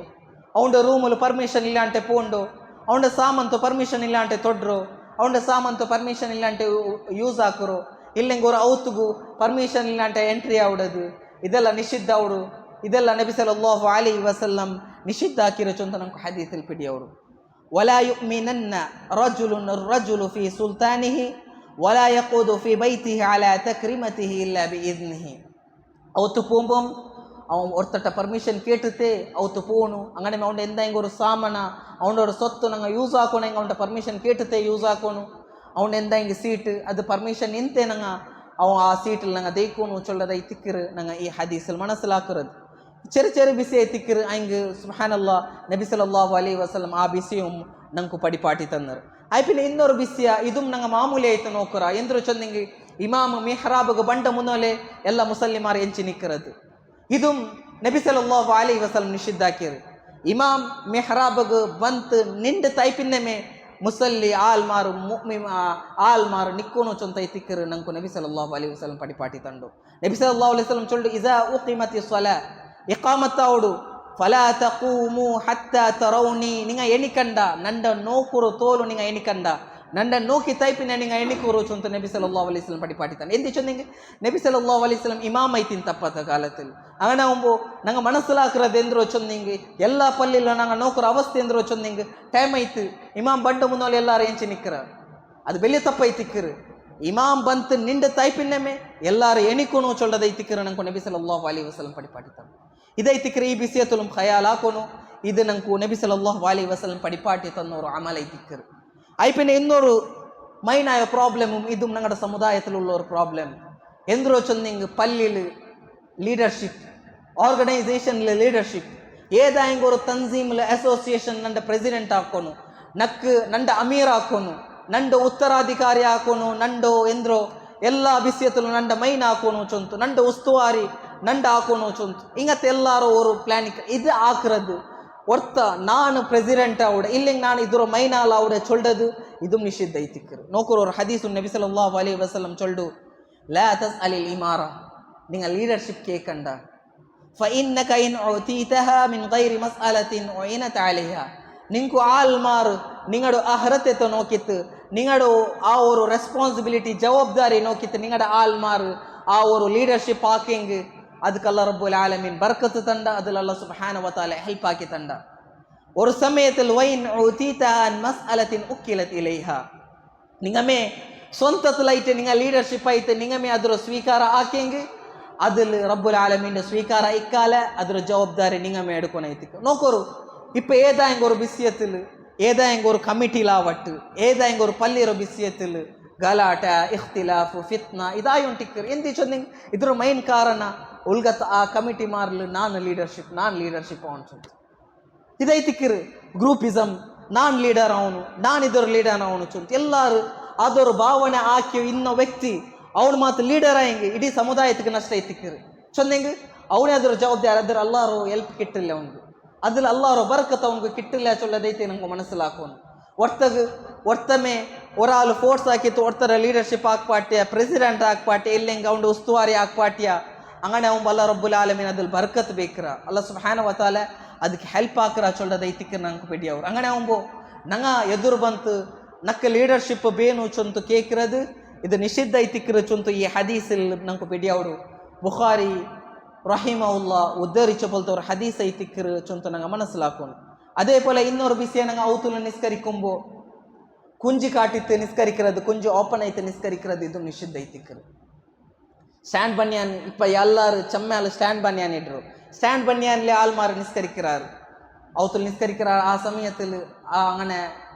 ಅವನ ರೂಮಲ್ಲಿ ಪರ್ಮಿಷನ್ ಇಲ್ಲ ಅಂತ ಪೋಂಡು ಅವನ ಸಾಮಾನ್ತು ಪರ್ಮಿಷನ್ ಇಲ್ಲ ಅಂತ ತೊಡ್ರು ಅವನ ಸಾಮಾನ್ತು ಪರ್ಮಿಷನ್ ಇಲ್ಲ ಅಂತ ಯೂಸ್ ಹಾಕರು ಇಲ್ಲಂಗೆ ஒரு ಔತ್ಗೂ ಪರ್ಮಿಷನ್ ಇಲ್ಲ ಅಂತ ಎಂಟ್ರಿ ಆವಡದು ಇದೆಲ್ಲ ನಿಷಿದ್ಧ ಅವರು ಇದೆಲ್ಲ ನಬಿ ಸಲ್ಲಲ್ಲಾಹು ಅಲೈಹಿ ವಸಲ್ಲಂ ನಿಷಿದ್ಧ ಹಾಕಿರೋ ಅಂತ ನಮ್ಗೆ ಹದೀಸಲ್ಲಿ ಪಿಡಿ ಅವರು ವಲಾ ಯುಮಿನನ್ನ ರಜುಲು ಫಿ ಸುಲ್ತಾನಿಹಿ ವಲಾ ಯಕೂದು ಫಿ ಬೈತಿಹಿ ಅಲಾ ತಕ್ರಿಮತಿಹಿ ಇಲ್ಲ ಬಿಇದ್ನಿಹಿ ಅವತ್ತು போம்போம் அவன் ஒருத்தட்ட பர்மிஷன் கேட்டுத்தே அவத்து போகணும் அங்கே அவன் எந்த இங்கே ஒரு சாமனா அவனோட சொத்து நாங்கள் யூஸ் ஆக்கணும் இங்கே அவன்கிட்ட பர்மிஷன் கேட்டுத்தே யூஸ் ஆக்கணும் அவன் எந்த இங்கே சீட்டு அது பர்மிஷன் நின்றே நாங்கள் அவன் ಆ ಸೀಟಲ್ಲಿ ನಂಗೆ ದೇಕೋನು ಚೊಲ್ಲದೈ ತಿಕ್ಕಿರು ನಂಗೆ ಈ ಹದೀಸಲ್ಲಿ ಮನಸ್ಸಲಾಕಿರೋದು ಚೆರಿ ಬಿಸಿ ತಿಕ್ಕಿರು ಹಂಗೆ ಸುಬ್ಹಾನಲ್ಲಾ ನಬಿ ಸಲ್ಲಲ್ಲಾಹು ಅಲೈಹಿ ವಸಲ್ಲಂ ಆ ಬಿಸಿಯು ನಂಗೆ ಪಡಿಪಾಟಿ ತಂದರು ಐಪಿನ ಇನ್ನೊರು ಬಿಸಿಯ ಇದು ನಂಗೆ ಮಾಮೂಲಿ ಆಯ್ತು ನೋಕರ ಎಂದ್ರು ಚಂದಂಗೆ ಇಮಾಮ್ ಮಿಹ್ರಾಬ್ಗೆ ಬಂಡ ಮುನ್ನೋಲೆ ಎಲ್ಲ ಮುಸಲ್ಲಿಮಾರು ಎಂಚಿ ನಿಕ್ಕಿರೋದು ಇದು ನಬಿ ಸಲ್ಲಲ್ಲಾಹು ಅಲೈಹಿ ವಸಲ್ಲಂ ನಿಷಿದ್ಧ ಹಾಕಿರು ಇಮಾಮ್ ಮಿಹ್ರಾಬ್ಗೆ ಬಂತು ನಿಂಡು ತೈಪಿನ್ನೆಮೆ ಮುಸಲ್ಲಿ ಆಲ್ಮಾರು ನಿಕ್ಕೋನು ಚೊಂತ ತಿಕ್ಕರು ನಂಕು ನಬಿ ಸಲ್ಲಲ್ಲಾಹು ಅಲೈಹಿ ವಸಲ್ಲಂ ಪಡಿಪಾಟಿ ತಂಡು ನಬಿ ಸಲ್ಲಲ್ಲಾಹು ಅಲೈಹಿ ವಸಲ್ಲಂ ಚೊಲ್ಡು ಇಜಾ ಉಖಿಮತಿ ಸ್ವಲಾ ಇಕಾಮತ್ ಅವಡು ಫಲಾ ತಕೂಮು ಹತ್ತಾ ತರೌನಿ ನಿಂಗ ಎಣಿಕಂಡ ನಂಡ ನೋಕುರು ತೋಲು ನಿಂಗ ಎಣಿಕಂಡ ನಂಡ ನೋಕಿ ತೈಪಿನ ನಿಂಗ ಎಣಿಕೂರು ಚೊಂತ ನಬಿ ಸಲ್ಲಲ್ಲಾಹು ಅಲೈಹಿ ವಸಲ್ಲಂ ಪಡಿಪಾಟಿ ತಂಡು ಎಂದಿ ಚೊಂದಿಂಗೆ ನಬಿ ಸಲ್ಲಲ್ಲಾಹು ಅಲೈಹಿ ವಸಲ್ಲಂ ಇಮಾಮ್ ಐತಿನ್ ತಪ್ಪತ್ತ ಕಾಲದಲ್ಲಿ അങ്ങനെ ആകുമ്പോൾ ഞങ്ങൾ മനസ്സിലാക്കുന്നത് എന്തോ ചൊന്നെങ്കിൽ എല്ലാ പള്ളിയിലും ഞങ്ങൾ നോക്കുന്ന അവസ്ഥ എന്തോ ചൊന്നെങ്കിൽ ടൈം ആയിട്ട് ഇമാം ബണ്ട് മുന്നോലെ എല്ലാവരും ഏഞ്ചി നിൽക്കിற ಅದು ಬೆಲೆ ತಪ್ಪೈತಿಕ್ಕರು ಇಮಾಮ್ ಬಂತು ನಿಂಡ ತೈಪಿನ್ನಮೆ ಎಲ್ಲಾರು ಎಣಿಕೋನು ಚೊಲ್ಲದೈತಿಕ್ಕರು ನಂಗೆ ನಬಿ ಸಲ್ಲಲ್ಲಾಹು ಅಲೈಹಿ ವಸಲ್ಲಂ ಪಡಿಪಾಟಿತಾನೆ ಇದೈತಿಕ್ಕರು ಈ ಬಿಸಿಯತುಲಂ ಖಯಾಲ್ ಹಾಕೋನು ಇದು ನಂಗೆ ನಬಿ ಸಲ್ಲಲ್ಲಾಹು ಅಲೈಹಿ ವಸಲ್ಲಂ ಪಡಿಪಾಟಿ ತನ್ನೋರು ಅಮಲ ಐತಿಕ್ಕರು ಐಪಿನ ಇನ್ನೊರು ಮೈನಾಯ ಪ್ರಾಬ್ಲಮ್ ಇದು ನಂಗಡ ಸಮುದಾಯത്തിലുള്ള ഒരു ಪ್ರಾಬ್ಲಮ್ ಎಂದ್ರೋ ಚೊಂದಿಂಗ್ ಪಲ್ಲಿಲ್ ಲೀಡರ್ಶಿಪ್ ಆರ್ಗನೈಸೇಷನ್ಲ ಲೀಡರ್ಶಿಪ್ ಏದಾಯಂಗ್ ஒரு தன்சீம்ல ಅಸೋಸಿಯೇಷನ್ ನಂಡ ಪ್ರೆಸಿಡೆಂಟ್ ಹಾಕೋನು ನಕ್ ನಂಡ ಅಮೀರ್ ಹಾಕೋನು ನಂಡ ಉತ್ತರಾಧಿಕಾರಿ ಹಾಕೋನು ನಂಡೋ ಎಂದ್ರೋ ಎಲ್ಲ ಬಿಸಿಯತ್ತಲು ನಂಡ ಮೈನ್ ಹಾಕೋನು ಚೊಂತು ನಂಡ ಉಸ್ತುವಾರಿ ನಂಡ ಹಾಕೋನು ಚೊಂತು ಇಂಗತ್ತೆ ಎಲ್ಲಾರೋ ஒரு ಪ್ಲಾನಿಕ್ ಇದು ಹಾಕ್ರದು ಒರ್ತ ನಾನು ಪ್ರೆಸಿಡೆಂಟ್ ಅವಡ ಇಲ್ಲಿಂಗ್ ನಾನು ಇದ್ರ ಮೈನಾಲ್ ಅವಡ ಚೊಲ್ಡದು ಇದು ನಿಷಿದ್ಧ ಐತಿಕ್ಕರು ನೋಕರು ಅವ್ರ ಹದೀಸು ನಬಿ ಸಲ್ಲಲ್ಲಾಹು ಅಲೈಹಿ ವಸಲ್ಲಂ ಚೊಲ್ಡು ಲಾ ತಸ್ಅಲಿಲ್ ಇಮಾರಾ ನಿಂಗ ಲೀಡರ್ಶಿಪ್ ಕೇಕಂಡ ಫಇನ್ನಕ ಇನ್ ಉತೀತಹಾ ಮಿನ್ ಗೈರಿ ಮಸ್ಅಲತಿನ್ ಉಯಿನತ ಅಲೈಹಾ ನಿಂಕು ಆಲ್ಮಾರು ನಿಂಗಡು ಅರ್ಹತೆ ನೋಕಿತ್ತು ನಿಂಗಡು ಆ ಒಂದು ರೆಸ್ಪಾನ್ಸಿಬಿಲಿಟಿ ಜವಾಬ್ದಾರಿ ನೋಕಿತ್ತು ನಿಂಗಡ ಆಲ್ಮಾರು ಆ ಒಂದು ಲೀಡರ್ಶಿಪ್ ಹಾಕಿಂಗ್ ಅದಕ್ಕೆ ಅಲ್ಲಾಹ್ ರಬ್ಬುಲ್ ಆಲಮೀನ್ ಬರಕತ್ ತಂಡ ಅದಲ್ಲಿ ಅಲ್ಲಾಹ್ ಸುಬ್ಹಾನಹು ವ ತಆಲಾ ಹೆಲ್ಪ್ ಆಕಿ ತಂಡ ஒரு சமயத்தில் வைன் உதீதா அன் மஸ்அலத்தின் உக்கிலத் இலைஹா ನಿಂಗಮೇ ಸ್ವಂತத்துல ಐತೆ ನಿಂಗ ಲೀಡರ್ಶಿಪ್ ಐತೆ ನಿಂಗಮೇ ಅದರ ಸ್ವೀಕಾರ ಆಕೆಂಗೆ ಅದಿಲ್ ರಬ್ಬುಲ್ ಆಲಮೀನ್ ಸ್ವೀಕಾರ ಇಕ್ಕಾಲ ಅದರ ಜವಾಬ್ದಾರಿ ನಿಂಗಮೇ ಎಡ್ಕೊನೈತಿ ನೋಕೋರು ಇಪ್ಪ ಏದಾಯಂಗ್ ஒரு ಬಿಸಿಯத்தில் ஏதாயங்க ஒரு கமிட்டியில் ஆவட்டு ஏதாயங்க ஒரு பள்ளியோ பிசியத்தில் ಗಲಾಟ ಇಖ್ತಿಲಾಫು ಫಿತ್ನಾ ಇದಾಯುಂಟಿಕ್ಕರು ಎಂದಿ ಚೊಂದಿಂಗ್ ಇದ್ರ ಮೈನ್ ಕಾರಣ ಉಲ್ಗತ್ ಆ ಕಮಿಟಿ ಮಾರ್ಲು ನಾನು ಲೀಡರ್ಶಿಪ್ ಅನ್ಸುತ್ತೆ ಇದೈತಿಕ್ಕರು ಗ್ರೂಪಿಸಮ್ ನಾನು ಲೀಡರ್ ಅವನು ನಾನು ಇದರ ಲೀಡರ್ ಅವನು ಚುಂತ ಎಲ್ಲರೂ ಅದರ ಭಾವನೆ ಹಾಕಿ ಇನ್ನೋ ವ್ಯಕ್ತಿ ಅವನು ಮಾತು ಲೀಡರ್ ಆಯಂಗೆ ಇಡೀ ಸಮುದಾಯಕ್ಕೆ ನಷ್ಟ ಐತಿಕ್ಕರು ಚೊಂದಿಂಗ್ ಅವನೇ ಅದರ ಜವಾಬ್ದಾರಿ ಅದರ ಅಲ್ಲಾರು ಎಲ್ಪ್ ಕಿಟ್ಟಿಲ್ಲ ಅವನಿಗೆ அதில் அல்லாஹ் பரக்கத் அவனுக்கு கிட்டில்ல சொல்லதைத்து நமக்கு மனசிலாக்கணும் ஒருத்தமே ஒரு ஆள் ஃபோர்ஸ் ஆக்கித்து ஒருத்தர ಲೀಡರ್ಶಿಪ್ ಹಾಕ್ಪಾಟ್ಯ ಪ್ರೆಸಿಡೆಂಟ್ ಹಾಕ್ಪಾಟ್ಯ ಇಲ್ಲೆಂಗ ಅವನು ಉಸ್ತುವಾರಿ ಹಾಕ್ಪಾಟ್ಯ ಅಂಗನೆ ಅವನು ಅಲ್ಲಾಹ್ ರಬ್ಬುಲ್ ಆಲಮೀನ್ ಅದಲ್ಲಿ ಬರಕತ್ ಬೇಕ್ರ ಅಲ್ಲಾಹ್ ಸುಬ್ಹಾನಹು ವ ತಆಲಾ ಅದಕ್ಕೆ ಹೆಲ್ಪ್ ಹಾಕ್ರ சொல்லதைத்துக்கு ನಂಗೆ ಬಿಡಿ ಅವರು ಅಂಗನೆ ಅವನು ನಂಗ ಎದುರು ಬಂತು ನಕ್ಕ ಲೀಡರ್ಶಿಪ್ ಬೇನು ಚೊಂತು ಕೇಕ್ರದು ಇದು ನಿಷಿದ್ಧ ಐತಿಕ್ರ ಚೊಂತು ಈ ಹದೀಸಿಲ್ ನಂಗೆ ಬಿಡಿ ಅವರು ಬುಖಾರಿ ರಹಿಮಹುಲ್ಲಾ ಉದ್ಧರಿಸಬಲ್ತವ್ರ ಹದೀಸ್ ಐತಿಕ್ಕರು ಚೊಂತು ನಂಗೆ ಮನಸ್ಸಿಲಾಕೋನು ಅದೇ ಪೋಲ ಇನ್ನೊರು ಬಿಸಿಯ ನಂಗೆ ಔತುಲು ನಿಸ್ಕರಿಕೊಂಬೋ ಕುಂಜಿ ಕಾಟಿತ್ತು ನಿಸ್ಕರಿಕ್ಕಿರೋದು ಕುಂಜಿ ಓಪನ್ ಐತೆ ನಿಸ್ಕರಿಕ್ಕಿರೋದು ಇದು ನಿಷಿದ್ಧ ಐತಿಕ್ಕರು ಸ್ಟ್ಯಾಂಡ್ ಬನ್ಯಾನ್ ಇಪ್ಪ ಎಲ್ಲರೂ ಚಮ್ಮ್ಯಾಲು ಸ್ಟ್ಯಾಂಡ್ ಬನ್ಯಾನ್ ಇಡ್ರು ಸ್ಟ್ಯಾಂಡ್ ಬನ್ಯಾನ್ಲೆ ಆಲ್ಮಾರು ನಿಸ್ಕರಿಕ್ಕಿರಾರು ಔತುಲು ನಿಸ್ಕರಿಕ್ಕಿರಾರು ಆ ಸಮಯத்தில் അങ്ങനെ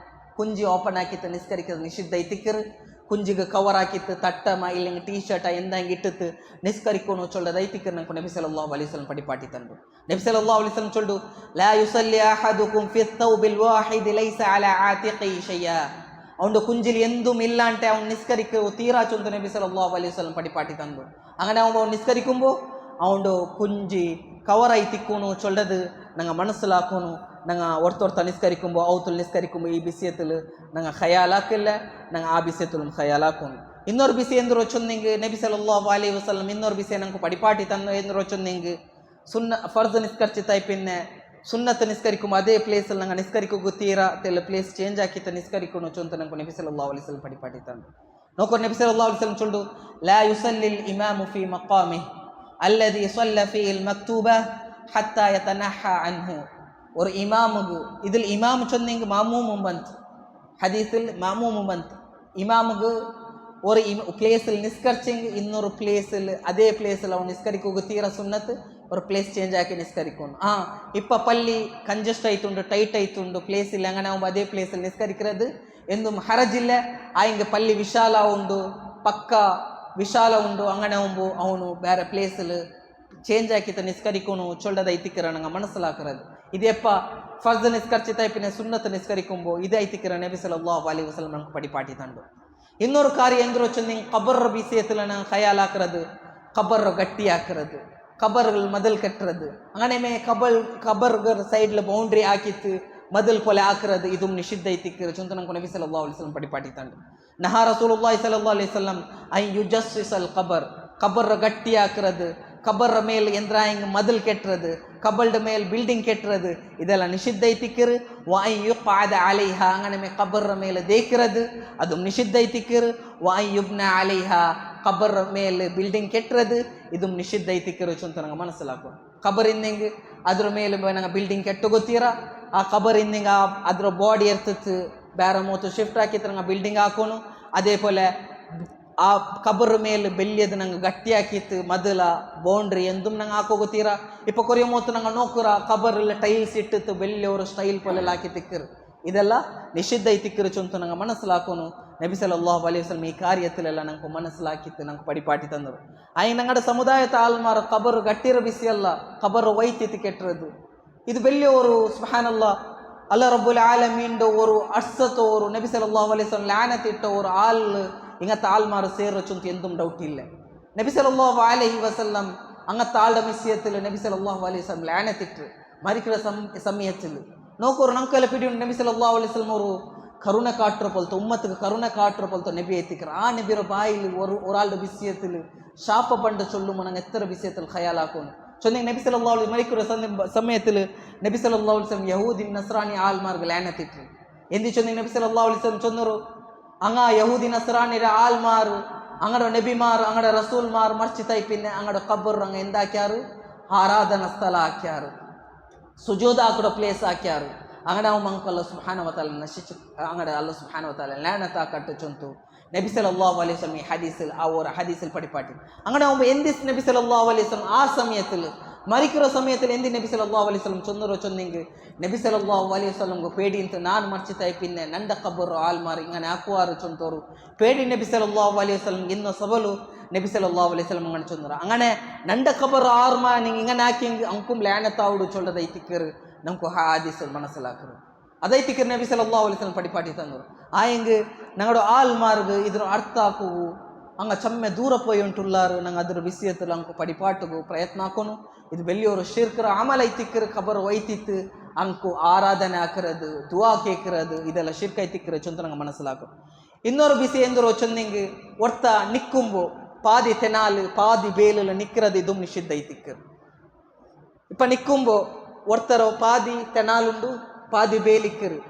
ಕುಂಜಿ ಓಪನ್ ಹಾಕಿತ್ತು ನಿಸ್ಕರಿಕ್ಕಿರೋದು ನಿಷಿದ್ಧ ಐತಿಕ್ಕರು ಕುಂಜಿಗೆ ಕವರ್ ಹಾಕಿತ್ತು ತಟ್ಟಮ ಇಲ್ಲಿಂಗ ಟೀ ಶರ್ಟ ಎಂದಂಗೆ ಇಟ್ಟಿತ್ತು ನಿಸ್ಕರಿಕೋನು ಚೊಲ್ಲದ ಐತಿಕ್ಕರು ನಂಗೆ ನಬಿ ಸಲ್ಲಲ್ಲಾಹು ಅಲೈಹಿ ವಸಲ್ಲಂ ಪಡಿಪಾಟಿ ತಂದು ನಬಿ ಸಲ್ಲಲ್ಲಾಹು ಅಲೈಹಿ ವಸಲ್ಲಂ ಚೊಲ್ಡು ಲಾ ಯುಸಲ್ಲಿ ಅಹದುಕುಂ ಫಿ ಥೌಬಿಲ್ ವಾಹಿದ್ ಲೈಸ ಅಲಾ ಆತಿಕಿ ಶೈಯಾ ಅವನು ಕುಂಜಿಲಿ ಎಂದೂ ಇಲ್ಲ ಅಂಟೆ ಅವ್ನು ನಿಸ್ಕರಿಕ ತೀರಾ ಚೊಂದು ನಬಿ ಸಲ್ಲಲ್ಲಾಹು ಅಲೈಹಿ ವಸಲ್ಲಂ ಪಡಿಪಾಟಿ ತಂದು അങ്ങനെ അവൻ നിസ്കരിക്കുമ്പോ അവൻ്റെ കുഞ്ചി കവറായി തിക്കൂണു ചൊല്ലത് ഞങ്ങൾ മനസ്സിലാക്കുന്നു ഞങ്ങൾ ഓർത്തോർത്ത നിസ്കരിക്കുമ്പോൾ ഔത്തുൽ നിസ്കരിക്കുമ്പോൾ ഈ ബിസിയത്തിൽ ഞങ്ങൾ ഖയാലാക്കില്ല ഞങ്ങൾ ആ ബിസിയത്തിലും ഖയാലാക്കുന്നു ಇನ್ನೊರು ಬಿಸಿ ಎಂದ್ರು ಚೊಂದಿಂಗ್ ನಬಿ ಸಲ್ಲಲ್ಲಾಹು ಅಲೈಹಿ ವಸಲ್ಲಂ ಇನ್ನೊರು ಬಿಸಿ ನಂಗೆ ಪಡಿಪಾಟಿ ತಂದು ಎಂದ್ರು ಚೊಂದಿಂಗ್ ಸುನ್ನ ಫರ್ಜ್ ನಿಸ್ಕರಿಸಿತಾಯಿ ಪಿನ್ನೆ ಸುನ್ನತ್ ನಿಸ್ಕರಿക്കുമ്പോൾ ಅದೇ ಪ್ಲೇಸಲ್ಲಿ ನಂಗೆ ನಿಸ್ಕರಿಕೋ ಗೊತ್ತೀರಾ ತೆಲ್ಲ ಪ್ಲೇಸ್ ಚೇಂಜ್ ಹಾಕಿತ್ತ ನಿಸ್ಕರಿಕೊಂಡು ಚೊಂತ ನಂಗೆ ನಬಿ ಸಲ್ಲಲ್ಲಾಹು ಅಲೈಹಿ ವಸಲ್ಲಂ ಪಡಿಪಾಟಿ ತಂದು ನೋಕೋ ನಬಿ ಸಲ್ಲಲ್ಲಾಹು ಅಲೈಹಿ ವಸಲ್ಲಂ ಚೊಲ್ಡು ಲಾ ಯುಸಲ್ಲಿಲ್ ಇಮಾಮು ಫಿ ಮಕಾಮಿಹಿ ಅಲ್ಲದಿ ಸಲ್ಲ ಫೀಲ್ ಮಕ್ತೂಬ ಹತ್ತಾ ಯತನಹಾ ಅನ್ಹು ஒரு இமாமுக்கு இதில் இமாம் சொன்னீங்க மாமூமும் பந்த் ஹதீஸில் மாமூமும் பந்த் இமாமுக்கு ஒரு ಪ್ಲೇಸಲ್ಲಿ ನಿಸ್ಕರ್ಚಿಂಗ್ ಇನ್ನೊರು ಪ್ಲೇಸಲ್ಲಿ ಅದೇ ಪ್ಲೇಸಲ್ಲಿ ಅವ್ನು ನಿಸ್ಕರಿಕೆ ಹೋಗುತ್ತೀರ ಸುನ್ನತ್ ஒரு ಪ್ಲೇಸ್ ಚೇಂಜ್ ಹಾಕಿ ನಿಸ್ಕರಿಕೊಂಡು ಇಪ್ಪ ಪಲ್ಲಿ ಕಂಜೆಸ್ಟ್ ಆಯ್ತುಂಡು ಟೈಟ್ ಆಯ್ತುಂಡು ಪ್ಲೇಸ್ ಇಲ್ಲ ಹಂಗ ನಾವು ಅದೇ ಪ್ಲೇಸಲ್ಲಿ ನಿಸ್ಕರಿಕ್ಕಿರೋದು ಎಂದು ಹರಜಿಲ್ಲ ಹಿಂಗೆ ಪಲ್ಲಿ ವಿಶಾಲ ಉಂಡು ಪಕ್ಕ ವಿಶಾಲ ಉಂಡು ಅಂಗನೆ ಒಂಬು ಅವನು ಬೇರೆ ಪ್ಲೇಸಲ್ಲಿ ಚೇಂಜ್ ಹಾಕಿತ್ತ ನಿಸ್ಕರಿಕೋನು ಚೊಲ್ಲದ ಐತಿಕ್ಕರ ನಂಗೆ ಮನಸ್ಸಲಾಕಿರೋದು ಇದೆಪ್ಪ ಫರ್ಜ್ ನಿಸ್ಕರಿಸಿತ ಪಿನ್ನೆ ಸುನ್ನತ್ ನಿಸ್ಕರಿಕೊಂಬೋ ಇದೇ ಐತಿಕ್ಕರ ನಬಿ ಸಲ್ಲಲ್ಲಾಹು ಅಲೈಹಿ ವಸಲ್ಲಂ ನಂಗೆ ಪಡಿಪಾಟಿ ತಂಡು ಇನ್ನೊரு ಕಾರ್ಯ ಎಂದ್ರು ಚೊಂದಿಂಗ್ ಕಬರ್ ಬಿಸಿಯத்தில் ನಂಗೆ ಖಯಾಲ್ ಹಾಕಿರೋದು ಕಬರ್ ಗಟ್ಟಿ ಹಾಕಿರೋದು ಕಬರ್ಗಳು ಮೊದಲು ಕಟ್ಟಿರೋದು ಅಂಗನೆ ಕಬರ್ಗರ್ ಸೈಡ್ಲ ಬೌಂಡ್ರಿ ಹಾಕಿತ್ತು ಮೊದಲು ಕೊಲೆ ಹಾಕಿರೋದು ಇದು ನಿಷಿದ್ಧ ಐತಿಕ್ಕರ ಚೊಂತ ನಂಗೆ ನಬಿ ಸಲ್ಲಲ್ಲಾಹು ಅಲೈಹಿ ವಸಲ್ಲಂ ಪಡಿಪಾಟಿ ತಂಡು ನಹಾ ರಸೂಲುಲ್ಲಾಹಿ ಸಲ್ಲಲ್ಲಾಹು ಅಲೈಹಿ ವಸಲ್ಲಂ ಐ ಯುಜಸ್ಸಿಸಲ್ ಕಬರ್ ಗಟ್ಟಿ ಹಾಕಿರೋದು ಕಬರ್ ಮೇಲೆ ಎಂದ್ರಾಯಿಂಗ್ ಮೊದಲು ಕೆಟ್ಟಿರೋದು ಕಬಲ್ಡ್ ಮೇಲೆ ಬಿಲ್ಡಿಂಗ್ ಕೆಟ್ಟಿರೋದು ಇದೆಲ್ಲ ನಿಷಿದ್ಧ ಐತಿಕ್ಕರು ವಾಯ್ ಯುಕ್ಅದ ಅಲೈಹಾ ಅಂಗನೆ ಕಬರ್ ಮೇಲೆ ದೇಕಿರೋದು ಅದು ನಿಷಿದ್ಧ ಐತಿಕ್ಕರು ವಾಯ್ ಯುಬ್ನ ಅಲೈಹಾ ಕಬರ್ ಮೇಲೆ ಬಿಲ್ಡಿಂಗ್ ಕೆಟ್ಟಿರೋದು ಇದು ನಿಷಿದ್ಧ ಐತಿಕ್ಕರು ಚೊಂತ ನಂಗೆ ಮನಸ್ಸಲಾಕು ಕಬರ್ ಇಂದಿಂಗ್ ಅದ್ರ ಮೇಲೆ ನಂಗೆ ಬಿಲ್ಡಿಂಗ್ ಕೆಟ್ಟು ಗೊತ್ತೀರ ಆ ಕಬರ್ ಇಂದಿಂಗ್ ಅದ್ರ ಬಾಡಿ ಇರ್ತತ್ತು ಬೇರೆ ಮೂತು ಶಿಫ್ಟ್ ಹಾಕಿತ್ತು ನಂಗೆ ಬಿಲ್ಡಿಂಗ್ ಹಾಕೋನು ಅದೇ ಪೋಲೆ ಆ ಕಬರ್ ಮೇಲೆ ಬೆಲ್ಲಿಯದು ನಂಗೆ ಗಟ್ಟಿ ಹಾಕಿತ್ತು ಮೊದಲ ಬೌಂಡ್ರಿ ಎಂದೂ ನಂಗೆ ಹಾಕೋಗುತ್ತೀರ ಇಪ್ಪ ಕೊರಿಯ ಮೂತು ನಂಗೆ ನೋಕುರ ಕಬರ್ಲ್ಲ ಟೈಲ್ಸ್ ಇಟ್ಟಿತ್ತು ಬೆಲ್ಲಿಯವರು ಸ್ಟೈಲ್ ಪೊಲ್ಲೆಲ್ಲ ಹಾಕಿ ತಿಕ್ಕರು ಇದೆಲ್ಲ ನಿಷಿದ್ಧ ತಿಕ್ಕರು ಚೊಂತು ನಂಗೆ ಮನಸ್ಸಲ್ಲಿ ಹಾಕೋನು ನಬಿ ಸಲ್ಲಲ್ಲಾಹು ಅಲೈಹಿ ವಸಲ್ಲಂ ಈ ಕಾರ್ಯത്തിലെಲ್ಲ ನಂಗೆ ಮನಸ್ಸಲ್ಲಿ ಹಾಕಿತ್ತು ನಂಗೆ ಪಡಿಪಾಟಿ ತಂದರು ಆಯ್ ನಂಗಡ ಸಮುದಾಯದ ಆಲ್ಮಾರ ಕಬರ್ ಗಟ್ಟಿರ ಬಿಸಿ ಅಲ್ಲ ಕಬರ್ ವೈತಿತ್ತು ಕೆಟ್ಟಿರೋದು ಇದು ಬೆಲ್ಲಿಯವರು ಸುಬ್ಹಾನಲ್ಲಾಹ್ ಅಲ್ಲ ರಬ್ಬುಲ್ ಆಲಮೀನ್ದು ಅವರು ಅರ್ಸತೋರು ನಬಿ ಸಲ್ಲಲ್ಲಾಹು ಅಲೈಹಿ ವಸಲ್ಲಂ ಲಾನತ್ ಇಟ್ಟವರು ಆಲ್ ഇങ്ങനത്തെ ആൾമാർ സേറച്ചും എന്തും ഡൗട്ടില്ല നബി സല്ലല്ലാഹു അലൈഹി വസല്ലം അങ്ങനത്തെ ആളുടെ വിഷയത്തിൽ നബി സല്ലല്ലാഹു അലൈഹി വസല്ലം ലാനത്തിട്ട് മരിക്കുന്ന സമയത്തിൽ നോക്കൂ നമുക്കെല്ലാം പിടിയുണ്ട് നബി സല്ലല്ലാഹു അലൈഹി വസല്ലം ഒരു കരുണ കാട്ടുற പോലത്തെ ഉമ്മത്തിക്ക് കരുണ കാട്ടുற പോലത്തെ നബി എത്തിക്കറ ആ നബിയുടെ ബായിൽ ഒരാളുടെ വിഷയത്തിൽ ശാപ പണ്ട് ചൊല്ലുമ്പോൾ ഞങ്ങൾ എത്ര വിഷയത്തിൽ ഖയാലാക്കുന്നു ചൊന്നെങ്കിൽ നബി സല്ലല്ലാഹു അലൈഹി മരിക്കുന്ന സമയത്തിൽ നബി സല്ലല്ലാഹു അലൈഹി വസല്ലം യഹൂദി നസ്രാനി ആൾമാർക്ക് ലാനത്തിട്ട് എന്തി ചൊന്നെങ്കിൽ നബി സല്ലല്ലാഹു അലൈഹി വസല്ലം ചൊന്നರು ಅಂಗ ಯಹೂದಿ ನಸ್ರಾನಿರ ಆಲ್ಮಾರು ಅಂಗಡ ನಬಿಮಾರು ಅಂಗಡ ರಸೂಲ್ಮಾರು ಮರ್ಚಿತೈಪಿನ್ನೆ ಅಂಗಡ ಕಬ್ಬರ್ ಅಂಗ ಎಂದ ಹಾಕ್ಯಾರು ಆರಾಧನಾ ಸ್ಥಳ ಹಾಕ್ಯಾರು ಸುಜೂದ ಹಾಕಡ ಪ್ಲೇಸ್ ಹಾಕ್ಯಾರು ಅಂಗಡ ಅವು ಮಂಕ ಅಲ್ಲ ಸುಬ್ಹಾನಹು ವ ತಆಲಾ ನಶಿಚು ಅಂಗಡ ಅಲ್ಲ ಸುಬ್ಹಾನಹು ವ ತಆಲಾ ಲಾನತ ಕಟ್ಟು ಚೊಂತು ನಬಿ ಸಲ್ಲಲ್ಲಾಹು ಅಲೈಹಿ ವಸಲ್ಲಂ ಈ ಹದೀಸಿಲ್ ಅವರ ಹದೀಸಿಲ್ ಪಡಿಪಾಟಿ ಅಂಗಡ ಅವು ಎಂದಿಸ್ ನಬಿ ಸಲ್ಲಲ್ಲಾಹು ಅಲೈಹಿ ವಸಲ್ಲಂ ಆ ಸಮಯത്തിൽ ಮರಿಕಿರೋ ಸಮಯത്തിൽ ಎಂದಿ ನಬಿ ಸಲ್ಲಲ್ಲಾಹು ಅಲೈಹಿ ವಸಲ್ಲಂ ಚೊಂದರೋ ಚೊಂದಿಂಗ್ ನಬಿ ಸಲ್ಲಲ್ಲಾಹು ಅಲೈಹಿ ವಸಲ್ಲಂಗೆ ಪೇಡಿ ಅಂತ ನಾನು ಮರ್ಚಿತಾಯಿ ಪಿನ್ನೆ ನಂಡ ಕಬ್ಬರು ಆಲ್ಮಾರು ಇಂಗನೆ ಹಾಕುವಾರು ಚೊಂತೋರು ಪೇಡಿ ನಬಿ ಸಲ್ಲಲ್ಲಾಹು ಅಲೈಹಿ ವಸಲ್ಲಂಗೆ ಇನ್ನೂ ಸಬಲು ನಬಿ ಸಲ್ಲಲ್ಲಾಹು ಅಲೈಹಿ ವಸಲ್ಲಂ ಅಂಗನೆ ಚೊಂದರು ಅಂಗನೆ ನಂಡ ಕಬ್ಬರು ಆರ್ಮಾ ನಿಂಗೆ ಇಂಗನೆ ಹಾಕಿ ಅಂಕುಂ ಲಾನತಾವುಡು ಚೊಲ್ಲದ ಐತಿಕ್ಕರು ನಮ್ಕು ಹಾದಿಸಲ್ ಮನಸ್ಸಲಾಕರು ಅದೈತಿಕ್ಕರು ನಬಿ ಸಲ್ಲಲ್ಲಾಹು ಅಲೈಹಿ ವಸಲ್ಲಂ ಪಡಿಪಾಟಿ ತಂದರು ಆ ಹಿಂಗೆ ನಂಗಡು ಆಲ್ಮಾರ್ಗ್ ಇದ್ರ ಅರ್ಥ ಹಾಕುವು ಅಂಗ ಚಮ್ಮೆ ದೂರ ಪೋಯಿ ಉಂಟುಲ್ಲಾರು ನಂಗೆ ಅದ್ರ ಬಿಸಿಯತ್ತಲ್ಲ ಅಂಕು ಪಡಿಪಾಟುಗು ಪ್ರಯತ್ನ ಹಾಕೋನು ಇದು ಬೆಲ್ಲಿಯವರು ಶಿರ್ಕರ ಆಮಲ ಐತಿಕ್ಕರು ಖಬರ್ ಒಯ್ತಿತ್ತು ಅಂಕು ಆರಾಧನೆ ಹಾಕಿರೋದು ದುವಾ ಕೇಕಿರೋದು ಇದೆಲ್ಲ ಶಿರ್ಕ ಐತಿಕ್ಕರು ಚೊಂತ ನಂಗೆ ಮನಸ್ಸಲಾಕು ಇನ್ನೊರು ಬಿಸಿ ಎಂದರು ಚೊಂದಿಂಗ್ ಒರ್ತ ನಿಕ್ಕುಂಬು ಪಾದಿ ತೆನಾಲು ಪಾದಿ ಬೇಲಲು ನಿಕ್ಕಿರೋದು ಇದು ನಿಷಿದ್ಧ ಐತಿಕ್ಕರು ಇಪ್ಪ ನಿಕ್ಕುಂಬು ಒರ್ತರೋ ಪಾದಿ ತೆನಾಲುಂಡು ಪಾದಿ ಬೇಲಿಕ್ಕರು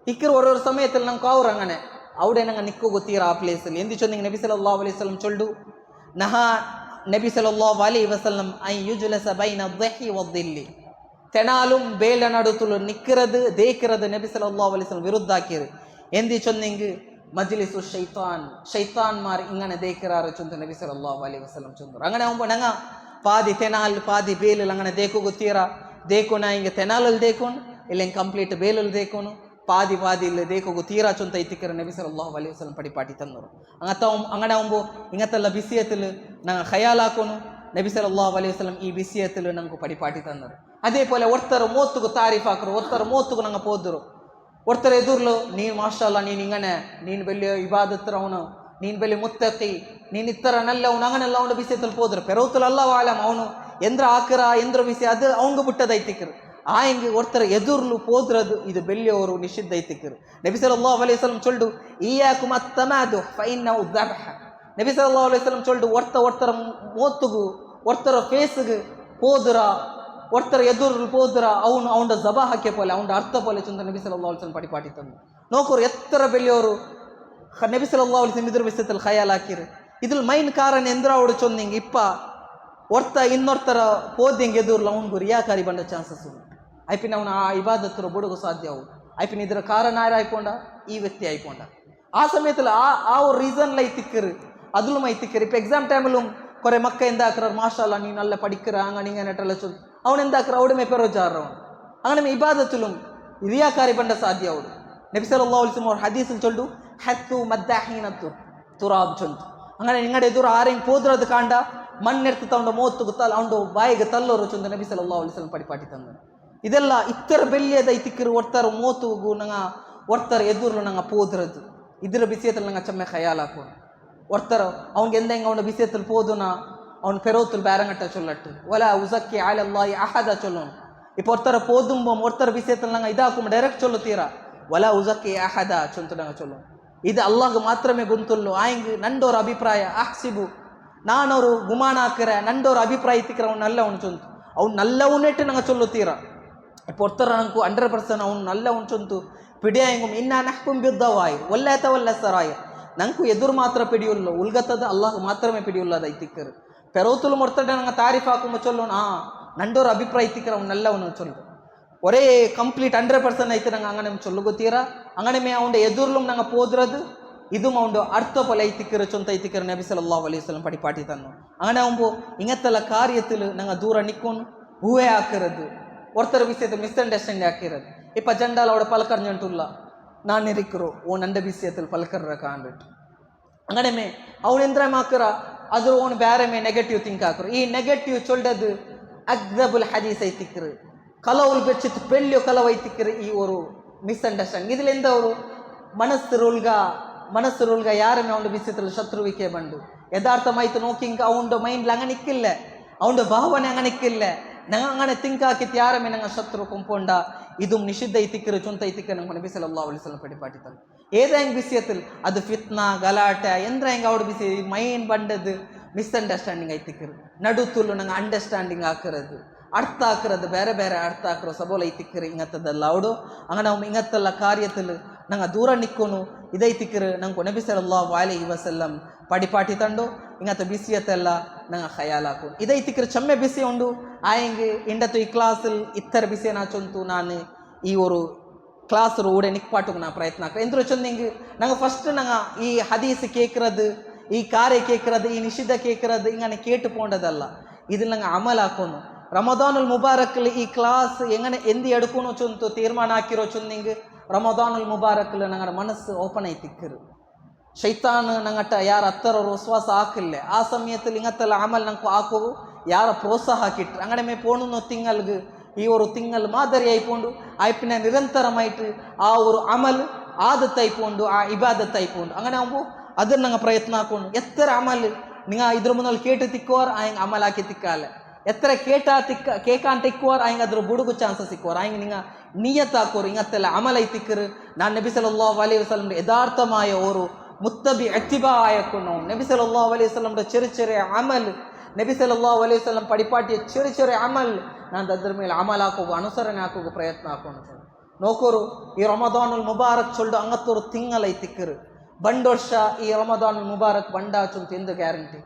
ಇಕ್ಕರು ಒರೊರು ಸಮಯத்தில் ನಂಗೆ ಅವ್ರು ಅಂಗನೆ ಅವಡೆ ನಂಗೆ ನಿಕ್ಕು ಗೊತ್ತೀರ ಆ ಪ್ಲೇಸಲ್ಲಿ ಎಂದಿ ಚೊಂದಿಂಗ್ ನಬಿ ಸಲ್ಲಲ್ಲಾಹು ಅಲೈಹಿ ವಸಲ್ಲಂ ಚೊಲ್ಡು ನಹಾ നബി സല്ലല്ലാഹു അലൈഹി വസല്ലം ഐ യുജ്ലസ ബൈന ദഹി വദ്ദില്ലി തെനാലും ಬೇಲ ನಡುತುಲು ನಿಕ್ಕಿರದು ದೇಕಿರದು ನಬಿ ಸಲ್ಲಲ್ಲಾಹು ಅಲೈಹಿ ವಸಲ್ಲಂ ವಿರುದ್ಧಾಕಿರು ಎಂದಿ ಚೊಂದಿಂಗ್ ಮಜ್ಲಿಸು ಶೈತಾನ್ ಮಾರ್ ಇಂಗನೆ ದೇಕಿರಾರು ಚೊಂದು ನಬಿ ಸಲ್ಲಲ್ಲಾಹು ಅಲೈಹಿ ವಸಲ್ಲಂ ಚೊಂದರು ಅಂಗನೆ ಒಂಬ ನಂಗ ಪಾದಿ ತೆನಾಲ್ ಪಾದಿ ಬೇಲು ಅಂಗನೆ ದೇಕು ಗೊತ್ತೀರ ದೇಕೋನ ಹಿಂಗೆ ತೆನಾಲಲ್ಲಿ ದೇಕೋನು ಇಲ್ಲ ಹಿಂಗೆ ಕಂಪ್ಲೀಟ್ ಬೇಲಲ್ಲಿ ದೇಕೋನು ಪಾದಿ ಪಾದಿ ಇಲ್ಲ ದೇಕೋಗು ತೀರಾ ಚೊಂತ ಐತಿಕ್ಕರು ನಬಿ ಸಲ್ಲಲ್ಲಾಹು ಅಲೈಹಿ ವಸಲ್ಲಂ ಪಡಿಪಾಟಿ ತಂದರು ಅಂಗಡ ಒಂಬು ಇಂಗತ್ತೆಲ್ಲ ಬಿಸಿಯತ್ತಲು ನಂಗೆ ಖಯಾಲ್ ಹಾಕೋನು ನಬಿ ಸಲ್ಲಲ್ಲಾಹು ಅಲೈಹಿ ವಸಲ್ಲಂ ಈ ಬಿಸಿಯತ್ತಲು ನಂಗೆ ಪಡಿಪಾಟಿ ತಂದರು ಅದೇ ಪೋಲೆ ಒಡ್ತರು ಮೋತ್ತುಗು ತಾರೀಫ್ ಹಾಕರು ಒಡ್ತರು ಮೋತ್ತುಗು ನಂಗೆ ಪೋದರು ಒಡ್ತರು ಎದುರ್ಲು ನೀನು ಮಾಷಾಲ್ಲ ನೀನು ಹಿಂಗನೆ ನೀನು ಬೆಲ್ಲಿ ಇಬಾದತ್ರ ಅವನು ನೀನು ಬೆಲ್ಲಿ ಮುತ್ತಕಿ ನೀನು ಇತ್ತರ ನಲ್ಲ ಅವನು ಅಂಗನೆಲ್ಲ ಅವನು ಬಿಸಿಯತ್ತಲು ಪೋದರು ಪೆರೌತಲು ಅಲ್ಲ ವಾಲಂ ಅವನು ಎಂದ್ರ ಹಾಕರ ಎಂದ್ರ ಬಿಸಿ ಅದು ಅವಂಗ ಬಿಟ್ಟದೈತಿಕ್ಕರು ಆ ಹಿಂಗೆ ಒಡ್ತರ ಎದುರ್ಲು ಪೋದ್ರದು ಇದು ಬೆಲ್ಲಿಯವರು ನಿಷಿದ್ಧ ಐತಿಕ್ಕರು ನಬಿ ಸಲ್ಲಲ್ಲಾಹು ಅಲೈಹಿ ವಸಲ್ಲಂ ಚೊಲ್ಡು ಇಯ್ಯಾಕುಂ ಅತ್ತಮಾದು ಫೈನ್ನಹು ದಬ್ಹ ನಬಿ ಸಲ್ಲಲ್ಲಾಹು ಅಲೈಹಿ ವಸಲ್ಲಂ ಚೊಲ್ಡು ಒಡ್ತರ ಮೋತ್ತುಗು ಒಡ್ತರ ಫೇಸ್ಗೆ ಪೋದ್ರ ಒಡ್ತರ ಎದುರ್ಲು ಪೋದ್ರ ಅವನು ಅವನ ಜಬಾ ಹಾಕಿ ಪೋಲೆ ಅವನ ಅರ್ಥ ಪೋಲೆ ಚೊಂದ ನಬಿ ಸಲ್ಲಲ್ಲಾಹು ಅಲೈಹಿ ವಸಲ್ಲಂ ಪಡಿಪಾಟಿ ತಂದು ನೋಕೋರು ಎತ್ತರ ಬೆಲ್ಲಿಯವರು ನಬಿ ಸಲ್ಲಲ್ಲಾಹು ಅಲೈಹಿ ವಸಲ್ಲಂ ಇದ್ರ ವಿಷಯದಲ್ಲಿ ಖಯಾಲ್ ಹಾಕಿರು ಇದ್ರಲ್ಲಿ ಮೈನ್ ಕಾರಣ ಎಂದ್ರ ಅವಡು ಚೊಂದಿಂಗ್ ಇಪ್ಪ ಒರ್ತ ಇನ್ನೊರ್ತರ ಪೋದಿಂಗ್ ಎದುರ್ಲು ಅವನಿಗೂ ರಿಯಾಕಾರಿ ಬಂದ ಚಾನ್ಸಸ್ ಉಂಟು ಐಪಿನ ಅವನ ಆ ಇಬಾದತ್ತರು ಬುಡುಗು ಸಾಧ್ಯ ಅವು ಐಪಿನ ಇದರ ಕಾರಣ ಯಾರು ಆಯ್ಕೊಂಡ ಈ ವ್ಯಕ್ತಿ ಆಯ್ಕೊಂಡ ಆ ಸಮಯದಲ್ಲಿ ಆ ರೀಸನ್ಲ ಐತಿಕ್ಕರು ಅದ್ಲು ಐತಿಕ್ಕರು ಇಪ್ಪ ಎಕ್ಸಾಮ್ ಟೈಮಲ್ಲೂ ಕೊರೆ ಮಕ್ಕ ಎಂದ ಹಾಕ್ರ ಮಾಷಾಲ್ಲ ನೀನು ಅಲ್ಲ ಪಡಿಕ್ಕರ ಹಂಗ ನಿಂಗೆ ನೆಟ್ಟಲ್ಲ ಚೊಲ್ ಅವನೆಂದ ಹಾಕ್ರ ಅವಡೆ ಮೇ ಪೆರೋಜಾರ ಅವನು ಹಂಗ ಇಬಾದತ್ತಲು ರಿಯಾಕಾರಿ ಬಂಡ ಸಾಧ್ಯ ಅವಳು ನಬಿ ಸಲ್ಲಲ್ಲಾಹು ಅಲೈಹಿ ವಸಲ್ಲಂ ಅವ್ರ ಹದೀಸಲ್ಲಿ ಚೊಲ್ಡು ಹತ್ತು ಮದ್ದಾಹೀನತ್ತು ತುರಾಬ್ ಚೊಂತು ಹಂಗ ನಿಂಗಡೆ ಎದುರು ಆರೆಂಗೆ ಪೋದ್ರದು ಕಾಂಡ ಮಣ್ಣೆರ್ತು ತಗೊಂಡು ಮೋತ್ತುಗು ತಲ್ಲ ಅವನು ಬಾಯಿಗೆ ತಲ್ಲೋರು ಚೊಂದು ನಬಿ ಸಲ್ಲಲ್ಲಾಹು ಅಲೈಹಿ ವಸಲ್ಲಂ ಪಡಿಪಾಟಿ ತಂದನು ಇದೆಲ್ಲ ಇತ್ತರ ಬೆಲ್ಲಿಯದ ಐತಿಕ್ಕರು ಒಡ್ತಾರ ಮೋತುಗು ನಂಗೆ ಒಡ್ತಾರ ಎದುರ್ಲು ನಂಗೆ ಪೋದ್ರದು ಇದ್ರ ಬಿಸಿಯತ್ತಲ್ಲಿ ನಂಗೆ ಚಮ್ಮೆ ಖಯಾಲ್ ಹಾಕೋನು ಒಡ್ತಾರ ಅವ್ನಿಗೆ ಎಂದ ಹೆಂಗೆ ಅವನ ಬಿಸಿಯತ್ತಲ್ಲಿ ಪೋದುನ ಅವ್ನು ಪೆರೋತುಲ್ ಬ್ಯಾರಂಗಟ್ಟ ಚೊಲ್ಲಟ್ಟು ಒಲ ಉಜಕ್ಕಿ ಅಲಲ್ಲಾಹಿ ಅಹದ ಚೊಲ್ಲೋನು ಇಪ್ಪ ಒಡ್ತಾರ ಪೋದುಂಬ ಒಡ್ತಾರ ಬಿಸಿಯತ್ತಲ್ಲಿ ನಂಗೆ ಇದಾಕು ಡೈರೆಕ್ಟ್ ಚೊಲ್ಲುತ್ತೀರಾ ಒಲ ಉಜಕ್ಕಿ ಅಹದ ಚೊಂತು ನಂಗೆ ಚೊಲ್ಲೋನು ಇದು ಅಲ್ಲಾಹ್ ಮಾತ್ರಮೇ ಗುಂತುಲ್ಲು ಆಯ್ಗೆ ನಂಡೋರ ಅಭಿಪ್ರಾಯ ಆಹ್ಸಿಬು ನಾನವರು ಗುಮಾನ ಹಾಕರೆ ನಂಡೋರ ಅಭಿಪ್ರಾಯ ಇತ್ತಿಕ್ಕರ ಅವ್ನು ನಲ್ಲ ಅವನು ಚೊಂತು ಅವ್ನು ನಲ್ಲವನ್ನೆಟ್ಟು ನಂಗೆ ಚೊಲ್ಲುತ್ತೀರಾ ಪೊರ್ತರ ನಂಕು 100% ಅವನು ನಲ್ಲ ಉಂಚೊಂತು ಪಿಡಿಯಾಂಗು ಇನ್ನ ನಹ್ಕುಂ ಬಿದ್ದವಾಯ್ ಒಲ್ಲಾತ ಒಲ್ಲ ಸರಾಯ ನಂಕು ಎದುರು ಮಾತ್ರ ಪಿಡಿಯುಲ್ಲ ಉಲ್ಗತ್ತದ ಅಲ್ಲಾಹ್ ಮಾತ್ರಮೇ ಪಿಡಿಯುಲ್ಲದ ಐತಿಕ್ಕರು ಪೆರೋತುಲು ಮೊರ್ತಡೆ ನಂಗೆ ತಾರೀಫ್ ಹಾಕುಂಬ ಚೊಲ್ಲೋನು ನಂಡೋರ ಅಭಿಪ್ರಾಯ ಇತ್ತಿಕ್ಕರ ಅವ್ನು ನಲ್ಲ ಅವನು ಚೊಲ್ಲು ಒರೇ ಕಂಪ್ಲೀಟ್ 100% ಐತೆ ನಂಗೆ ಅಂಗನೆ ಚೊಲ್ಲು ಗೊತ್ತೀರ ಅಂಗನೆ ಮೇ ಅವನ ಎದುರ್ಲು ನಂಗೆ ಪೋದ್ರದು ಇದು ಮೌಂಡು ಅರ್ಥ ಪೊಲ ಐತಿಕ್ಕರು ಚೊಂತ ಐತಿಕ್ಕರು ನಬಿ ಸಲ್ಲಲ್ಲಾಹು ಅಲೈಹಿ ವಸಲ್ಲಂ ಪಡಿಪಾಟಿ ತನ್ನು അങ്ങനെ ആകുമ്പോൾ ഇങ്ങനത്തെ കാര്യത്തിൽ ഞങ്ങൾ ദൂരം നിൽക്കുന്നു ഹൂവേ ആക്കരുത് ഒരുത്തර വിഷയത്തിൽ മിസ്അണ്ടർസ്റ്റാൻഡിങ് ആക്കരുത് ഇപ്പം ജണ്ടാൽ അവിടെ പലക്കറിഞ്ഞിട്ടുള്ള ನಾನು ಇರಿಕ್ಕರು ಓ ನಂಡ ಬಿಸಿಯത്തിൽ ಪಲ್ಕರ್ರ ಕಾಣ್ಬಿಟ್ಟು ಅಂಗಡಮೆ ಅವನು ಎಂದ್ರ ಮಾಕರ ಅದ್ರ ಓನ್ ಬೇರೆ ಮೇ ನೆಗೆಟಿವ್ ಥಿಂಕ್ ಹಾಕರು ಈ ನೆಗೆಟಿವ್ ಚೊಲ್ಡದು ಅಗ್ದಬುಲ್ ಹದೀಸ್ ಐತಿಕ್ಕರು ಕಲವುಲ್ ಬೆಚ್ಚಿತ್ತು ಪೆಳ್ಳಿಯೋ ಕಲವು ಐತಿಕ್ಕರು ಈ ಒಂದು ಮಿಸ್ಅಂಡರ್ಸ್ಟ್ಯಾಂಡಿಂಗ್ ಇದ್ರಿಂದ ಅವರು ಮನಸ್ಸರುಲ್ಗ ಯಾರಮೇ ಅವನ ಬಿಸಿಯത്തിൽ ಶತ್ರುವಿಕೆ ಬಂಡು ಯಥಾರ್ಥಮಾಯ್ತು ನೋಕಿಂಗ ಅವನ ಮೈಂಡ್ಲ ಅಂಗ ನಿಕ್ಕಿಲ್ಲ ಅವನ ಭಾವನೆ ಅಂಗ ನಿಕ್ಕಿಲ್ಲ ನಂಗೆ അങ്ങനെ തിങ്ക് ആക്കിയിട്ട് ಯಾರമೇ ನಂಗೆ ಶತ್ರು ಕೊಂಪೊಂಡ ഇതും നിഷിദ്ധ ഇത്തിക്കറ് ചൊന്ത ഇത്തിക്കറ് നമുക്ക് നബി സല്ലല്ലാഹു അലൈഹി വസല്ലം പഠിപ്പാട്ടിത്തന്നു ഏതെങ്കിലും വിഷയത്തിൽ അത് ഫിത്ന ഗലാട്ട എന്തെങ്കിലും അവിടെ വിഷയം മൈൻ ಬಂಡದು ಮಿಸ್ಅಂಡರ್ಸ್ಟ್ಯಾಂಡಿಂಗ್ ಐತಿಕ್ಕರು ನಡುತ್ತುಲ್ಲು ನಂಗೆ ಅಂಡರ್ಸ್ಟ್ಯಾಂಡಿಂಗ್ ಹಾಕಿರೋದು ಅರ್ಥ ಹಾಕಿರೋದು ಬೇರೆ ಬೇರೆ ಅರ್ಥ ಹಾಕಿರೋ ಸಬೋಲ ಐತಿಕ್ಕರು ಇಂಗತ್ತದಲ್ಲ ಅವಡು ಹಂಗೆ ನಾವು ಇಂಗತ್ತೆಲ್ಲ ಕಾರ್ಯത്തിൽ ನಂಗೆ ದೂರ ನಿಕ್ಕೋನು ಇದೈತಿಕ್ಕರು ನಂಗೆ ನಬಿ ಸಲ್ಲಲ್ಲಾಹು ಅಲೈಹಿ ವಸಲ್ಲಂ ಪಡಿಪಾಟಿ ತಂಡು ಇಂಗತ್ತ ಬಿಸಿಯತ್ತೆಲ್ಲ ನಂಗೆ ಖಯಾಲ್ ಹಾಕು ಇದೈತಿಕ್ಕರು ಚಮ್ಮೆ ಬಿಸಿ ಉಂಡು ಆಯಂಗೆ ಇಂಡತ್ತು ಈ ಕ್ಲಾಸಲ್ಲಿ ಇತ್ತರ ಬಿಸಿ ನಾಚೊಂತು ನಾನು ಈ ಒಂದು ಕ್ಲಾಸ್ ಊಡೆ ನಿಕ್ಪಾಟು ನಾ ಪ್ರಯತ್ನ ಹಾಕ ಎಂದ್ರು ಚೊಂದಿಂಗೆ ನಂಗೆ ಫಸ್ಟ್ ನಂಗೆ ಈ ಹದೀಸ್ ಕೇಕ್ರದು ಈ ಕಾರ್ಯ ಕೇಕ್ರದು ಈ ನಿಷಿದ್ಧ ಕೇಕ್ರದು ಹಿಂಗನೆ ಕೇಟು ಪೋಂಡದಲ್ಲ ഇതിൽ ನಂಗೆ ಅಮಲ್ ಹಾಕೋನು ರಮದಾನುಲ್ ಮುಬಾರಕ್ಲಿ ಈ ಕ್ಲಾಸ್ ಎಂಗನೆ ಎಂದಿ ಎಡ್ಕೋನು ಚೊಂತು ತೀರ್ಮಾನ ಹಾಕಿರೋ ಚೊಂದಿಂಗೆ ರಮದಾನುಲ್ ಮುಬಾರಕ್ಲಿ ನಂಗೆ ಮನಸ್ಸು ಓಪನ್ ಐತಿಕ್ಕರು ಶೈತಾನ್ ನಂಗಟ್ಟ ಯಾರ ಹತ್ತರವರು ವಿಶ್ವಾಸ ಹಾಕಿಲ್ಲ ಆ ಸಮಯದಲ್ಲಿ ಇಂಗತ್ತೆಲ್ಲ ಅಮಲ್ ನಂಗೆ ಹಾಕೋವು ಯಾರ ಪ್ರೋತ್ಸಾಹ ಹಾಕಿಟ್ರು ಅಂಗಡೆ ಮೇ ಪೋಣು ತಿಂಗಲ್ಗೆ ಈ ಒಂದು ತಿಂಗಳು ಮಾದರಿ ಆಯ್ಕೊಂಡು ಆಯ್ಪಿನ ನಿರಂತರಮಾಯ್ತು ಆ ಒಂದು ಅಮಲ್ ಆದತ್ ಆಯ್ಕೊಂಡು ಆ ಇಬಾದತ್ ಆಯ್ಕೊಂಡು ಅಂಗನೆ ಅವು ಅದನ್ನು ನಂಗೆ ಪ್ರಯತ್ನ ಹಾಕೊಂಡು ಎತ್ತರ ಅಮಲ್ ನಿಂಗ ಇದ್ರ ಮುಂದೆ ಕೇಟು ತಿಕ್ಕುವರ್ ಆಯಂಗೆ ಅಮಲ್ ಹಾಕಿ ತಿಕ್ಕಾಲೆ ಎತ್ತರ ಕೇಕಾನ್ ತಿಕ್ಕುವರ್ ಆಯಂಗೆ ಅದ್ರ ಬುಡುಗು ಚಾನ್ಸಸ್ ಸಿಕ್ಕುವರ್ ಆಯಂಗೆ ನಿಂಗ ನಿಯತ್ ಹಾಕೋರು ಇಂಗತ್ತೆಲ್ಲ ಅಮಲ್ ಐ ತಿಕ್ಕರು ನಾನು ನಬಿ ಸಲ್ಲಲ್ಲಾಹು ಅಲೈಹಿ ವಸಲ್ಲಂ ಯಥಾರ್ಥമായ ഒരു മുത്തബി അത്തിബ ആയക്കുന്നു നബി സല്ലല്ലാഹു അലൈഹി വസല്ലംയുടെ ചെറിയ ചെറിയ അമൽ നബി സല്ലല്ലാഹു അലൈഹി വസല്ലം ಪಡಿಪಾಟಿಯ ചെറിയ ചെറിയ ಅಮಲ್ ನಾನು ಅದ್ರ ಮೇಲೆ ಅಮಲ್ ಹಾಕೋಗು ಅನುಸರಣೆ ಹಾಕೋಗು ಪ್ರಯತ್ನ ಹಾಕೊಂಡು ನೋಕೋರು ಈ ರಮದಾನುಲ್ ಮುಬಾರಕ್ ಚೊಲ್ಡು ಅಂಗತ್ತೋರು ತಿಂಗಳ ಐತಿಕ್ಕರು ಬಂಡು ವರ್ಷ ಈ ರಮದಾನುಲ್ ಮುಬಾರಕ್ ಬಂಡಾಚುಂತ ಎಂದು ಗ್ಯಾರಂಟಿ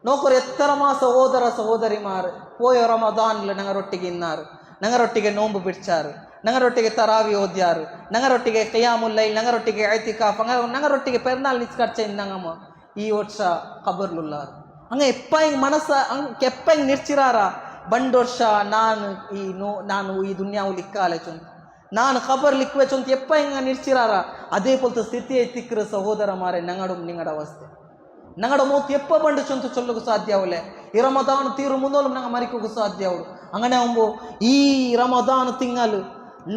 ನೋಕೋರು ಎತ್ತರಮಾ ಸಹೋದರ ಸಹೋದರಿಮಾರು ಪೋಯೋ ರಮದಾನ್ಲು ನಂಗರೊಟ್ಟಿಗೆ ಇನ್ನಾರು ನಂಗರೊಟ್ಟಿಗೆ ನೋಂಬು ಬಿಡ್ಚಾರು ನಂಗರೊಟ್ಟಿಗೆ ತರಾವಿ ಓದ್ಯಾರು ನಂಗರೊಟ್ಟಿಗೆ ಕಿಯಾಮುಲ್ ಲೈಲ್ ನಂಗರೊಟ್ಟಿಗೆ ಐತಿಕಾಫ್ ನಂಗರೊಟ್ಟಿಗೆ ಪೆರ್ನಾಲ್ ನಿಸ್ಕರ್ಚೆ ಇಂದಂಗಮ್ಮ ಈ ವರ್ಷ ಕಬರ್ಲುಲ್ಲಾರು ಹಂಗೆ ಎಪ್ಪ ಹಿಂಗೆ ಮನಸ್ಸ ಹಂಗೆ ಕೆಪ್ಪ ಹಿಂಗೆ ನಿರ್ಚಿರಾರ ಬಂಡು ವರ್ಷ ನಾನು ಈ ದುನ್ಯಾವು ಲಿಕ್ಕಾಲೆ ಚೊಂತ ನಾನು ಖಬರ್ ಲಿಕ್ವೆ ಚೊಂತ ಎಪ್ಪ ಹಿಂಗೆ ನಿರ್ಚಿರಾರ ಅದೇ ಪೋಲ್ತ ಸ್ಥಿತಿ ಐತಿಕ್ರ ಸಹೋದರ ಮಾರೆ ನಂಗಡು ನಿಂಗಡ ಅವಸ್ಥೆ ನಂಗಡ ಮೂತ್ ಎಪ್ಪ ಬಂಡು ಚೊಂತ ಚೊಲ್ಲಗೂ ಸಾಧ್ಯ ಅವಲೆ ಈ ರಮದಾನ್ ತೀರು ಮುಂದೋಲು ನಂಗೆ ಮರಿಕೋಗು ಸಾಧ್ಯ ಅವಳು ಹಂಗನೆ ಅಂಬು ಈ ರಮದಾನ್ ತಿಂಗಳು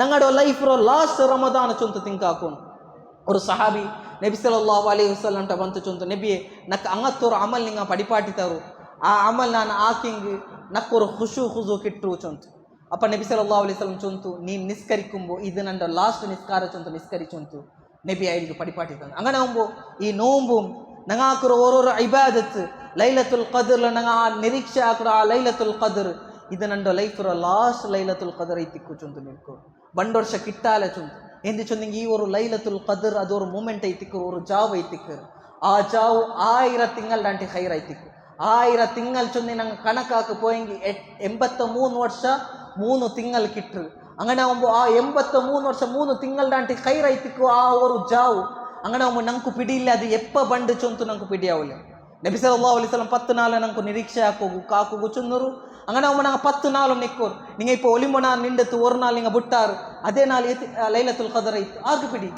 ನಂಗಡ ಲೈಫ್ರೋ ಲಾಸ್ಟ್ ರಮದಾನ್ ಚೊಂತ ತಿಂಕ ಹಾಕೊಂಡು ஒரு ಸಹಾಬಿ ನಬಿ ಸಲ್ಲಲ್ಲಾಹು ಅಲೈಹಿ ವಸಲ್ಲಂ ಬಂತು ಚೊಂತ ನಬಿಯೇ ನಕ್ಕ ಅಂಗತ್ತೋರು ಅಮಲ್ ನಿಂಗ ಪಡಿಪಾಟಿತಾರು ಆ ಅಮಲ್ ನಾನು ಆಕಿಂಗ್ ನಕ್ಕೋರು ಖುಷು ಕಿಟ್ಟರು ಚೊಂತು ಅಪ್ಪ ನಬಿ ಸಲ್ಲಲ್ಲಾಹು ಅಲೈಹಿ ವಸಲ್ಲಂ ಚೊಂತು ನೀನು ನಿಸ್ಕರಿಕುಂಬು ಇದು ನನ್ನ ಲಾಸ್ಟ್ ನಿಸ್ಕಾರ ಚೊಂತು ನಿಸ್ಕರಿ ಚೊಂತು ನಬಿ ಐಲ್ಗೆ ಪಡಿಪಾಟಿತಾನು ಅಂಗನೆ ಅಂಬು ಈ ನೋಂಬು ನಂಗೆ ಹಾಕಿರೋ ಓರೋರು ಇಬಾದತ್ ಲೈಲತುಲ್ ಕದರ್ ನಂಗೆ ಆ ನಿರೀಕ್ಷೆ ಹಾಕಿರೋ ಆ ಲೈಲತುಲ್ ಕದರ್ ಇದು ನನ್ನ ಲೈಫ್ರೋ ಲಾಸ್ಟ್ ಲೈಲತುಲ್ ಕದರ್ ಐತಿಕ್ಕು ಚೊಂತು ನಿಲ್ಕೊ ಬಂಡು ವರ್ಷ ಕಿಟ್ಟಾಲೆ ಚೊಂತು ಎಂದು ಚೊಂದಿಂಗೆ ಈ ಒಂದು ಲೈಲತುಲ್ ಕದರ್ ಅದೊರು ಮೂಮೆಂಟ್ ಐತಿಕ್ಕರು ஒரு ಜಾವ್ ಐತಿಕ್ಕರು ಆ ಜಾವ್ 1000 ತಿಂಗಳು ದಾಂಟಿ ಖೈರ್ ಐತಿಕ್ಕು 1000 ತಿಂಗಳು ಚೊಂದಿ ನಂಗೆ ಕಣಕಾಕು ಪೋಯಂಗಿ 83 ವರ್ಷ 3 ತಿಂಗಳು ಕಿಟ್ರು ಅಂಗನೆ ಒಂದು ಆ 83 ವರ್ಷ 3 ತಿಂಗಳು ದಾಂಟಿ ಖೈರ್ ಐತಿಕ್ಕು ಆ ಒಂದು ಜಾವ್ ಅಂಗನೆ ಒಂದು ನಂಕು ಪಿಡಿ ಇಲ್ಲ ಅದು ಎಪ್ಪ ಬಂಡು ಚೊಂತು ನಂಕು ಪಿಡಿ ಅವಲೆ ನಬಿ ಸಲ್ಲಲ್ಲಾಹು ಅಲೈಹಿ ವಸಲ್ಲಂ 10 ನಾಳು ನಂಕು ನಿರೀಕ್ಷೆ ಹಾಕೋಗು ಕಾಕೋಗು ಚುನ್ನರು അങ്ങനെ ആകുമ്പോൾ ഞങ്ങൾ 10 നാളും നിൽക്കും നിങ്ങൾ ഇപ്പോൾ ഒലിമൊണ നിണ്ടെത്ത് ഒരു നാൾ നിങ്ങൾ വിട്ടാറ് അതേ നാൾ ലൈലത്തുൽ ഖദർ ആയിട്ട് ആർക്ക് പിടി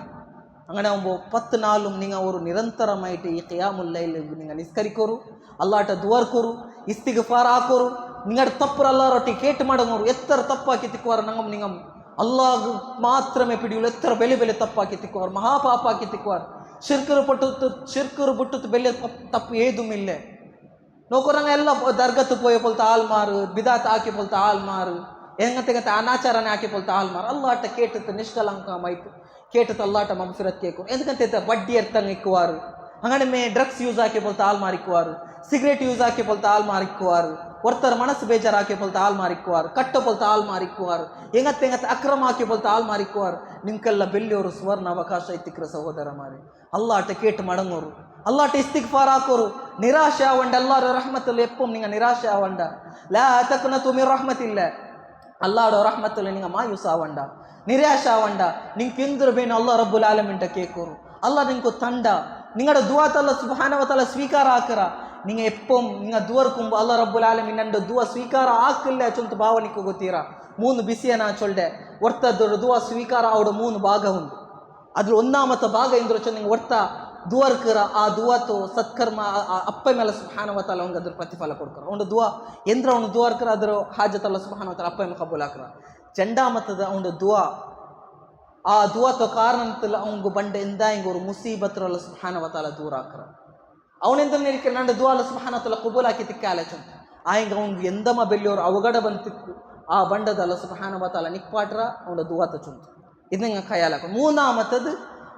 അങ്ങനെ ആകുമ്പോൾ 10 നാളും നിങ്ങൾ ഒരു നിരന്തരമായിട്ട് ഈ ഖിയാമുൽ ലൈൽ നിങ്ങൾ നിസ്കരിക്കോರು ಅಲ್ಲಾಟ ದುವರ್ಕೋರು ಇಸ್ತಿಗ್ಫಾರ್ ಹಾಕೋರು ನಿങ്ങളുടെ ತಪ್ಪರು ಅಲ್ಲಾರೊಟ್ಟಿಗೆ ಕೇಟ್ ಮಾಡಂಗೋರು ಎತ್ತರ ತಪ್ಪಾಕಿ ತಿಕ್ಕುವಾರ ನಂಗಮ್ ನಿಂಗಮ್ ಅಲ್ಲಾಗ್ ಮಾತ್ರಮೇ ಪಿಡಿಯುಲು ಎತ್ತರ ಬೆಲೆ ತಪ್ಪಾಕಿ ತಿಕ್ಕುವಾರು ಮಹಾಪಾಪ ಹಾಕಿ ತಿಕ್ಕುವಾರು ಶಿರ್ಕರು ಬಿಟ್ಟು ಬೆಲೆ ತಪ್ಪು ಏದುಮಿಲ್ಲೆ ನೋಕೋರಂಗ ಎಲ್ಲ ದರ್ಗತ್ತು ಪೋಯ ಪೊಲ್ತ ಹಾಲ್ ಮಾರು ಬಿದಾತ್ ಹಾಕಿ ಪೊಲ್ತ ಹಾಲ್ ಮಾರು ಹೆಂಗತೆ ಅನಾಚಾರನೇ ಹಾಕಿ ಪೊಲ್ತ ಹಾಲ್ ಮಾರು ಅಲ್ಲಾಟ ಕೇಟತ್ತು ನಿಷ್ಕಲಂಕ ಮಾಯ್ತು ಕೇಟತ್ತು ಅಲ್ಲಾಟ ಮಗಫಿರತ್ ಕೇಕು ಎಂದಕಂತ ಬಡ್ಡಿ ಎರ್ತಂಗೆ ಇಕ್ಕುವಾರು ಹಂಗನೆ ಮೇ ಡ್ರಗ್ಸ್ ಯೂಸ್ ಹಾಕಿ ಪೊಲ್ತ ಹಾಲ್ ಮಾರಿಕ್ಕುವಾರು ಸಿಗರೇಟ್ ಯೂಸ್ ಹಾಕಿ ಪೊಲ್ತ ಹಾಲ್ ಮಾರಿಕ್ಕುವಾರು ಒರ್ತರ ಮನಸ್ಸು ಬೇಜಾರು ಹಾಕಿ ಪೊಲ್ತ ಹಾಲ್ ಮಾರಿಕ್ಕುವಾರು ಕಟ್ಟ ಪೊಲ್ತ ಹಾಲ್ ಮಾರಿಕ್ಕುವಾರು ಹೆಂಗತ್ತೆ ಅಕ್ರಮ ಹಾಕಿ ಪೊಲ್ತ ಹಾಲ್ ಮಾರಿಕ್ಕುವಾರು ನಿಂಕೆಲ್ಲ ಬೆಲ್ಲಿಯವರು ಸುವರ್ಣ ಅವಕಾಶ ಐತಿಕ್ರ ಸಹೋದರ ಮಾರಿ ಅಲ್ಲಾಟ ಕೇಟ್ ಮಡಂಗೋರು ಅಲ್ಲಾಟ ಇಸ್ತಿಗ್ಫಾರ್ ಹಾಕೋರು ನಿರಾಶೆ ಆವಂಡ ಅಲ್ಲಾರ ರಹಮತಲ್ಲಿ ಎಪ್ಪು ನಿಂಗೆ ನಿರಾಶೆ ಆವಂಡ ಲಾ ತಕ್ನತು ಮಿರ್ ರಹಮತಿಲ್ಲ ಅಲ್ಲಾಡೋ ರಹಮತಲ್ಲಿ ನಿಂಗೆ ಮಾಯೂಸ ಆವಂಡ ನಿರಾಶೆ ಆವಂಡ ನಿಂಗೆ ಕಿಂದ್ರು ಬೇನು ಅಲ್ಲಾ ರಬ್ಬುಲ್ ಆಲಮೀನ್ ಕೇಕೋರು ಅಲ್ಲ ನಿಂಕು ತಂಡ നിങ്ങളുടെ ദുആത്ത് അല്ലാഹ് സുബ്ഹാനഹു വ തആല സ്വീകാര ആക്കറ നിങ്ങൾ എപ്പം നിങ്ങൾ ദുആർക്കുമ്പോൾ അല്ലാഹ് റബ്ബുൽ ആലമീൻ നന്റെ ദുആ ಸ್ವೀಕಾರ ಆಕಿಲ್ಲ ಚೊಂತ ಭಾವನಿಕ್ಕೆ ಗೊತ್ತೀರಾ 3 ಬಿಸಿಯನ ಚೊಲ್ಡೆ ಒರ್ತದ ದುಆ ಸ್ವೀಕಾರ ಅವಡ 3 ಭಾಗ ಉಂಟು ಅದ್ರ ಒಂದಾಮತ ಭಾಗ ಇಂದ್ರ ಚೊಂದ ನಿಂಗೆ ಒರ್ತ ದುಆರ್ಕರ ಆ ದುಆತೋ ಸತ್ಕರ್ಮ ಅಪ್ಪ ಮೇಲೆ ಸುಬ್ಹಾನಹು ವ ತಆಲ ಅದ್ರ ಪ್ರತಿಫಲ ಕೊಡ್ಕರ ಒಂದು ದುಆ ಎಂದ್ರ ಅವನು ದುಆರ್ಕರ ಅದ್ರ ಹಾಜತ್ ಅಲ್ಲಾಹ್ ಸುಬ್ಹಾನಹು ವ ತಆಲ ಅಪ್ಪ ಮೇಲೆ ಕಬೂಲ್ ಆಕರ ಚಂಡಾಮತದ ಅವನು ದುಆ ಆ ದುಆತೋ ಕಾರಣಂತಲ್ಲ ಅವನಿಗೆ ಬಂಡ ಎಂದ ಹಿಂಗೆ ஒரு ಮುಸೀಬತ್ರ ಅಲ್ಲಾಹ್ ಸುಬ್ಹಾನಹು ವ ತಆಲ ದೂರ ಆಕರ ಅವನೆಂತ ನಿರಿಕೆ ನಂಡ ದುಆ ಅಲ್ಲಾಹ್ ಸುಬ್ಹಾನಹು ವ ತಆಲ ಕಬೂಲ್ ಆಕಿ ತಿಕ್ಕಾಲೆ ಚೊಂತ ಆಯ್ಗೆ ಅವನಿಗೆ ಎಂದಮ ಬೆಲ್ಲಿಯವರು ಅವಗಡ ಬಂತಿಕ್ಕು ಆ ಬಂಡದ ಅಲ್ಲಾಹ್ ಸುಬ್ಹಾನಹು ವ ತಆಲ ನಿಕ್ಪಾಟ್ರ ಅವನ ದುಆತ ಚೊಂತ ಇದನ್ನ ಖಯಾಲಾಕ ಮೂನಾಮತದ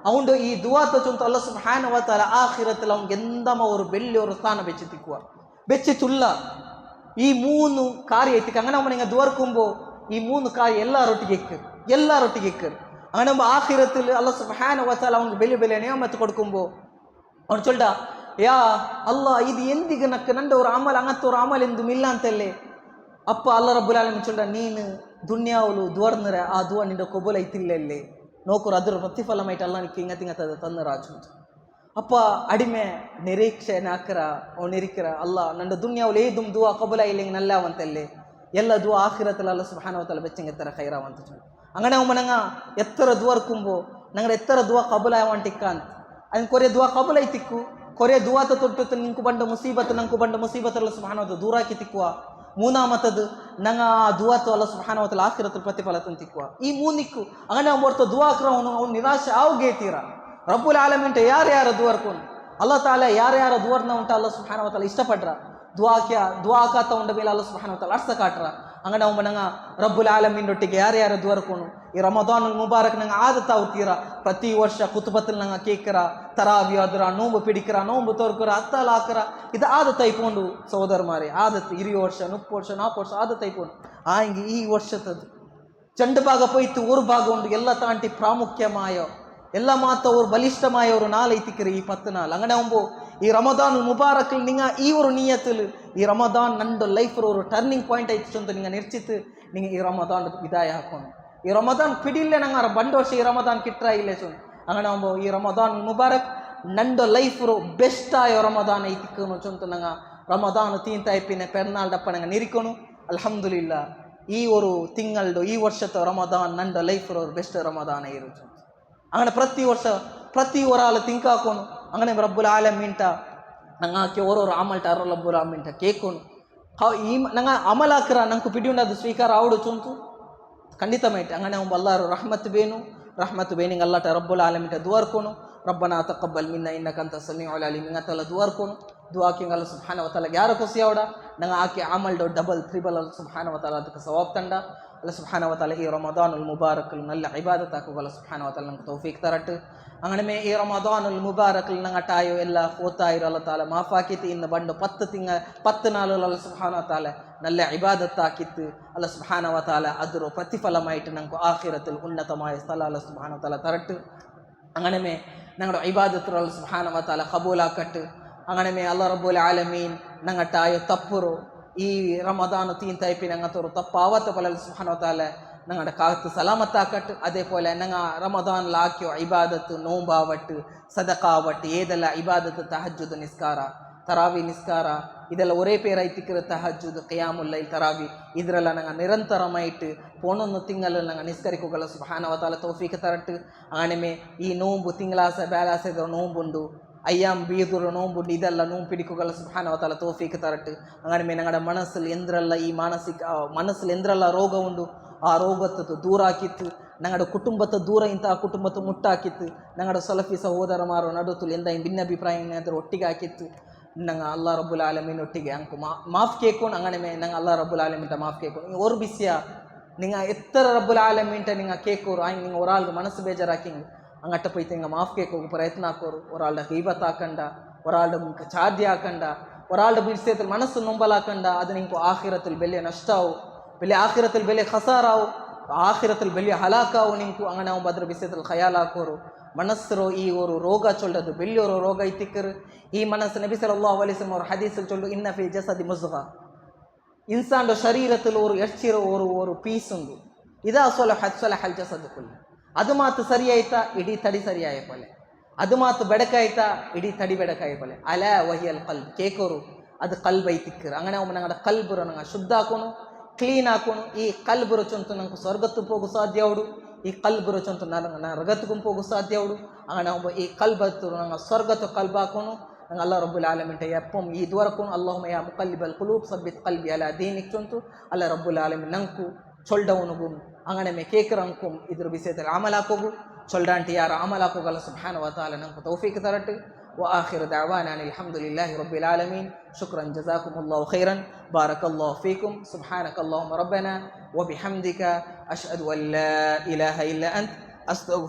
ಅವನು ಈ ದುಆತ ಚೊಂತ ಅಲ್ಲಾಹ್ ಸುಬ್ಹಾನಹು ವ ತಆಲ ಆಖಿರತಲ್ಲಿ ಅವನಿಗೆ ಎಂದಮ ಅವರು ಬೆಲ್ಲಿಯವರು ಸ್ಥಾನ ಬೆಚ್ಚಿ ಬೆಚ್ಚಿತುಲ್ಲ ಈ 3 ಕಾರ್ಯ ಐತಿಕ അങ്ങനെ ಅವನಿಗೆ ದುಆರ್ಕುಂಬೋ ಈ 3 ಕಾರ್ಯ ಎಲ್ಲರೊಟ್ಟಿಗೆ ಇಕ್ಕರು അങ്ങനെ ആഖിറത്തിൽ അല്ലാഹ് സുബ്ഹാനഹു വ തആല അവനിಗೆ ಬೆಲೆ ನಿಯಮತ್ ಕೊಡ್ಕುಂಬೋ ಅವನು ಚೊಲ್ಡ ಯಾ ಅಲ್ಲಾಹ್ ಇದು ಎಂದಿಗೆ ನಕ್ಕ ನಂಡ ஒரு ಅಮಲ್ ಅಂಗತ್ತೋರ ಅಮಲ್ ಎಂದು ಮಿಲ್ಲ ಅಂತಲ್ಲೇ ಅಪ್ಪ ಅಲ್ಲಾಹ್ ರಬ್ಬುಲ್ ಆಲಮೀನ್ ಚೊಲ್ಡ ನೀನು ದುನಿಯಾವಲು ದುವರ್ನರ ಆ ದುವಾ ನಿಂದ ಕಬೂಲ್ ಐತಿಲ್ಲೇ ನೋಕರು ಅದರ ಪ್ರತಿಫಲಮೈಟ್ ಅಲ್ಲ ನಿಕ್ಕೆ ಇಂಗತಿಂಗತದ ತನ್ನ ರಾಜು ಅಪ್ಪ ಅಡಿಮೆ ನಿರೀಕ್ಷೆ ನಾಕರ ಅವ್ ನಿರೀಕರ ಅಲ್ಲ ನಂಡ ದುನಿಯಾವಲು ಏದುಮ್ ದುವಾ ಕಬೂಲ ಇಲ್ಲ ನಲ್ಲವಂತಲ್ಲೇ ಎಲ್ಲ ದುವಾ ಆಖಿರತಲ್ಲಿ ಅಲ್ಲಾಹ್ ಸುಬ್ಹಾನಹು ವ ತಆಲ ಬೆಚ್ಚಂಗೆತ್ತರ ಖೈರಾವಂತ ಚೊಲ್ಡ അങ്ങനെ ആകുമ്പോൾ ഞങ്ങൾ എത്ര ദ്വാർക്കുമ്പോൾ ഞങ്ങളുടെ എത്ര ദ്വാ കബുലാവാണ്ടിക്കാൻ അതിന് കുറേ ദ്വാ കബുലായി തിക്കു കുറേ ദ്വാത്ത തൊട്ടിട്ട് നിങ്ങൾക്ക് പണ്ട് മുസീബത്ത് ഞങ്ങൾക്ക് പണ്ട് മുസീബത്തുള്ള സുബ്ഹാനഹു ദൂറാക്കി തിക്കുക മൂന്നാമത്തത് ഞങ്ങൾ ആ ദ്വാത്തോ അല്ല സുബ്ഹാനഹു തആല ആഖിറത്തിൽ ಪ್ರತಿಫಲತನ್ ತಿಕ್ಕುವ ಈ ಮೂನಿಕ್ಕು അങ്ങനെ ಆಗುമ്പോൾ ದ್ವಾಕ್ರವನು ಅವ್ನು ನಿರಾಶೆ ಆവുಗೇ ತೀರ ರಬ್ಬುಲ್ ಆಲಮೀನ್ ಯಾರ್ಯಾರ ದ್ವಾರ್ಕೊಂಡು ಅಲ್ಲಾಹ್ ತಾಲ ಯಾರ್ಯಾರ ದ್ವಾರ್ನ ಉಂಟ ಅಲ್ಲಾಹ್ ಸುಬ್ಹಾನಹು ತಆಲ ಇಷ್ಟಪಡ್ರ ದ್ವಾಕಾತ ಉಂಡ ಮೇಲೆ ಅಲ್ಲಾಹ್ ಸುಬ್ಹಾನಹು ತಆಲ ಅರ್ಥ ಕಾಟ್ರ അങ്ങനെ ആകുമ്പോൾ ഞങ്ങൾ റബ്ബുൽ ആലമീൻ ഒട്ടിಗೆ ಯಾರ್ಯಾರು ದ್ವಾರ್ಕೋನು ಈ ರಮದಾನುಲ್ ಮುಬಾರಕ್ ನಂಗೆ ಆದತ್ತ ಅವ್ತೀರ ಪ್ರತಿ ವರ್ಷ ಕುತುಬത്തിൽ ನಂಗೆ ಕೇಕರ ತರಾವಿ ಅದರ ನೋಂಬು ಪಿಡಿಕರ ನೋಂಬು ತೋರ್ಕರ ಅತ್ತಲ ಹಾಕರ ಇದು ಆದತ್ತ ಐಕೊಂಡು ಸಹೋದರಮಾರೆ ಆದತ್ತು 20 ವರ್ಷ 30 ವರ್ಷ 40 ವರ್ಷ ಆದತ್ತ ಐಕೊಂಡು ಹಿಂಗೆ ಈ ವರ್ಷದದು ಚಂಡು ಭಾಗ ಪೋಯ್ತು ಊರು ಭಾಗ ಉಂಡು ಎಲ್ಲ ತಾಂಟಿ ಪ್ರಾಮುಖ್ಯಮಾಯೋ ಎಲ್ಲ ಮಾತ ಅವರು ಬಲಿಷ್ಠಮಾಯವರು ನಾಲೈತಿಕರು ಈ 14 അങ്ങനെ ആകുമ്പോൾ ഈ റമദാനുൽ മുബാറക്കിൽ നിങ്ങൾ ഈ ഒരു നിയത്തിൽ ഈ റമദാൻ നന്റെ ലൈഫ് ഒരു ടർണിംഗ് ಪಾಯಿಂಟ್ ಐತಿ ಚೊಂತ നിങ്ങൾ ನಿರ್ಚಿತ್ತು നിങ്ങൾ ಈ റമദാൻ ವಿದಾಯ ಹಾಕೋಣ ಈ റമദാൻ ಪಿಡಿಲ್ಲ ನಂಗೆ ಬಂದ ವರ್ಷ ಈ റമദാൻ ಕಿಟ್ರ ಇಲ್ಲೇ ಚೊಂತ അങ്ങനെ ആകുമ്പോൾ ಈ റമദാനുൽ ಮುಬಾರಕ್ നന്റെ ലൈഫ് ഒരു ಬೆಸ್ಟ್ ಆಯೋ റമദാൻ ಐತಿಕ್ಕನು ಚೊಂತ ನಂಗೆ റമദാൻ ತೀಂತ ಐಪಿನ ಪೆರ್ನಾಲ್ಡಪ್ಪ ನಂಗೆ ನಿರಿಕೋನು ಅಲ್ಹಮ್ದುಲಿಲ್ಲಾ ಈ ഒരു ತಿಂಗಳದು ಈ ವರ್ಷದ റമദാൻ നന്റെ ലൈഫ് ഒരു ಬೆಸ್ಟ್ റമദാൻ ಇರು ಚೊಂತ അങ്ങനെ ಪ್ರತಿ ಒರಾಲು ತಿಂಕಾಕೋನು അങ്ങനെ റബ്ബുൽ ആലമീൻಟ ನಂಗೆ ಓರೋರು ಆಮಲ್ಟ ಅರ ರಬ್ಬುಲ್ ಆಲಮೀನ್ಟ ಕೇಕೋನು ಈ ನಂಗೆ ಅಮಲಾಕರ ನಂಗೆ ಪಿಡಿಯುಂಡದು ಸ್ವೀಕಾರ ಆವಡು ಚೊಂತು ಖಂಡಿತಮೈಟ್ അങ്ങനെ ಆകുമ്പോൾ ಅಲ್ಲಾಹ್ ರಹಮತ್ ಬೇನಿಂಗ್ ಅಲ್ಲಾಟ ರಬ್ಬುಲ್ ಆಲಮೀನ್ಟ ದುವಾರ್ಕೋನು ರಬ್ಬನಾ ತಕಬ್ಬಲ್ ಮಿನ್ನ ಇನ್ನಕ ಅಂತ ಸಮೀಉಲ್ ಅಲೀಮ್ ಇಂಗತಲ್ಲ ದುವಾರ್ಕೋನು ದುಆಕಿಂಗ್ ಅಲ್ಲಾಹ್ ಸುಬ್ಹಾನಹು ವ ತಆಲ ಯಾರ ಕೊಸಿ ಅವಡ ನಂಗೆ ಆಕೆ ಆಮಲ್ ಡಬಲ್ ತ್ರಿಬಲ್ ಅಲ್ಲಾಹ್ ಸುಬ್ಹಾನಹು ವ ತಆಲ ಅದಕ್ಕೆ ಸವಾಬ್ ತಂಡ ಅಲ್ಲಾಹ್ ಸುಬ್ಹಾನಹು ವ ತಆಲ ಈ ರಮದಾನುಲ್ ಮುಬಾರಕ್ നല്ല ಇಬಾದತ್ ಆಕುಗ ಅಲ್ಲಾಹ್ ಸುಬ್ಹಾನಹು ವ ತಆಲ ನಮಗೆ ತೌಫೀಕ್ ತರಟ್ಟು അങ്ങനെ ഈ റമദാനുൽ മുബാറക്കിൽ ഞങ്ങട്ടായോ എല്ലാ ഫോത്തായിരം അല്ലാഹ് താല മാഫാക്കിത്ത് ഇന്ന് പണ്ട് 10 നാളുകൾ അല്ലാഹ് സുബ്ഹാനഹു വ തആല നല്ല ഇബാദത്താക്കിത്ത് അല്ലാഹ് സുബ്ഹാനഹു വ തആല അതൊരു പ്രതിഫലമായിട്ട് ഞങ്ങൾക്ക് ആഖിറത്തിൽ ഉന്നതമായ സ്ഥലം അല്ലാഹ് സുബ്ഹാനഹു വ തആല തരട്ട് അങ്ങനെ ഞങ്ങളുടെ ഇബാദത്തുൽ അല്ലാഹ് സുബ്ഹാനഹു വ തആല ഖബൂലാക്കട്ട് അങ്ങനെ അല്ലാഹ് റബ്ബുൽ ആലമീൻ ഞങ്ങട്ടായോ തപ്പുറു ഈ റമദാൻ തീൻ തൈപ്പി ഞങ്ങത്തൊരു തപ്പാവത്ത പോലെ അല്ലാഹ് സുബ്ഹാനഹു വ തആല ഞങ്ങളുടെ കാലത്ത് സലാമത്താക്കട്ട് അതേപോലെ ഞങ്ങൾ റമദാനിലാക്കിയോ ഇബാദത്ത് നോമ്പാവട്ട് സദഖാവട്ട് ഏതെല്ലാം ഇബാദത്ത് തഹജ്ജുദ് നിസ്കാര ತರಾವಿ ನಿಸ್ಕಾರ ಇದೆಲ್ಲ ಒರೇ ಪೇರೈತಿಕ್ಕಿರ ತಹಜ್ಜುದ್ ಕಿಯಾಮುಲ್ ಲೈಲ್ ತರಾವಿ ಇದರೆಲ್ಲ ನಂಗೆ ನಿರಂತರಮಾಯಿಟ್ಟು ಪೋಣೊಂದು ತಿಂಗಳಲ್ಲಿ ನಂಗೆ ನಿಸ್ಕರಿಕೋಗಲ್ಲ ಸುಬ್ಹಾನಹು ವ ತಆಲ ತೌಫೀಕ್ ತರಟ್ಟು ಆಣಮೆ ಈ ನೋಂಬು ತಿಂಗಳಾಸ ಬೇಲಾಸ ಇದ್ರ ನೋಂಬುಂಡು ಅಯ್ಯಾಮ್ ಬೀದುರು ನೋಂಬುಂಡು ಇದೆಲ್ಲ ನೋಂಬು ಪಿಡಿಕೋಗಲ್ಲ ಸುಬ್ಹಾನಹು ವ ತಆಲ ತೌಫೀಕ್ ತರಟ್ಟು ಆಣಮೆ ഞങ്ങളുടെ മനസ്സിൽ ಎಂದ್ರಲ್ಲ ಈ ಮಾನಸಿಕ മനസ്സിൽ ಎಂದ್ರಲ್ಲ ರೋಗ ಉಂಡು ಆ ರೋಗತ್ತು ದೂರ ಹಾಕಿತ್ತು ഞങ്ങളുടെ കുടുംബത്തെ ದೂರ ಇಂಥ ಕುಟುಂಬത്തെ ಮುಟ್ಟಾಕಿತ್ತು ഞങ്ങളുടെ ಸಲಫಿ ಸಹೋದರಮಾರು ನಡುತ್ತಲು ಎಂದ ಭಿನ್ನಾಭಿಪ್ರಾಯ ಏನಾದರೂ ಒಟ್ಟಿಗೆ ಹಾಕಿತ್ತು ನಂಗೆ ಅಲ್ಲಾಹ್ ರಬ್ಬುಲ್ ಆಲಮೀನ್ ಒಟ್ಟಿಗೆ ಅಂಕು ಮಾಫ್ ಕೇಳ್ಕೊಂಡು ಅಂಗನೆ ನಂಗೆ ಅಲ್ಲಾಹ್ ರಬ್ಬುಲ್ ಆಲಮೀನ್ಟ ಮಾಫ್ ಕೇಳ್ಕೊಂಡು ನೀವು ஒரு ಬಿಸಿಯ നിങ്ങൾ എത്ര റബ്ബുൽ ആലമീൻಟ നിങ്ങൾ കേൾക്കോರು നിങ്ങൾ ഒരാൾക്ക് മനസ്സ് ബേജാറാക്കിങ് അങ്ങോട്ട് പോയിട്ട് നിങ്ങൾ മാഫ് കേൾക്കോക്ക് പ്രയത്നം ആക്കോರು ഒരാളുടെ ഗീബത്ത് ആക്കണ്ട ഒരാളുടെ ಚಾದ್ಯ ಆಕಂಡ ഒരാളുടെ വിഷയത്തിൽ മനസ്സ് നൊമ്പലാക്കണ്ട അത് നിങ്ങൾക്ക് ആഖിറത്തിൽ വലിയ നഷ്ടമാവും വലിയ ആഖിറത്തിൽ വലിയ ഖസാറാവും ಆಖಿರತಲ್ಲಿ ಬೆಳ್ಳಿಯ ಹಲಾಕಾವು ನಿಂಕು ಅಂಗನೆ ಅವು ಅದ್ರ ಬಿಸಿತಲ್ಲಿ ಖಯಾಲ್ ಹಾಕೋರು ಮನಸ್ಸರು ಈ ಒಂದು ರೋಗ ಚೊಲ್ಲದು ಬೆಳ್ಳಿಯೋರು ರೋಗ ಇತ್ತಿಕ್ಕರು ಈ ಮನಸ್ಸು ನಬಿ ಸಲ್ಲಲ್ಲಾಹು ಅಲೈಹಿ ವಸಲ್ಲಂ ಅವರ ಹದೀಸಲ್ಲಿ ಚೊಲ್ಲು ಇನ್ನ ಫಿ ಜಸದಿ ಮುಜ್ಗ ಇನ್ಸಾನ್ ಶರೀರത്തിൽ ഒരു ಎರ್ಚಿರೋ ഒരു ಪೀಸ್ ಉಂಡು ಇದಾ ಸಲಹತ್ ಸಲಹಲ್ ಜಸದ್ ಕುಲ್ಲ ಅದು ಮಾತು ಸರಿಯಾಯ್ತಾ ಇಡೀ ತಡಿ ಸರಿಯಾಯ ಪೊಲೆ ಅದು ಮಾತು ಬೆಡಕಾಯ್ತಾ ಇಡೀ ತಡಿ ಬೆಡಕಾಯಿ ಬಲೆ ಅಲ ವಹಿಯಲ್ ಕಲ್ಬ್ ಕೇಕೋರು ಅದು ಕಲ್ಬ್ ಐತಿಕ್ಕರು ಅಂಗನೆ ಒಮ್ಮೆ ನಂಗಡ ಕಲ್ಬುರು ನಂಗೆ ಶುದ್ಧ ಹಾಕೋನು ಕ್ಲೀನ್ ಹಾಕೋನು ಈ ಕಲ್ಬುರು ಚೊಂತು ನಂಗೆ ಸ್ವರ್ಗತ್ತು ಹೋಗು ಸಾಧ್ಯ ಅವಡು ಈ ಕಲ್ಬುರು ಚೊಂತು ನರಗತ್ತು ಹೋಗು ಸಾಧ್ಯ ಅವಡು ಅಂಗನೆ ಒಬ್ಬ ಈ ಕಲ್ಬತ್ತು ನಂಗೆ ಸ್ವರ್ಗತ್ತು ಕಲ್ಬ್ ಹಾಕೋನು ನಂಗೆ ಅಲ್ಲ ರಬ್ಬುಲ್ ಆಲಮಿನ್ ಎಪ್ಪಂ ಈ ದ್ವರಕೋನು ಅಲ್ಲೊಮ್ಮೆ ಯಾ ಮುಕಲ್ಲಿಬಲ್ ಕುಲೂಬ್ ಸಬ್ಬಿತ್ ಕಲ್ಬಿ ಅಲ ದೀನಿಕ್ ಚೊಂತು ಅಲ್ಲ ರಬ್ಬುಲ್ ಆಲಮಿನ್ ನಂಕು ಚೊಲ್ಡವನುಗು ಅಂಗನೆ ಮೇ ಕೇಕರಂಕು ಇದ್ರ ವಿಷಯದಲ್ಲಿ ಆಮಲ್ ಹಾಕೋಗು ಚೊಲ್ಡಾಂಟಿ ಯಾರು ಆಮಲ್ ಹಾಕೋಗಲ್ಲ ಸುಬ್ಹಾನ ವ ತಆಲ ನಂಕು ತೌಫೀಕ್ ತರಟ್ಟು وآخر دعوانا الحمد لله رب العالمين شكرا جزاكم الله خيرا بارك الله فيكم سبحانك اللهم ربنا وبحمدك أشهد أن لا إله إلا أنت أستغفر